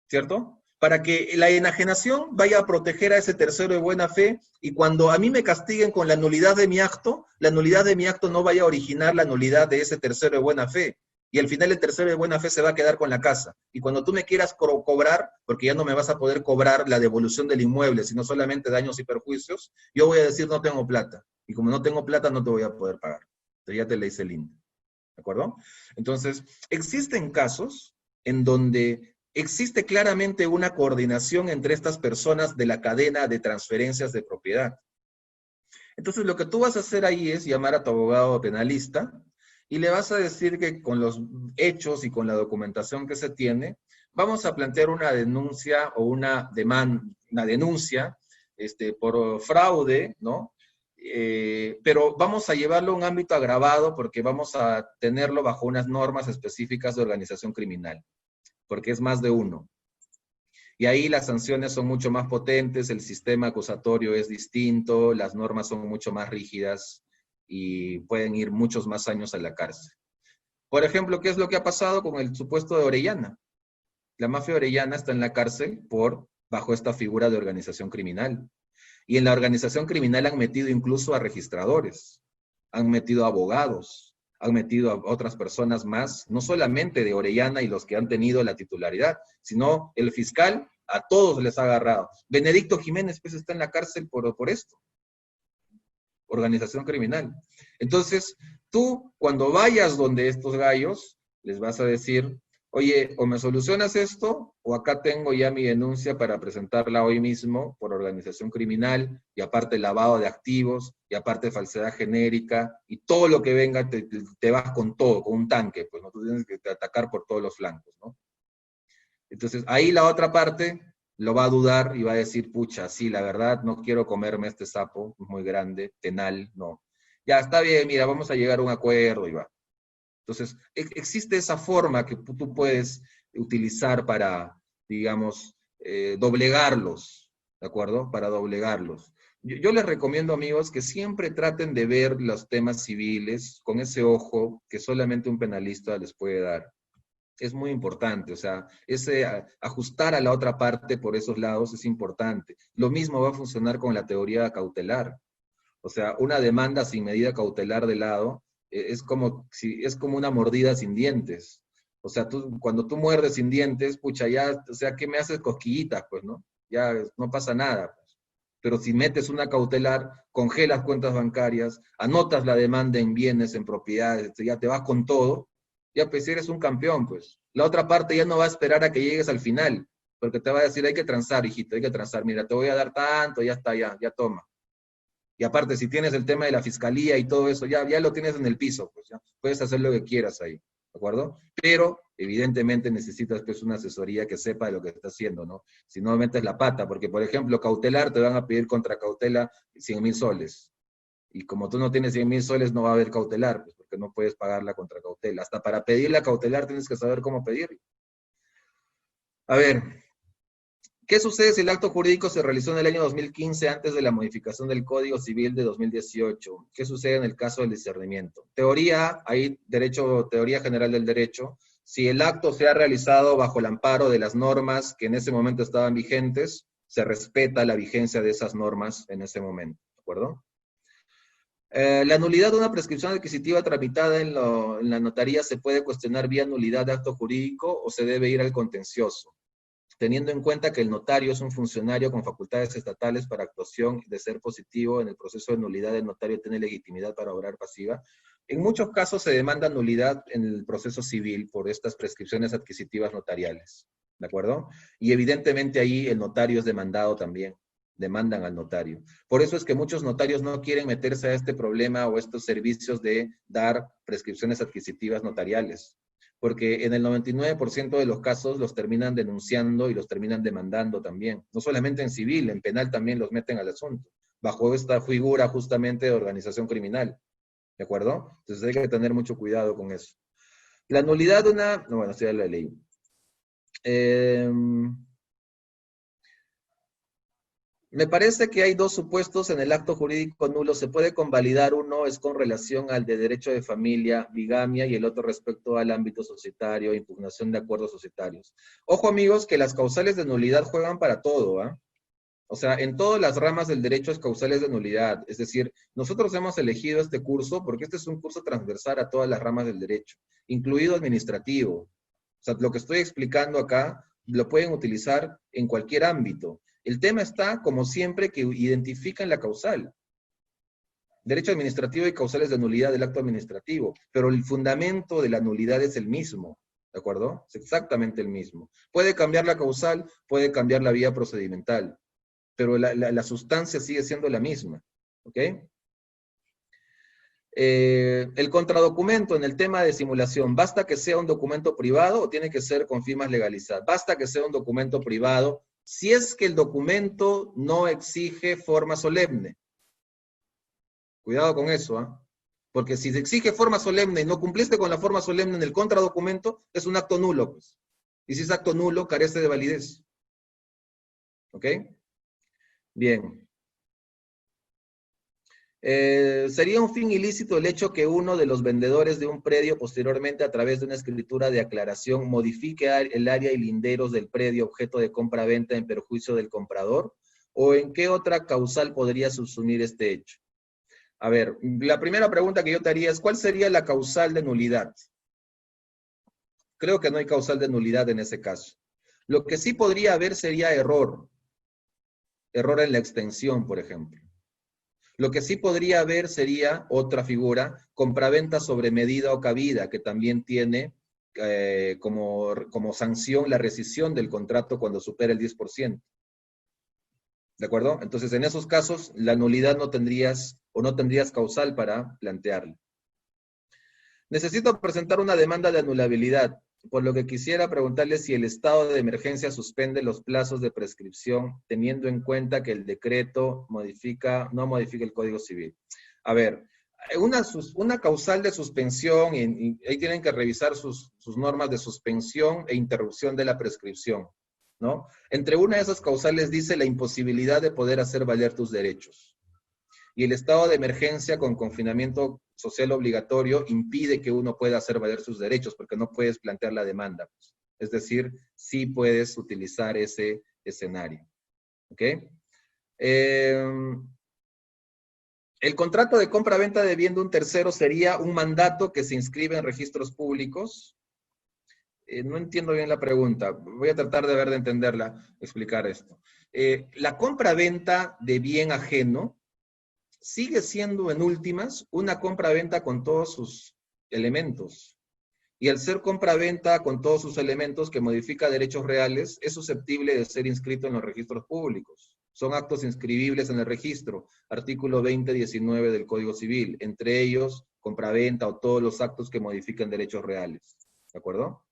Speaker 1: ¿cierto? Para que la enajenación vaya a proteger a ese tercero de buena fe y cuando a mí me castiguen con la nulidad de mi acto, la nulidad de mi acto no vaya a originar la nulidad de ese tercero de buena fe. Y al final el tercero de buena fe se va a quedar con la casa. Y cuando tú me quieras cobrar, porque ya no me vas a poder cobrar la devolución del inmueble, sino solamente daños y perjuicios, yo voy a decir no tengo plata. Y como no tengo plata, no te voy a poder pagar. Entonces ya te le hice el INDE. ¿De acuerdo? Entonces, existen casos en donde existe claramente una coordinación entre estas personas de la cadena de transferencias de propiedad. Entonces, lo que tú vas a hacer ahí es llamar a tu abogado penalista y le vas a decir que con los hechos y con la documentación que se tiene, vamos a plantear una denuncia o una denuncia por fraude, ¿no? Pero vamos a llevarlo a un ámbito agravado porque vamos a tenerlo bajo unas normas específicas de organización criminal, porque es más de uno. Y ahí las sanciones son mucho más potentes, el sistema acusatorio es distinto, las normas son mucho más rígidas y pueden ir muchos más años a la cárcel. Por ejemplo, ¿qué es lo que ha pasado con el supuesto de Orellana? La mafia Orellana está en la cárcel bajo esta figura de organización criminal. Y en la organización criminal han metido incluso a registradores, han metido a abogados, han metido a otras personas más, no solamente de Orellana y los que han tenido la titularidad, sino el fiscal a todos les ha agarrado. Benedicto Jiménez pues está en la cárcel por esto. organización criminal. Entonces, tú cuando vayas donde estos gallos, les vas a decir, oye, o me solucionas esto, o acá tengo ya mi denuncia para presentarla hoy mismo por organización criminal, y aparte lavado de activos, y aparte falsedad genérica, y todo lo que venga, te vas con todo, con un tanque, pues, ¿no? Tú tienes que atacar por todos los flancos, ¿no? Entonces, ahí la otra parte lo va a dudar y va a decir, pucha, sí, la verdad, no quiero comerme este sapo, es muy grande, tenal, no. Ya, está bien, mira, vamos a llegar a un acuerdo y va. Entonces, existe esa forma que tú puedes utilizar para, digamos, doblegarlos, ¿de acuerdo? Para doblegarlos. Yo les recomiendo, amigos, que siempre traten de ver los temas civiles con ese ojo que solamente un penalista les puede dar. Es muy importante, o sea, ajustar a la otra parte por esos lados es importante. Lo mismo va a funcionar con la teoría cautelar. O sea, una demanda sin medida cautelar de lado es como una mordida sin dientes. O sea, cuando tú muerdes sin dientes, pucha, ya, o sea, ¿qué me haces cosquillitas? Pues, ¿no? Ya no pasa nada. Pues. Pero si metes una cautelar, congelas cuentas bancarias, anotas la demanda en bienes, en propiedades, ya te vas con todo, ya pues eres un campeón, pues. La otra parte ya no va a esperar a que llegues al final, porque te va a decir, hay que transar, hijito, hay que transar, mira, te voy a dar tanto, ya está, ya toma. Y aparte, si tienes el tema de la fiscalía y todo eso, ya lo tienes en el piso, pues ya puedes hacer lo que quieras ahí, ¿de acuerdo? Pero, evidentemente, necesitas pues una asesoría que sepa de lo que está haciendo, ¿no? Si no metes la pata, porque, por ejemplo, cautelar, te van a pedir contra cautela 100.000 soles. Y como tú no tienes 100.000 soles, no va a haber cautelar, pues porque no puedes pagar la contra cautela. Hasta para pedir la cautelar tienes que saber cómo pedirla. A ver, ¿qué sucede si el acto jurídico se realizó en el año 2015 antes de la modificación del Código Civil de 2018? ¿Qué sucede en el caso del discernimiento? Teoría, hay teoría general del derecho. Si el acto se ha realizado bajo el amparo de las normas que en ese momento estaban vigentes, se respeta la vigencia de esas normas en ese momento, ¿de acuerdo? La nulidad de una prescripción adquisitiva tramitada en la notaría se puede cuestionar vía nulidad de acto jurídico o se debe ir al contencioso, teniendo en cuenta que el notario es un funcionario con facultades estatales para actuación de ser positivo en el proceso de nulidad, el notario tiene legitimidad para obrar pasiva. En muchos casos se demanda nulidad en el proceso civil por estas prescripciones adquisitivas notariales, ¿de acuerdo? Y evidentemente ahí el notario es demandado también, demandan al notario. Por eso es que muchos notarios no quieren meterse a este problema o estos servicios de dar prescripciones adquisitivas notariales, porque en el 99% de los casos los terminan denunciando y los terminan demandando también. No solamente en civil, en penal también los meten al asunto, bajo esta figura justamente de organización criminal. ¿De acuerdo? Entonces hay que tener mucho cuidado con eso. La nulidad de una... No, bueno, esto ya lo leí. Me parece que hay dos supuestos en el acto jurídico nulo. Se puede convalidar, uno es con relación al de derecho de familia, bigamia, y el otro respecto al ámbito societario, impugnación de acuerdos societarios. Ojo, amigos, que las causales de nulidad juegan para todo, ¿ah? O sea, en todas las ramas del derecho es causales de nulidad. Es decir, nosotros hemos elegido este curso porque este es un curso transversal a todas las ramas del derecho, incluido administrativo. O sea, lo que estoy explicando acá lo pueden utilizar en cualquier ámbito. El tema está, como siempre, que identifican la causal. Derecho administrativo y causales de nulidad del acto administrativo, pero el fundamento de la nulidad es el mismo, ¿de acuerdo? Es exactamente el mismo. Puede cambiar la causal, puede cambiar la vía procedimental, pero la sustancia sigue siendo la misma, ¿ok? El contradocumento en el tema de simulación, ¿basta que sea un documento privado o tiene que ser con firmas legalizadas? Basta que sea un documento privado si es que el documento no exige forma solemne. Cuidado con eso, ¿ah? Porque si se exige forma solemne y no cumpliste con la forma solemne en el contradocumento, es un acto nulo, pues. Y si es acto nulo, carece de validez. ¿Ok? Bien. Sería un fin ilícito el hecho que uno de los vendedores de un predio posteriormente a través de una escritura de aclaración modifique el área y linderos del predio objeto de compra-venta en perjuicio del comprador, o en qué otra causal podría subsumir este hecho. A ver, la primera pregunta que yo te haría es, ¿cuál sería la causal de nulidad? Creo que no hay causal de nulidad en ese caso. Lo que sí podría haber sería error en la extensión, por ejemplo. Lo que sí podría haber sería otra figura, compraventa sobre medida o cabida, que también tiene como sanción la rescisión del contrato cuando supera el 10%. ¿De acuerdo? Entonces, en esos casos, la nulidad no tendrías o no tendrías causal para plantearla. Necesito presentar una demanda de anulabilidad, por lo que quisiera preguntarle si el estado de emergencia suspende los plazos de prescripción, teniendo en cuenta que el decreto no modifica el Código Civil. A ver, una causal de suspensión, y ahí tienen que revisar sus normas de suspensión e interrupción de la prescripción, ¿no? Entre una de esas causales dice la imposibilidad de poder hacer valer tus derechos. Y el estado de emergencia con confinamiento social obligatorio impide que uno pueda hacer valer sus derechos, porque no puedes plantear la demanda. Es decir, sí puedes utilizar ese escenario. ¿Ok? El contrato de compra-venta de bien de un tercero sería un mandato que se inscribe en registros públicos. No entiendo bien la pregunta. Voy a tratar de entenderla, explicar esto. La compra-venta de bien ajeno sigue siendo en últimas una compra-venta con todos sus elementos. Y al ser compra-venta con todos sus elementos que modifica derechos reales, es susceptible de ser inscrito en los registros públicos. Son actos inscribibles en el registro, artículo 2019 del Código Civil, entre ellos compra-venta o todos los actos que modifican derechos reales. ¿De acuerdo?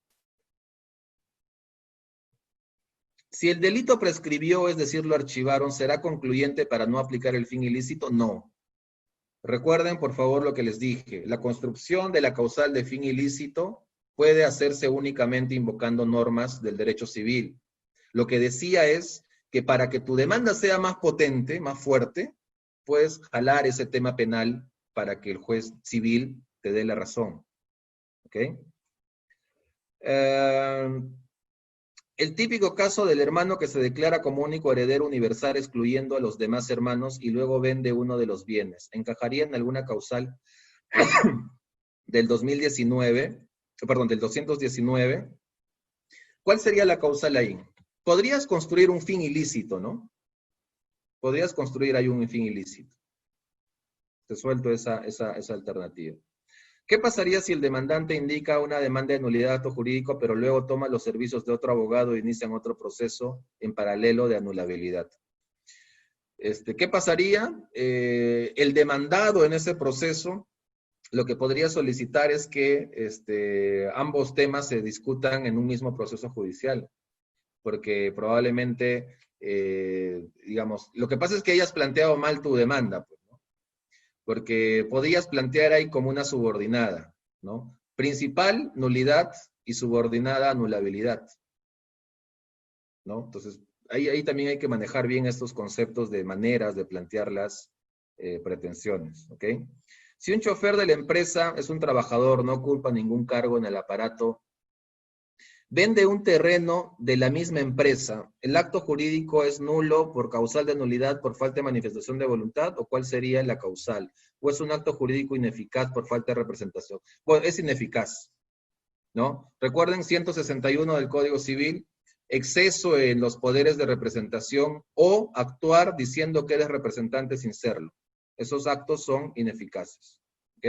Speaker 1: Si el delito prescribió, es decir, lo archivaron, ¿será concluyente para no aplicar el fin ilícito? No. Recuerden, por favor, lo que les dije. La construcción de la causal de fin ilícito puede hacerse únicamente invocando normas del derecho civil. Lo que decía es que para que tu demanda sea más potente, más fuerte, puedes jalar ese tema penal para que el juez civil te dé la razón. ¿Ok? El típico caso del hermano que se declara como único heredero universal excluyendo a los demás hermanos y luego vende uno de los bienes. ¿Encajaría en alguna causal del 2019, perdón, del 219? ¿Cuál sería la causal ahí? Podrías construir un fin ilícito, ¿no? Podrías construir ahí un fin ilícito. Te suelto esa alternativa. ¿Qué pasaría si el demandante indica una demanda de nulidad de acto jurídico, pero luego toma los servicios de otro abogado e inician otro proceso en paralelo de anulabilidad? ¿Qué pasaría? El demandado en ese proceso lo que podría solicitar es que ambos temas se discutan en un mismo proceso judicial, porque probablemente, digamos, lo que pasa es que hayas planteado mal tu demanda, pues, ¿no? Porque podías plantear ahí como una subordinada, ¿no? Principal, nulidad, y subordinada, anulabilidad, ¿no? Entonces, ahí también hay que manejar bien estos conceptos de maneras de plantear las pretensiones, ¿ok? Si un chofer de la empresa es un trabajador, no ocupa ningún cargo en el aparato, vende un terreno de la misma empresa, ¿el acto jurídico es nulo por causal de nulidad por falta de manifestación de voluntad? ¿O cuál sería la causal? ¿O es un acto jurídico ineficaz por falta de representación? Bueno, es ineficaz, ¿no? Recuerden 161 del Código Civil, exceso en los poderes de representación o actuar diciendo que eres representante sin serlo. Esos actos son ineficaces. ¿Ok?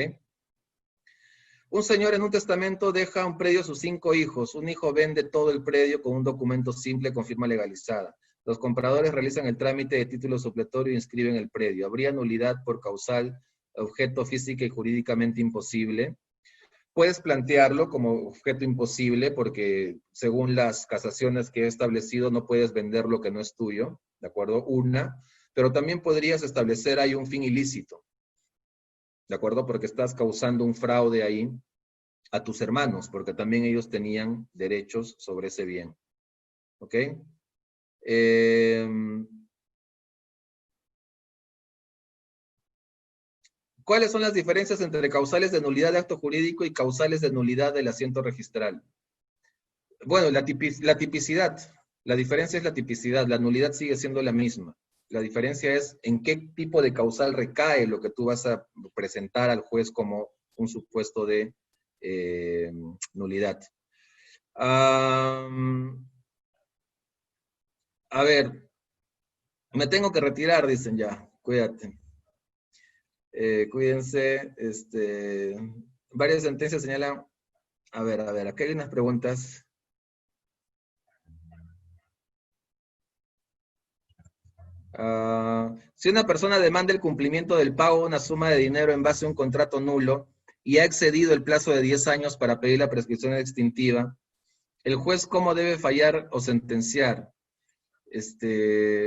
Speaker 1: Un señor en un testamento deja un predio a sus 5 hijos. Un hijo vende todo el predio con un documento simple con firma legalizada. Los compradores realizan el trámite de título supletorio e inscriben el predio. ¿Habría nulidad por causal, objeto física y jurídicamente imposible? Puedes plantearlo como objeto imposible porque según las casaciones que he establecido no puedes vender lo que no es tuyo, ¿de acuerdo? Pero también podrías establecer ahí un fin ilícito, ¿de acuerdo? Porque estás causando un fraude ahí a tus hermanos, porque también ellos tenían derechos sobre ese bien, ¿ok? ¿Cuáles son las diferencias entre causales de nulidad de acto jurídico y causales de nulidad del asiento registral? Bueno, la tipicidad. La diferencia es la tipicidad. La nulidad sigue siendo la misma. La diferencia es en qué tipo de causal recae lo que tú vas a presentar al juez como un supuesto de nulidad. A ver, me tengo que retirar, dicen ya. Cuídate. Cuídense. Varias sentencias señalan... A ver, acá hay unas preguntas. Si una persona demanda el cumplimiento del pago de una suma de dinero en base a un contrato nulo y ha excedido el plazo de 10 años para pedir la prescripción extintiva, ¿el juez cómo debe fallar o sentenciar?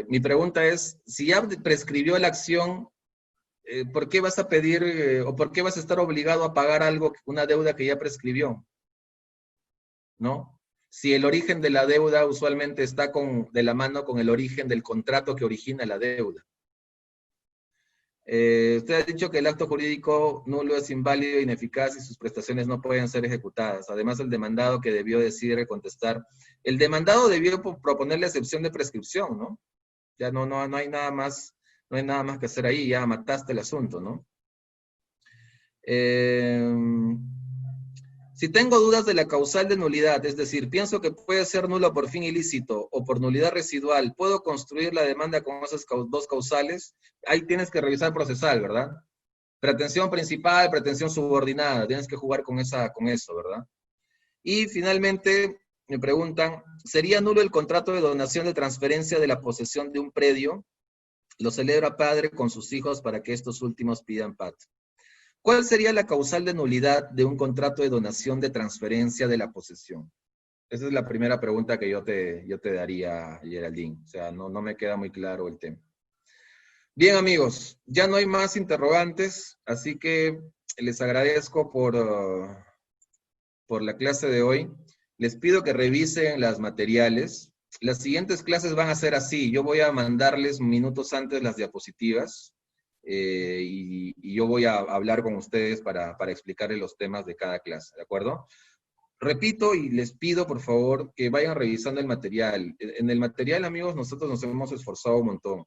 Speaker 1: Mi pregunta es, si ya prescribió la acción, ¿por qué vas a pedir o por qué vas a estar obligado a pagar algo, una deuda que ya prescribió? ¿No? Si el origen de la deuda usualmente está de la mano con el origen del contrato que origina la deuda. Usted ha dicho que el acto jurídico nulo es inválido e ineficaz y sus prestaciones no pueden ser ejecutadas. Además, el demandado que debió decidir contestar, el demandado debió proponer la excepción de prescripción, ¿no? Ya no hay nada más, no hay nada más que hacer ahí, ya mataste el asunto, ¿no? Si tengo dudas de la causal de nulidad, es decir, pienso que puede ser nulo por fin ilícito o por nulidad residual, ¿puedo construir la demanda con esas dos causales? Ahí tienes que revisar procesal, ¿verdad? Pretensión principal, pretensión subordinada, tienes que jugar con eso, ¿verdad? Y finalmente me preguntan, ¿sería nulo el contrato de donación de transferencia de la posesión de un predio? Lo celebra padre con sus hijos para que estos últimos pidan pat. ¿Cuál sería la causal de nulidad de un contrato de donación de transferencia de la posesión? Esa es la primera pregunta que yo te daría, Geraldine. O sea, no me queda muy claro el tema. Bien, amigos, ya no hay más interrogantes, así que les agradezco por la clase de hoy. Les pido que revisen las materiales. Las siguientes clases van a ser así. Yo voy a mandarles minutos antes las diapositivas. Y yo voy a hablar con ustedes para explicarles los temas de cada clase, ¿de acuerdo? Repito y les pido, por favor, que vayan revisando el material. En el material, amigos, nosotros nos hemos esforzado un montón.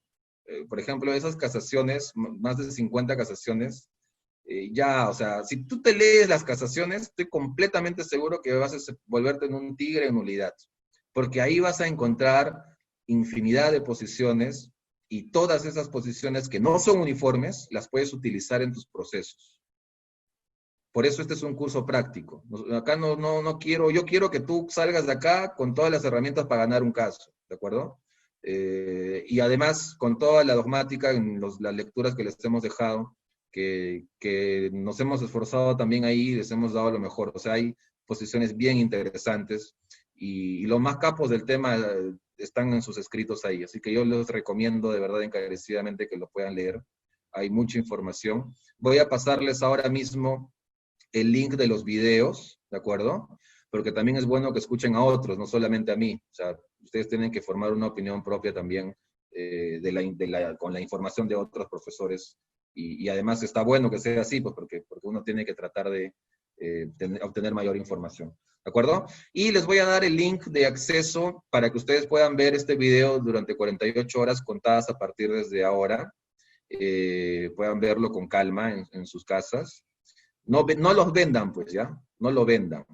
Speaker 1: Por ejemplo, esas casaciones, más de 50 casaciones, o sea, si tú te lees las casaciones, estoy completamente seguro que vas a volverte en un tigre en nulidad, porque ahí vas a encontrar infinidad de posiciones y todas esas posiciones que no son uniformes, las puedes utilizar en tus procesos. Por eso este es un curso práctico. Acá no quiero, yo quiero que tú salgas de acá con todas las herramientas para ganar un caso, ¿de acuerdo? Y además, con toda la dogmática en las lecturas que les hemos dejado, que nos hemos esforzado también ahí, les hemos dado lo mejor. O sea, hay posiciones bien interesantes y los más capos del tema están en sus escritos ahí. Así que yo les recomiendo de verdad encarecidamente que lo puedan leer. Hay mucha información. Voy a pasarles ahora mismo el link de los videos, ¿de acuerdo? Porque también es bueno que escuchen a otros, no solamente a mí. O sea, ustedes tienen que formar una opinión propia también con la información de otros profesores. Y además está bueno que sea así, pues porque uno tiene que tratar de obtener mayor información. ¿De acuerdo? Y les voy a dar el link de acceso para que ustedes puedan ver este video durante 48 horas contadas a partir desde ahora. Puedan verlo con calma en sus casas. No los vendan, pues, ¿ya? No lo vendan.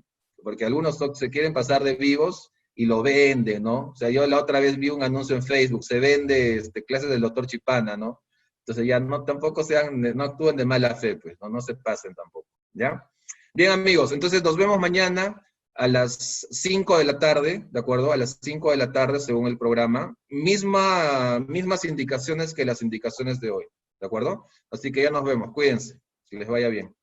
Speaker 1: Porque algunos se quieren pasar de vivos y lo venden, ¿no? O sea, yo la otra vez vi un anuncio en Facebook, se vende clases del doctor Chipana, ¿no? Entonces ya tampoco no actúen de mala fe, pues, no se pasen tampoco, ¿ya? Bien, amigos, entonces nos vemos mañana a las 5 de la tarde, ¿de acuerdo? A las 5 de la tarde, según el programa. Mismas indicaciones que las indicaciones de hoy, ¿de acuerdo? Así que ya nos vemos, cuídense, que les vaya bien.